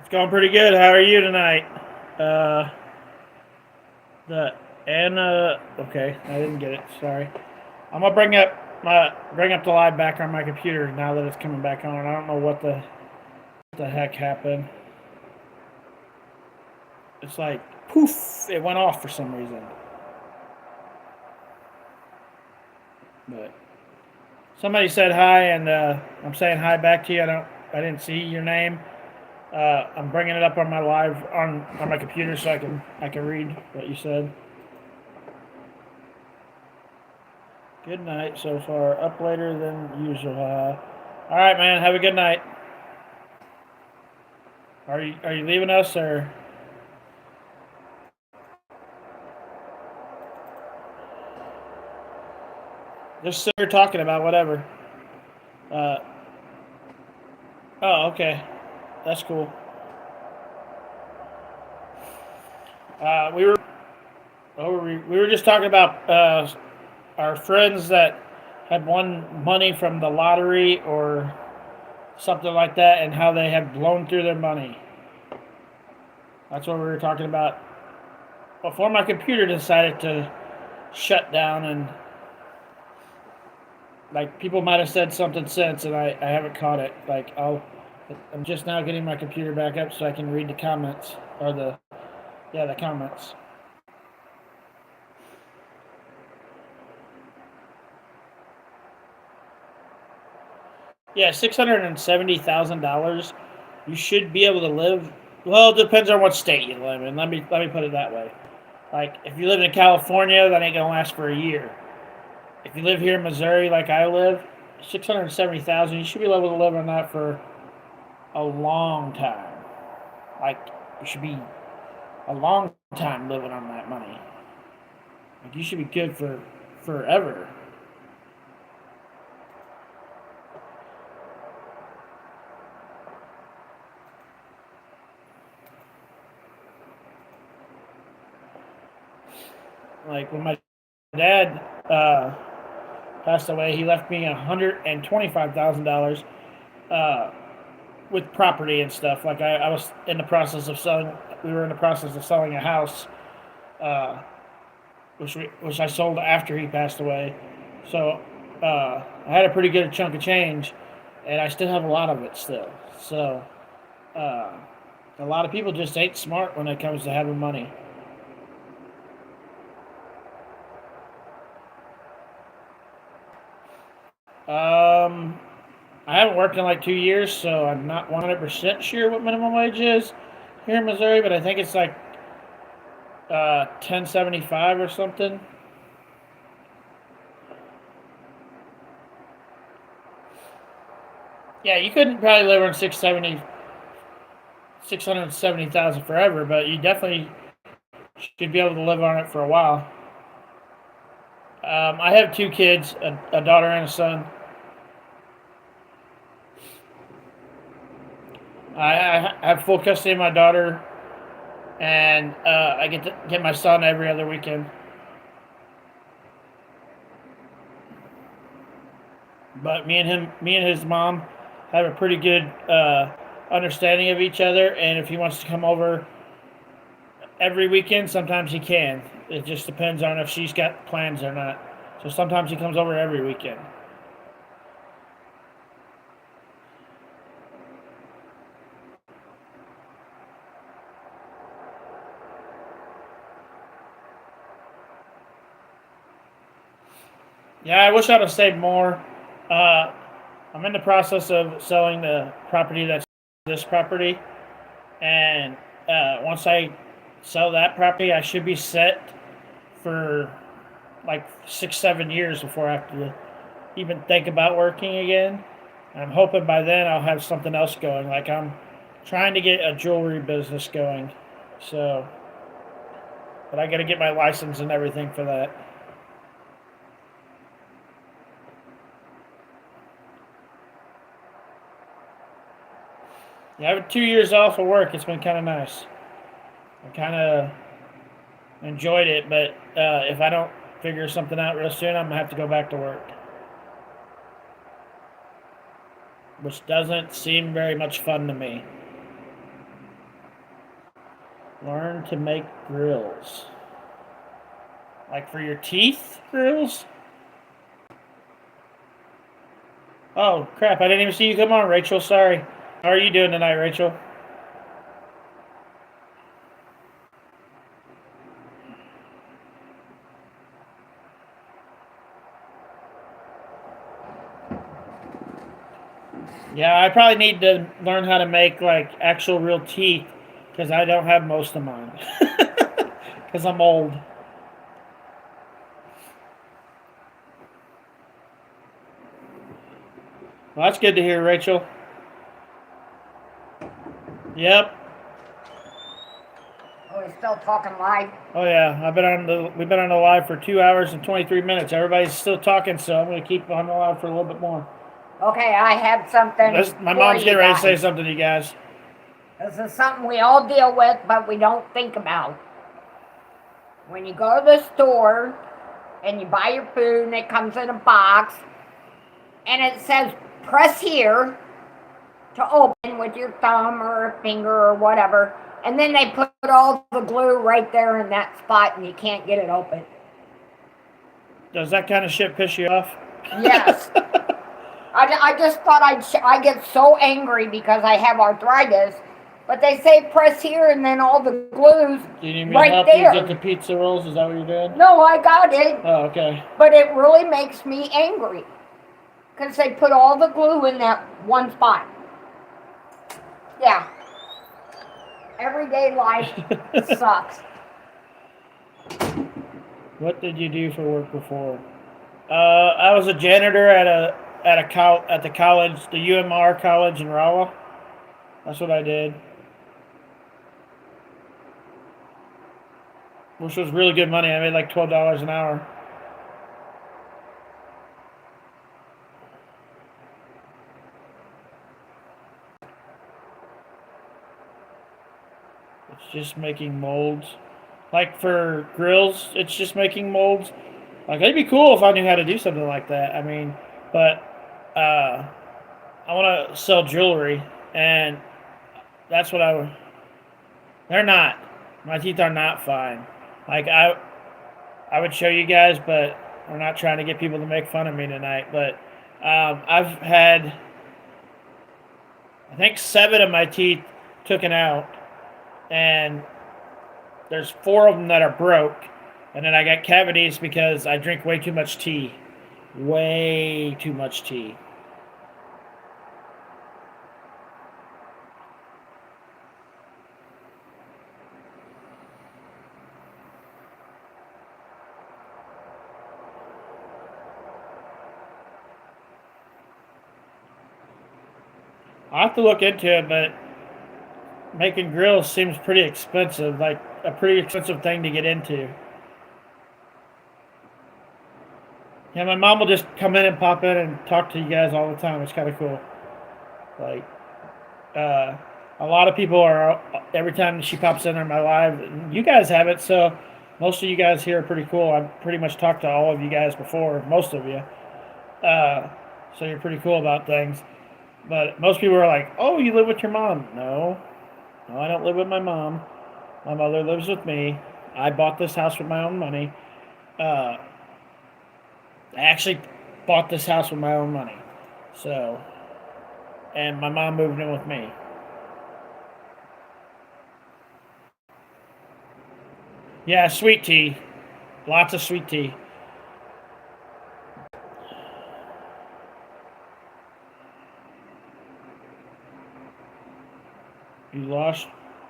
It's going pretty good. How are you tonight? Okay, I didn't get it. Sorry. I'm gonna bring up the live back on my computer now that it's coming back on. I don't know what the heck happened. It's like poof, it went off for some reason. But somebody said hi, and I'm saying hi back to you. I didn't see your name. I'm bringing it up on my on my computer so I can read what you said. Good night so far. Up later than usual. All right, man. Have a good night. Are you leaving us or? Just sit here talking about whatever. Oh, okay. That's cool. We were just talking about our friends that had won money from the lottery or something like that, and how they had blown through their money. That's what we were talking about before my computer decided to shut down, and like people might have said something since, and I haven't caught it. I'm just now getting my computer back up so I can read the comments or the comments. Yeah, $670,000. You should be able to live. Well, it depends on what state you live in. Let me put it that way. Like if you live in California, that ain't gonna last for a year. If you live here in Missouri, like I live, 670,000. You should be able to live on that for a long time. Like you should be a long time living on that money. Like you should be good for forever. Like when my dad passed away, he left me $125,000 with property and stuff. Like I was in the process of selling. We were in the process of selling a house, which I sold after he passed away. So I had a pretty good chunk of change, and I still have a lot of it still. So a lot of people just ain't smart when it comes to having money. I haven't worked in like 2 years, so I'm not 100% sure what minimum wage is here in Missouri, but I think it's like $10.75 or something. Yeah, you couldn't probably live on 670,000 forever, but you definitely should be able to live on it for a while. I have 2 kids, a daughter and a son. I have full custody of my daughter, and I get to get my son every other weekend. But me and his mom have a pretty good understanding of each other, and if he wants to come over every weekend, sometimes he can. it just depends on if she's got plans or not. So sometimes he comes over every weekend. Yeah, I wish I'd have saved more. I'm in the process of selling the property that's this property, and once I sell that property, I should be set for like 6, 7 years before I have to even think about working again. I'm hoping by then I'll have something else going. Like I'm trying to get a jewelry business going, so but I got to get my license and everything for that. Yeah, I have 2 years off of work. It's been kind of nice. I kind of enjoyed it, but if I don't figure something out real soon, I'm gonna have to go back to work, which doesn't seem very much fun to me. Learn to make grills, like for your teeth grills. Oh crap! I didn't even see you come on, Rachel. Sorry. How are you doing tonight, Rachel? Yeah, I probably need to learn how to make like actual real teeth because I don't have most of mine because I'm old. Well, that's good to hear, Rachel. Yep. Oh, he's still talking live. Oh yeah, we've been on the live for 2 hours and 23 minutes. Everybody's still talking, so I'm going to keep on the live for a little bit more. Okay, I have something. My mom's getting ready to say something to you guys. This is something we all deal with, but we don't think about. When you go to the store and you buy your food and it comes in a box and it says press here to open with your thumb or a finger or whatever, and then they put all the glue right there in that spot and you can't get it open. Does that kind of shit piss you off? Yes. I just thought I get so angry because I have arthritis, but they say press here and then all the glue's Do you need me right to help there. you get the pizza rolls? Is that what you're doing? No, I got it. Oh, okay. But it really makes me angry because they put all the glue in that one spot. Yeah. Everyday life sucks. What did you do for work before? I was a janitor at the college, the UMR college in Rolla. That's what I did, which was really good money. I made like $12 an hour. It's just making molds. Like for grills, it's just making molds. Like it'd be cool if I knew how to do something like that. I mean, but I want to sell jewelry, and that's what they're not. My teeth are not fine. Like I would show you guys, but we're not trying to get people to make fun of me tonight. But I've had, I think, 7 of my teeth taken out, and there's 4 of them that are broke, and then I got cavities because I drink way too much tea. Way too much tea. I'll have to look into it, but making grills seems pretty expensive, like a pretty expensive thing to get into. Yeah, my mom will just come in and pop in and talk to you guys all the time. It's kind of cool. Like, a lot of people are, every time she pops in on my live, you guys have it, so most of you guys here are pretty cool. I've pretty much talked to all of you guys before, most of you. So you're pretty cool about things. But most people are like, oh, you live with your mom. No, I don't live with my mom. My mother lives with me. I bought this house with my own money. I actually bought this house with my own money. So, and my mom moved in with me. Yeah, sweet tea. Lots of sweet tea. You lost.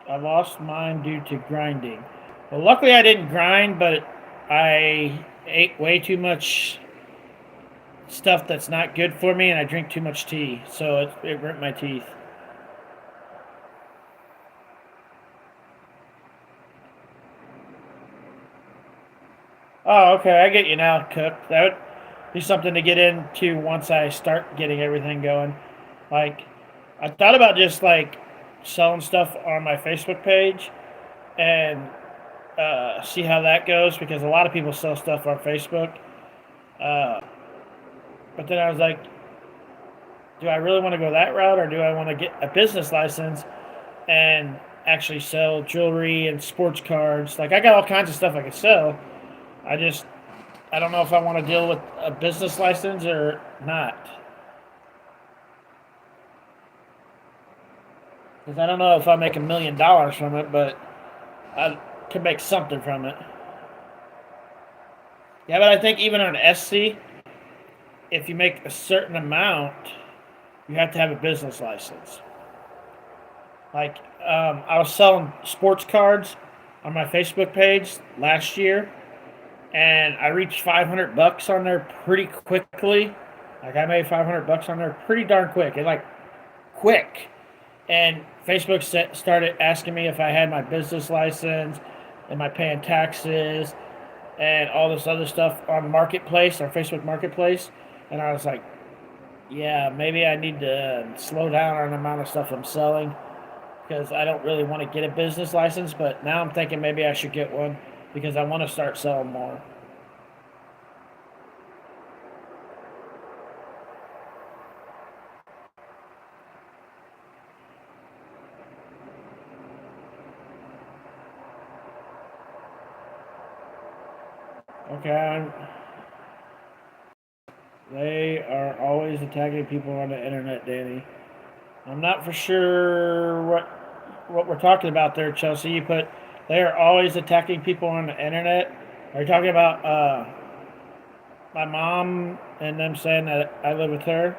I lost mine due to grinding. Well, luckily I didn't grind, but I ate way too much stuff that's not good for me, and I drink too much tea, so it burnt my teeth. Oh, okay, I get you now, Cook. That would be something to get into once I start getting everything going. Like, I thought about just like selling stuff on my Facebook page and see how that goes because a lot of people sell stuff on Facebook. Uh, but then I was like, do I really want to go that route or do I want to get a business license and actually sell jewelry and sports cards? Like, I got all kinds of stuff I could sell. I don't know if I want to deal with a business license or not. Because I don't know if I make $1 million from it, but I could make something from it. Yeah, but I think even on SC, if you make a certain amount, you have to have a business license. Like, I was selling sports cards on my Facebook page last year, and I reached $500 on there pretty quickly. Like, I made $500 on there pretty darn quick. And like, quick. And Facebook started asking me if I had my business license, am I paying taxes, and all this other stuff on Marketplace, our Facebook Marketplace. And I was like, yeah, maybe I need to slow down on the amount of stuff I'm selling because I don't really want to get a business license. But now I'm thinking maybe I should get one because I want to start selling more. Okay. They are always attacking people on the internet, Danny. I'm not for sure what we're talking about there, Chelsea. You put they are always attacking people on the internet. Are you talking about my mom and them saying that I live with her?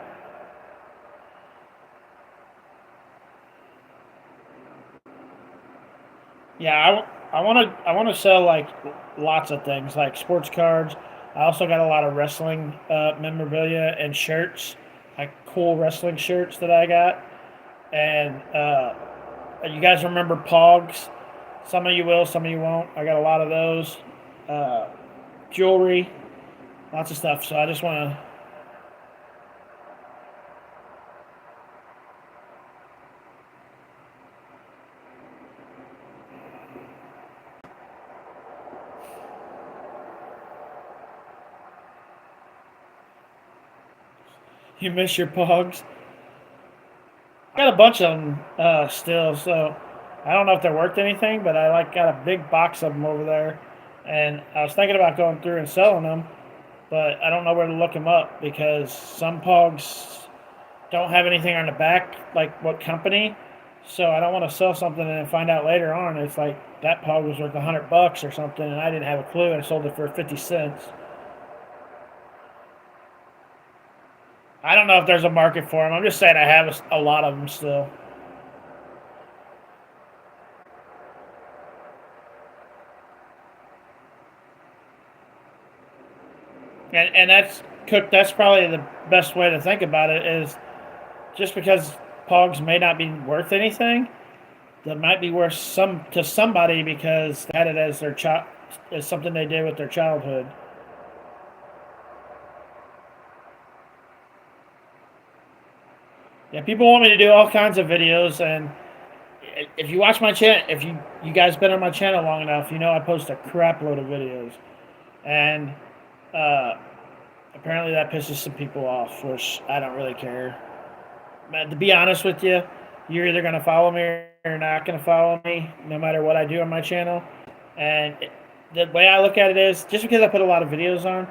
Yeah, I want to sell like lots of things like sports cards. I also got a lot of wrestling memorabilia and shirts, like cool wrestling shirts that I got. And you guys remember Pogs? Some of you will, some of you won't. I got a lot of those. Uh, Jewelry, lots of stuff. So I just want to. You miss your Pogs? I got a bunch of them still, so I don't know if they're worth anything, but I like got a big box of them over there, and I was thinking about going through and selling them, but I don't know where to look them up because some Pogs don't have anything on the back, like what company. So I don't want to sell something and then find out later on it's like that Pog was worth $100 or something, and I didn't have a clue, and I sold it for 50 cents. I don't know if there's a market for them. I'm just saying I have a lot of them still. And that's Cook. That's probably the best way to think about it is just because Pogs may not be worth anything, they might be worth some to somebody because they had it as their child, as something they did with their childhood. Yeah, people want me to do all kinds of videos, and if you watch my channel, if you guys been on my channel long enough, you know I post a crap load of videos, and uh, apparently that pisses some people off, which I don't really care. But to be honest with you, you're either gonna follow me or you're not gonna follow me, no matter what I do on my channel. And the way I look at it is, just because I put a lot of videos on,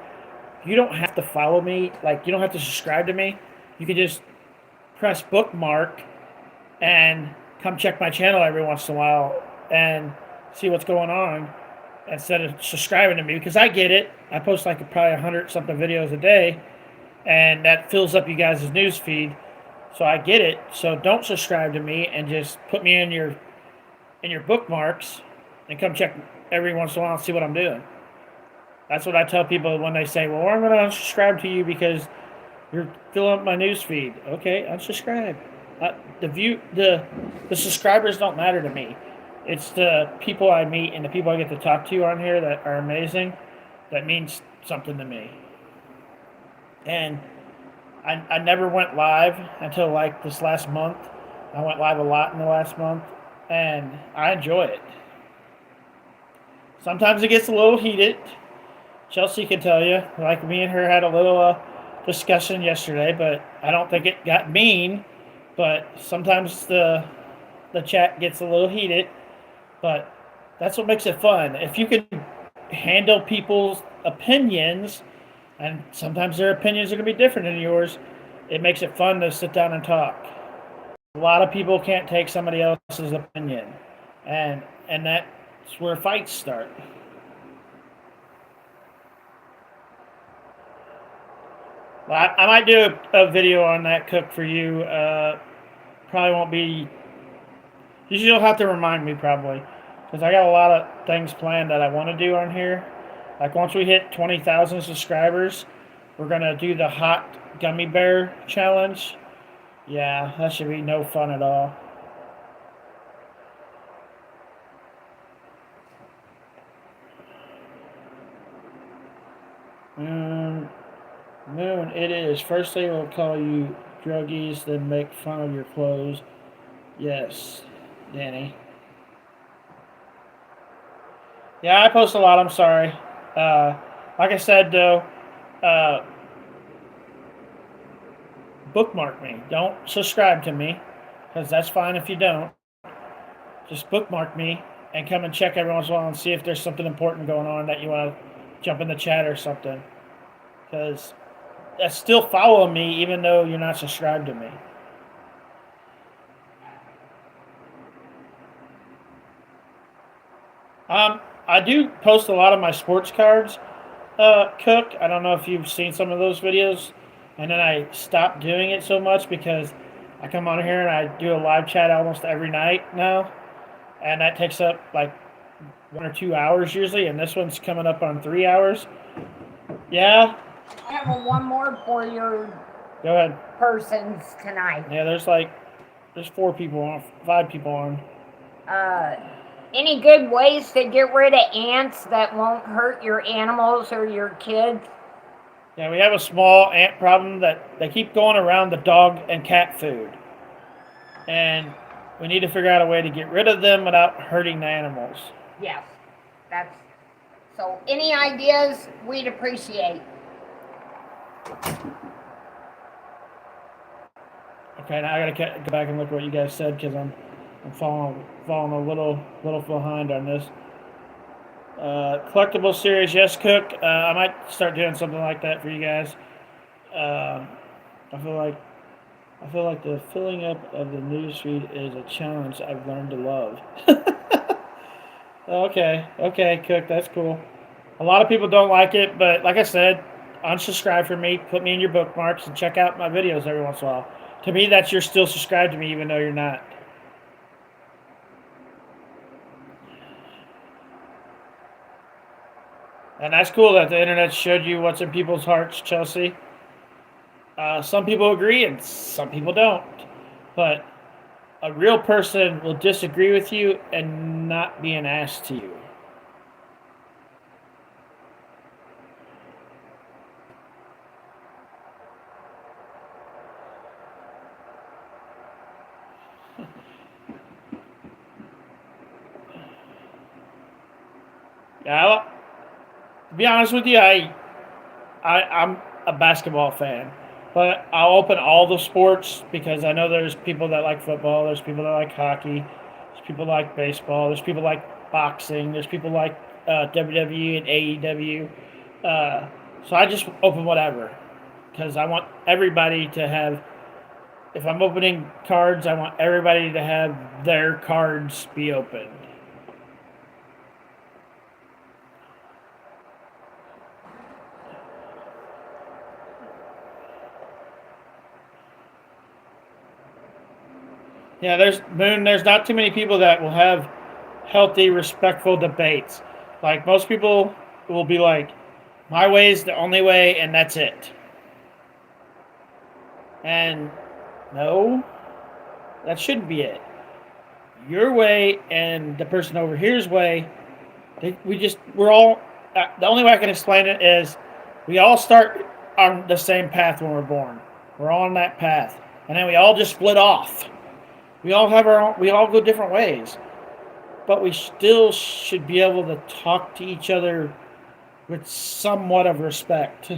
you don't have to follow me. Like, you don't have to subscribe to me. You can just press bookmark and come check my channel every once in a while and see what's going on instead of subscribing to me, because I get it. I post like probably 100 something videos a day, and that fills up you guys' news feed. So I get it. So don't subscribe to me and just put me in your bookmarks and come check every once in a while and see what I'm doing. That's what I tell people when they say, "Well, I'm going to unsubscribe to you because you're filling up my news feed." Okay, unsubscribe. The subscribers don't matter to me. It's the people I meet and the people I get to talk to on here that are amazing. That means something to me. And I never went live until like this last month. I went live a lot in the last month, and I enjoy it. Sometimes it gets a little heated. Chelsea can tell you. Like, me and her had a little discussion yesterday, but I don't think it got mean. But sometimes the chat gets a little heated. But that's what makes it fun. If you can handle people's opinions, and sometimes their opinions are going to be different than yours, it makes it fun to sit down and talk. A lot of people can't take somebody else's opinion, and that's where fights start. Well, I might do a video on that, Cook, for you. Probably won't be. You'll have to remind me, probably, because I got a lot of things planned that I want to do on here. Like, once we hit 20,000 subscribers, we're going to do the hot gummy bear challenge. Yeah, that should be no fun at all. Moon, it is. First they will call you druggies, then make fun of your clothes. Yes, Danny. Yeah, I post a lot. I'm sorry. Like I said, though, bookmark me. Don't subscribe to me, because that's fine if you don't. Just bookmark me and come and check every once in a while and see if there's something important going on that you want to jump in the chat or something. Because that's still following me even though you're not subscribed to me. I do post a lot of my sports cards, Cook. I don't know if you've seen some of those videos. And then I stopped doing it so much because I come on here and I do a live chat almost every night now. And that takes up like 1 or 2 hours usually. And this one's coming up on 3 hours. Yeah. I have one more for your Go ahead. persons tonight. Yeah, there's 4 people on, 5 people on. Any good ways to get rid of ants that won't hurt your animals or your kids? Yeah, we have a small ant problem that they keep going around the dog and cat food. And we need to figure out a way to get rid of them without hurting the animals. Yes, that's so. Any ideas we'd appreciate. Okay, now I gotta go back and look at what you guys said because I'm falling a little behind on this. Collectible series, yes, Cook. I might start doing something like that for you guys. I feel like the filling up of the newsfeed is a challenge I've learned to love. Okay, Cook, that's cool. A lot of people don't like it, but like I said, unsubscribe from me, put me in your bookmarks, and check out my videos every once in a while. To me, that's you're still subscribed to me even though you're not. And that's cool that the internet showed you what's in people's hearts, Chelsea. Some people agree and some people don't. But a real person will disagree with you and not be an ass to you. Yeah, to be honest with you, I'm a basketball fan, but I'll open all the sports because I know there's people that like football, there's people that like hockey, There's people like baseball. There's people like boxing. There's people like WWE and AEW. So I just open whatever because I want everybody to have. If I'm opening cards, I want everybody to have their cards be opened. Yeah, there's not too many people that will have healthy, respectful debates. Like most people will be like, my way is the only way and that's it. And no, that shouldn't be it. Your way and the person over here's way, we're all, the only way I can explain it is we all start on the same path when we're born. We're all on that path. And then we all just split off. We all have our own, we all go different ways. But we still should be able to talk to each other with somewhat of respect.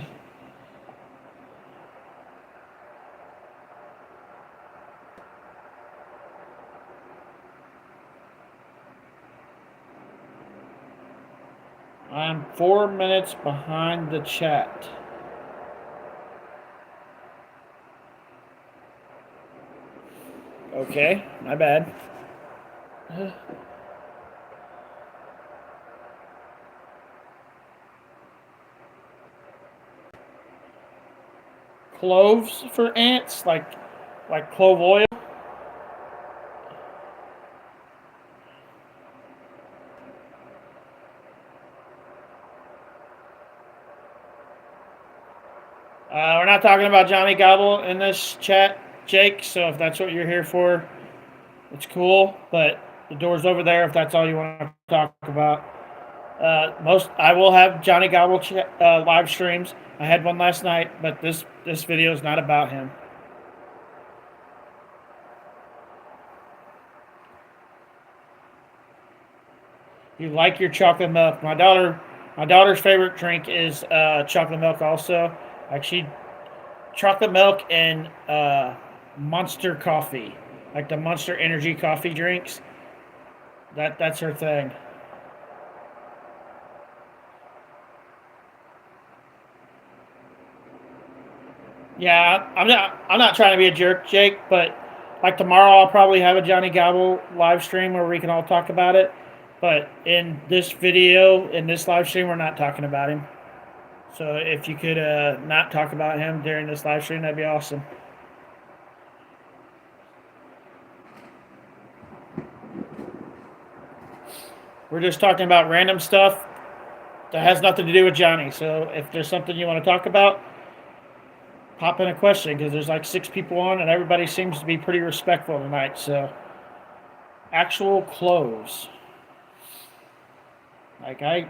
I'm 4 minutes behind the chat. Okay, my bad. Cloves for ants, like clove oil. We're not talking about Johnny Gobble in this chat, Jake. So if that's what you're here for, it's cool. But the door's over there if that's all you want to talk about. I will have Johnny Gobble live streams. I had one last night, but this video is not about him. You like your chocolate milk? My daughter's favorite drink is chocolate milk. Also, like chocolate milk and Monster coffee, like the Monster Energy coffee drinks. That's her thing. Yeah, I'm not trying to be a jerk, Jake, but like tomorrow I'll probably have a Johnny Gobble live stream where we can all talk about it. But in this video, in this live stream, we're not talking about him. So if you could not talk about him during this live stream, that'd be awesome. We're just talking about random stuff that has nothing to do with Johnny. So if there's something you want to talk about, pop in a question because there's like 6 people on and everybody seems to be pretty respectful tonight. So actual clothes. Like I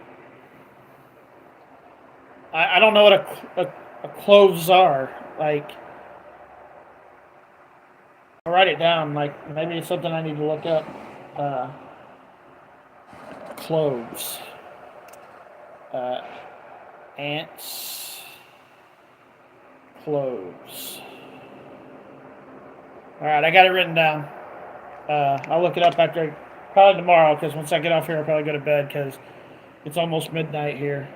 don't know what a cloves are. Like I'll write it down. Like maybe it's something I need to look up. Cloves. Ants. Cloves. All right, I got it written down. I'll look it up after, probably tomorrow, because once I get off here, I'll probably go to bed because it's almost midnight here.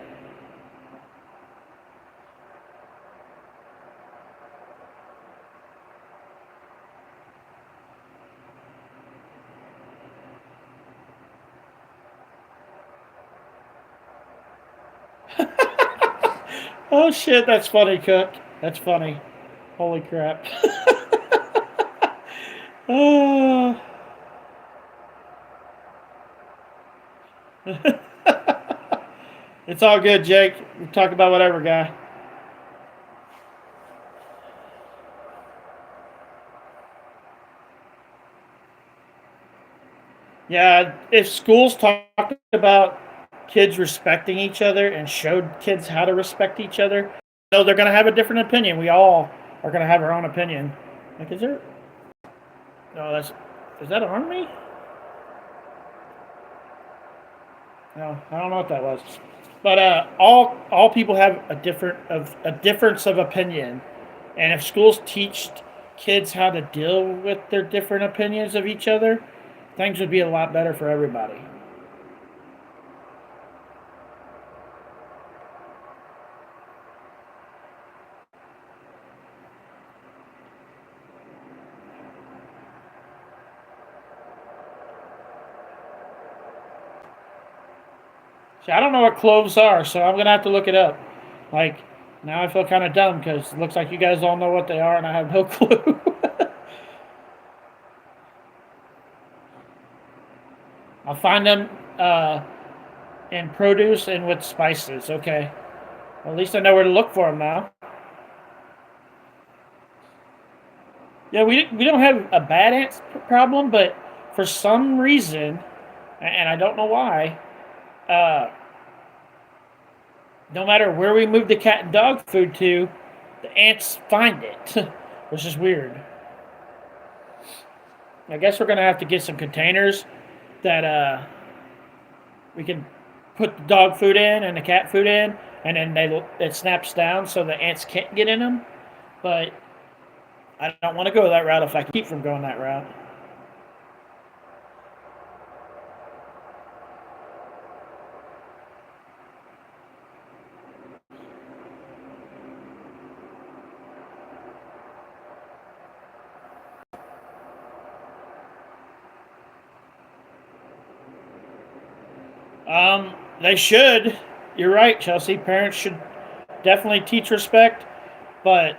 Oh shit, that's funny, Cook. That's funny. Holy crap. Oh. It's all good, Jake. We talk about whatever, guy. Yeah, if schools talked about kids respecting each other and showed kids how to respect each other, so they're going to have a different opinion. We all are going to have our own opinion. Like, is there? No, is that on me? No, I don't know what that was. But all people have a difference of opinion, and if schools teach kids how to deal with their different opinions of each other, things would be a lot better for everybody. See, I don't know what cloves are, so I'm gonna have to look it up. Like, now I feel kind of dumb because it looks like you guys all know what they are, and I have no clue. I'll find them in produce and with spices. Okay, well, at least I know where to look for them now. Yeah, we don't have a bad ant problem, but for some reason, and I don't know why, uh, no matter where we move the cat and dog food to, the ants find it, which is weird. I guess we're gonna have to get some containers that we can put the dog food in and the cat food in, and then it snaps down so the ants can't get in them. But I don't want to go that route if I can keep from going that route. They should. You're right, Chelsea. Parents should definitely teach respect, but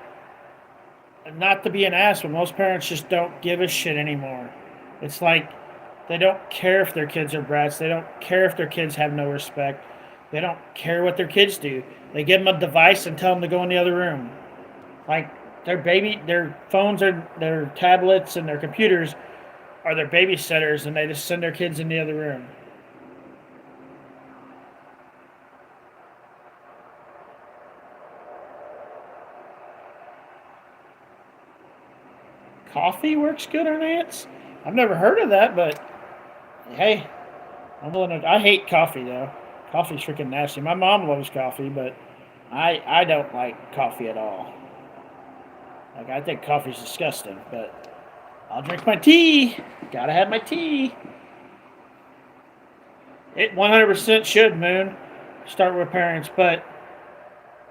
not to be an ass, but most parents just don't give a shit anymore. It's like they don't care if their kids are brats. They don't care if their kids have no respect. They don't care what their kids do. They give them a device and tell them to go in the other room. Like their phones are their tablets and their computers are their babysitters, and they just send their kids in the other room. Coffee works good on ants? I've never heard of that, but hey, I'm willing to. I hate coffee though. Coffee's freaking nasty. My mom loves coffee, but I don't like coffee at all. Like I think coffee's disgusting, but I'll drink my tea. Gotta have my tea. It 100% should, Moon. Start with parents, but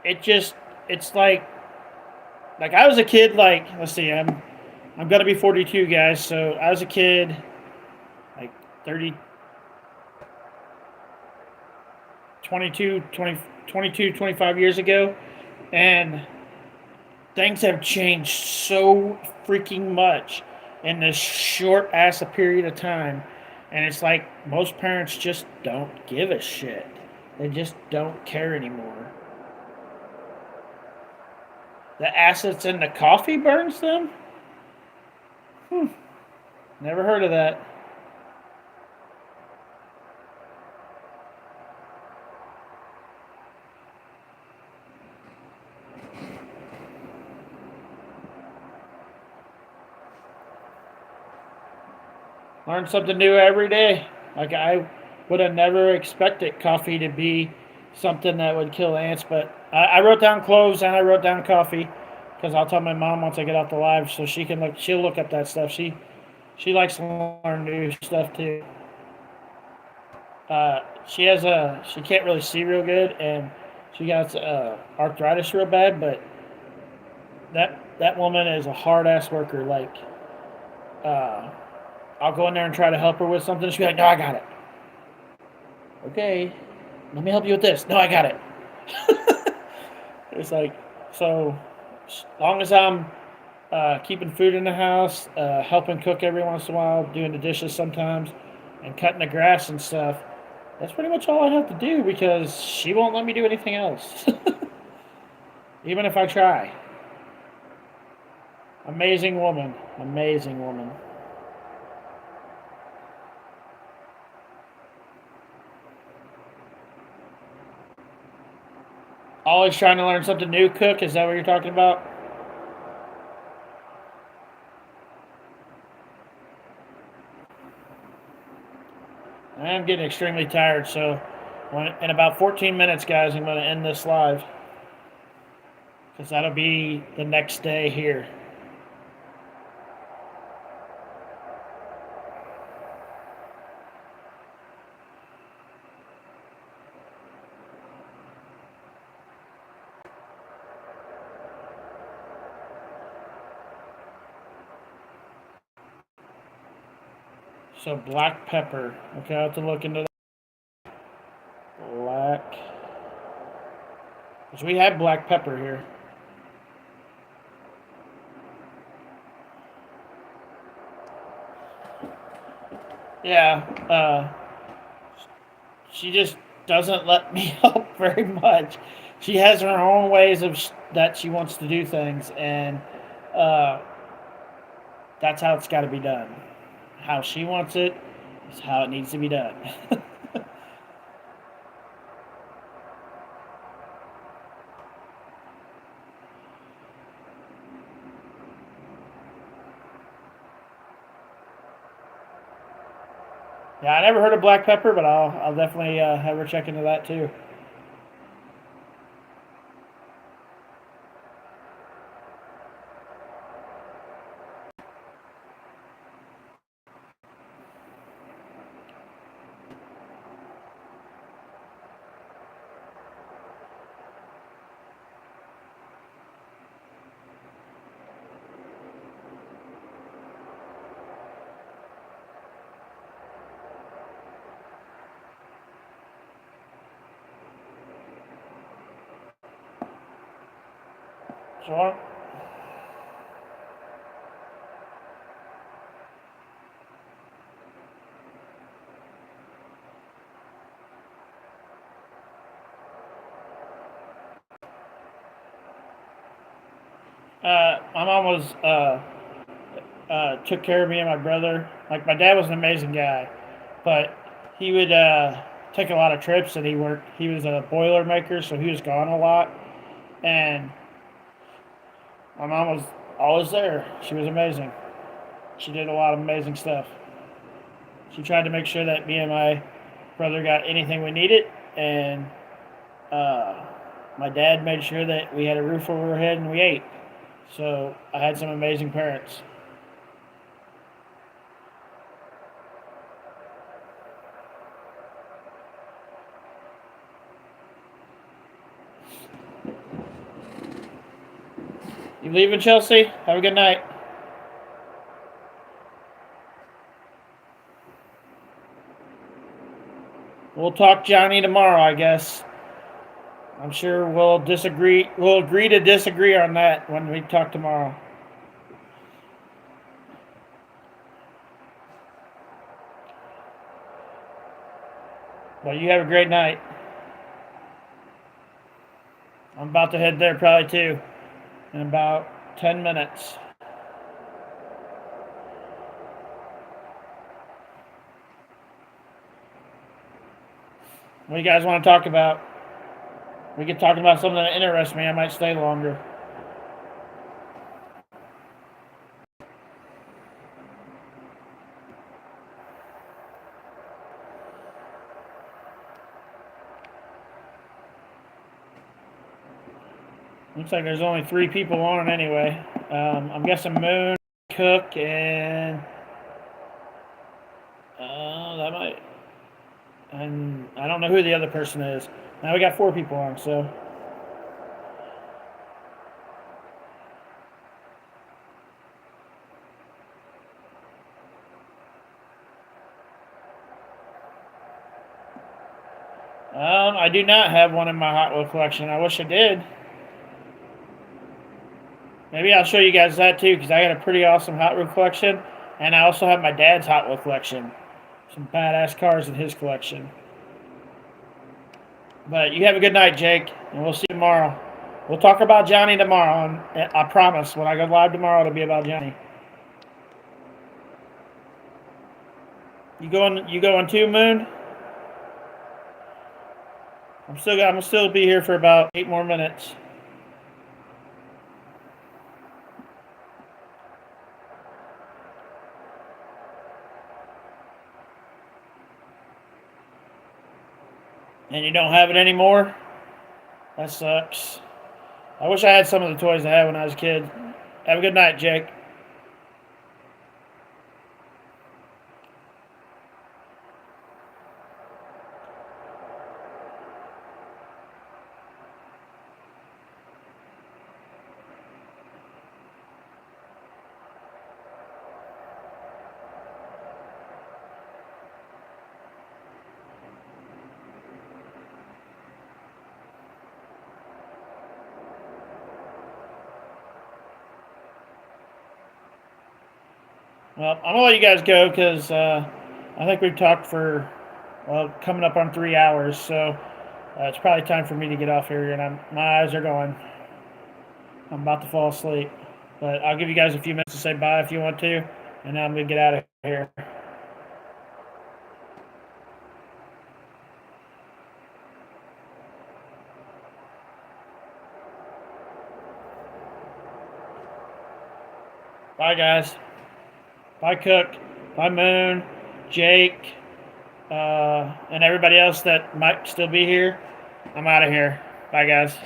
it's like I was a kid. Like let's see, I'm gonna be 42, guys. So I was a kid, like 30, 22, 20, 22, 25 years ago, and things have changed so freaking much in this short ass a period of time. And it's like most parents just don't give a shit. They just don't care anymore. The acids in the coffee burns them? Never heard of that. Learn something new every day. Like I would have never expected coffee to be something that would kill ants, but I wrote down cloves and I wrote down coffee because I'll tell my mom once I get off the live so she can look. She'll look up that stuff. She likes to learn new stuff too. She can't really see real good and she got arthritis real bad, but that woman is a hard ass worker. Like uh, I'll go in there and try to help her with something. She'll be like, "No, I got it." Okay, let me help you with this. No, I got it. It's like so. As long as I'm keeping food in the house, helping cook every once in a while, doing the dishes sometimes, and cutting the grass and stuff. That's pretty much all I have to do because she won't let me do anything else, even if I try. Amazing woman. Amazing woman. Always trying to learn something new, cook. Is that what you're talking about? I am getting extremely tired, so in about 14 minutes, guys, I'm going to end this live because that'll be the next day here. So black pepper. Okay, I have to look into that. Black. Because we have black pepper here. Yeah. She just doesn't let me help very much. She has her own ways of that she wants to do things, and uh, that's how it's got to be done. How she wants it is how it needs to be done. Yeah, I never heard of black pepper, but I'll definitely have her check into that too. So, my mom was took care of me and my brother. Like my dad was an amazing guy, but he would take a lot of trips, and he worked. He was a boiler maker, so he was gone a lot. And my mom was always there. She was amazing. She did a lot of amazing stuff. She tried to make sure that me and my brother got anything we needed, and uh, my dad made sure that we had a roof over our head and we ate. So I had some amazing parents. You leaving, Chelsea? Have a good night. We'll talk Johnny tomorrow, I guess. I'm sure we'll disagree. We'll agree to disagree on that when we talk tomorrow. Well, you have a great night. I'm about to head there probably too in about 10 minutes. What do you guys want to talk about? We get talking about something that interests me. I might stay longer. Looks like there's only 3 people on it anyway. I'm guessing Moon, Cook, and that might. And I don't know who the other person is. Now we got 4 people on, so. I do not have one in my Hot Wheel collection. I wish I did. Maybe I'll show you guys that too, because I got a pretty awesome Hot Wheel collection, and I also have my dad's Hot Wheel collection. Some badass cars in his collection. But you have a good night, Jake, and we'll see you tomorrow. We'll talk about Johnny tomorrow, and I promise when I go live tomorrow, it'll be about Johnny. You going too, Moon? I'm gonna still be here for about 8 more minutes. And you don't have it anymore? That sucks. I wish I had some of the toys I had when I was a kid. Have a good night, Jake. Well, I'm gonna let you guys go because I think we've talked for coming up on 3 hours. So it's probably time for me to get off here, and my eyes are going. I'm about to fall asleep. But I'll give you guys a few minutes to say bye if you want to, and then I'm gonna get out of here. Bye, guys. Bye, Cook. Bye, Moon, Jake, and everybody else that might still be here. I'm out of here. Bye, guys.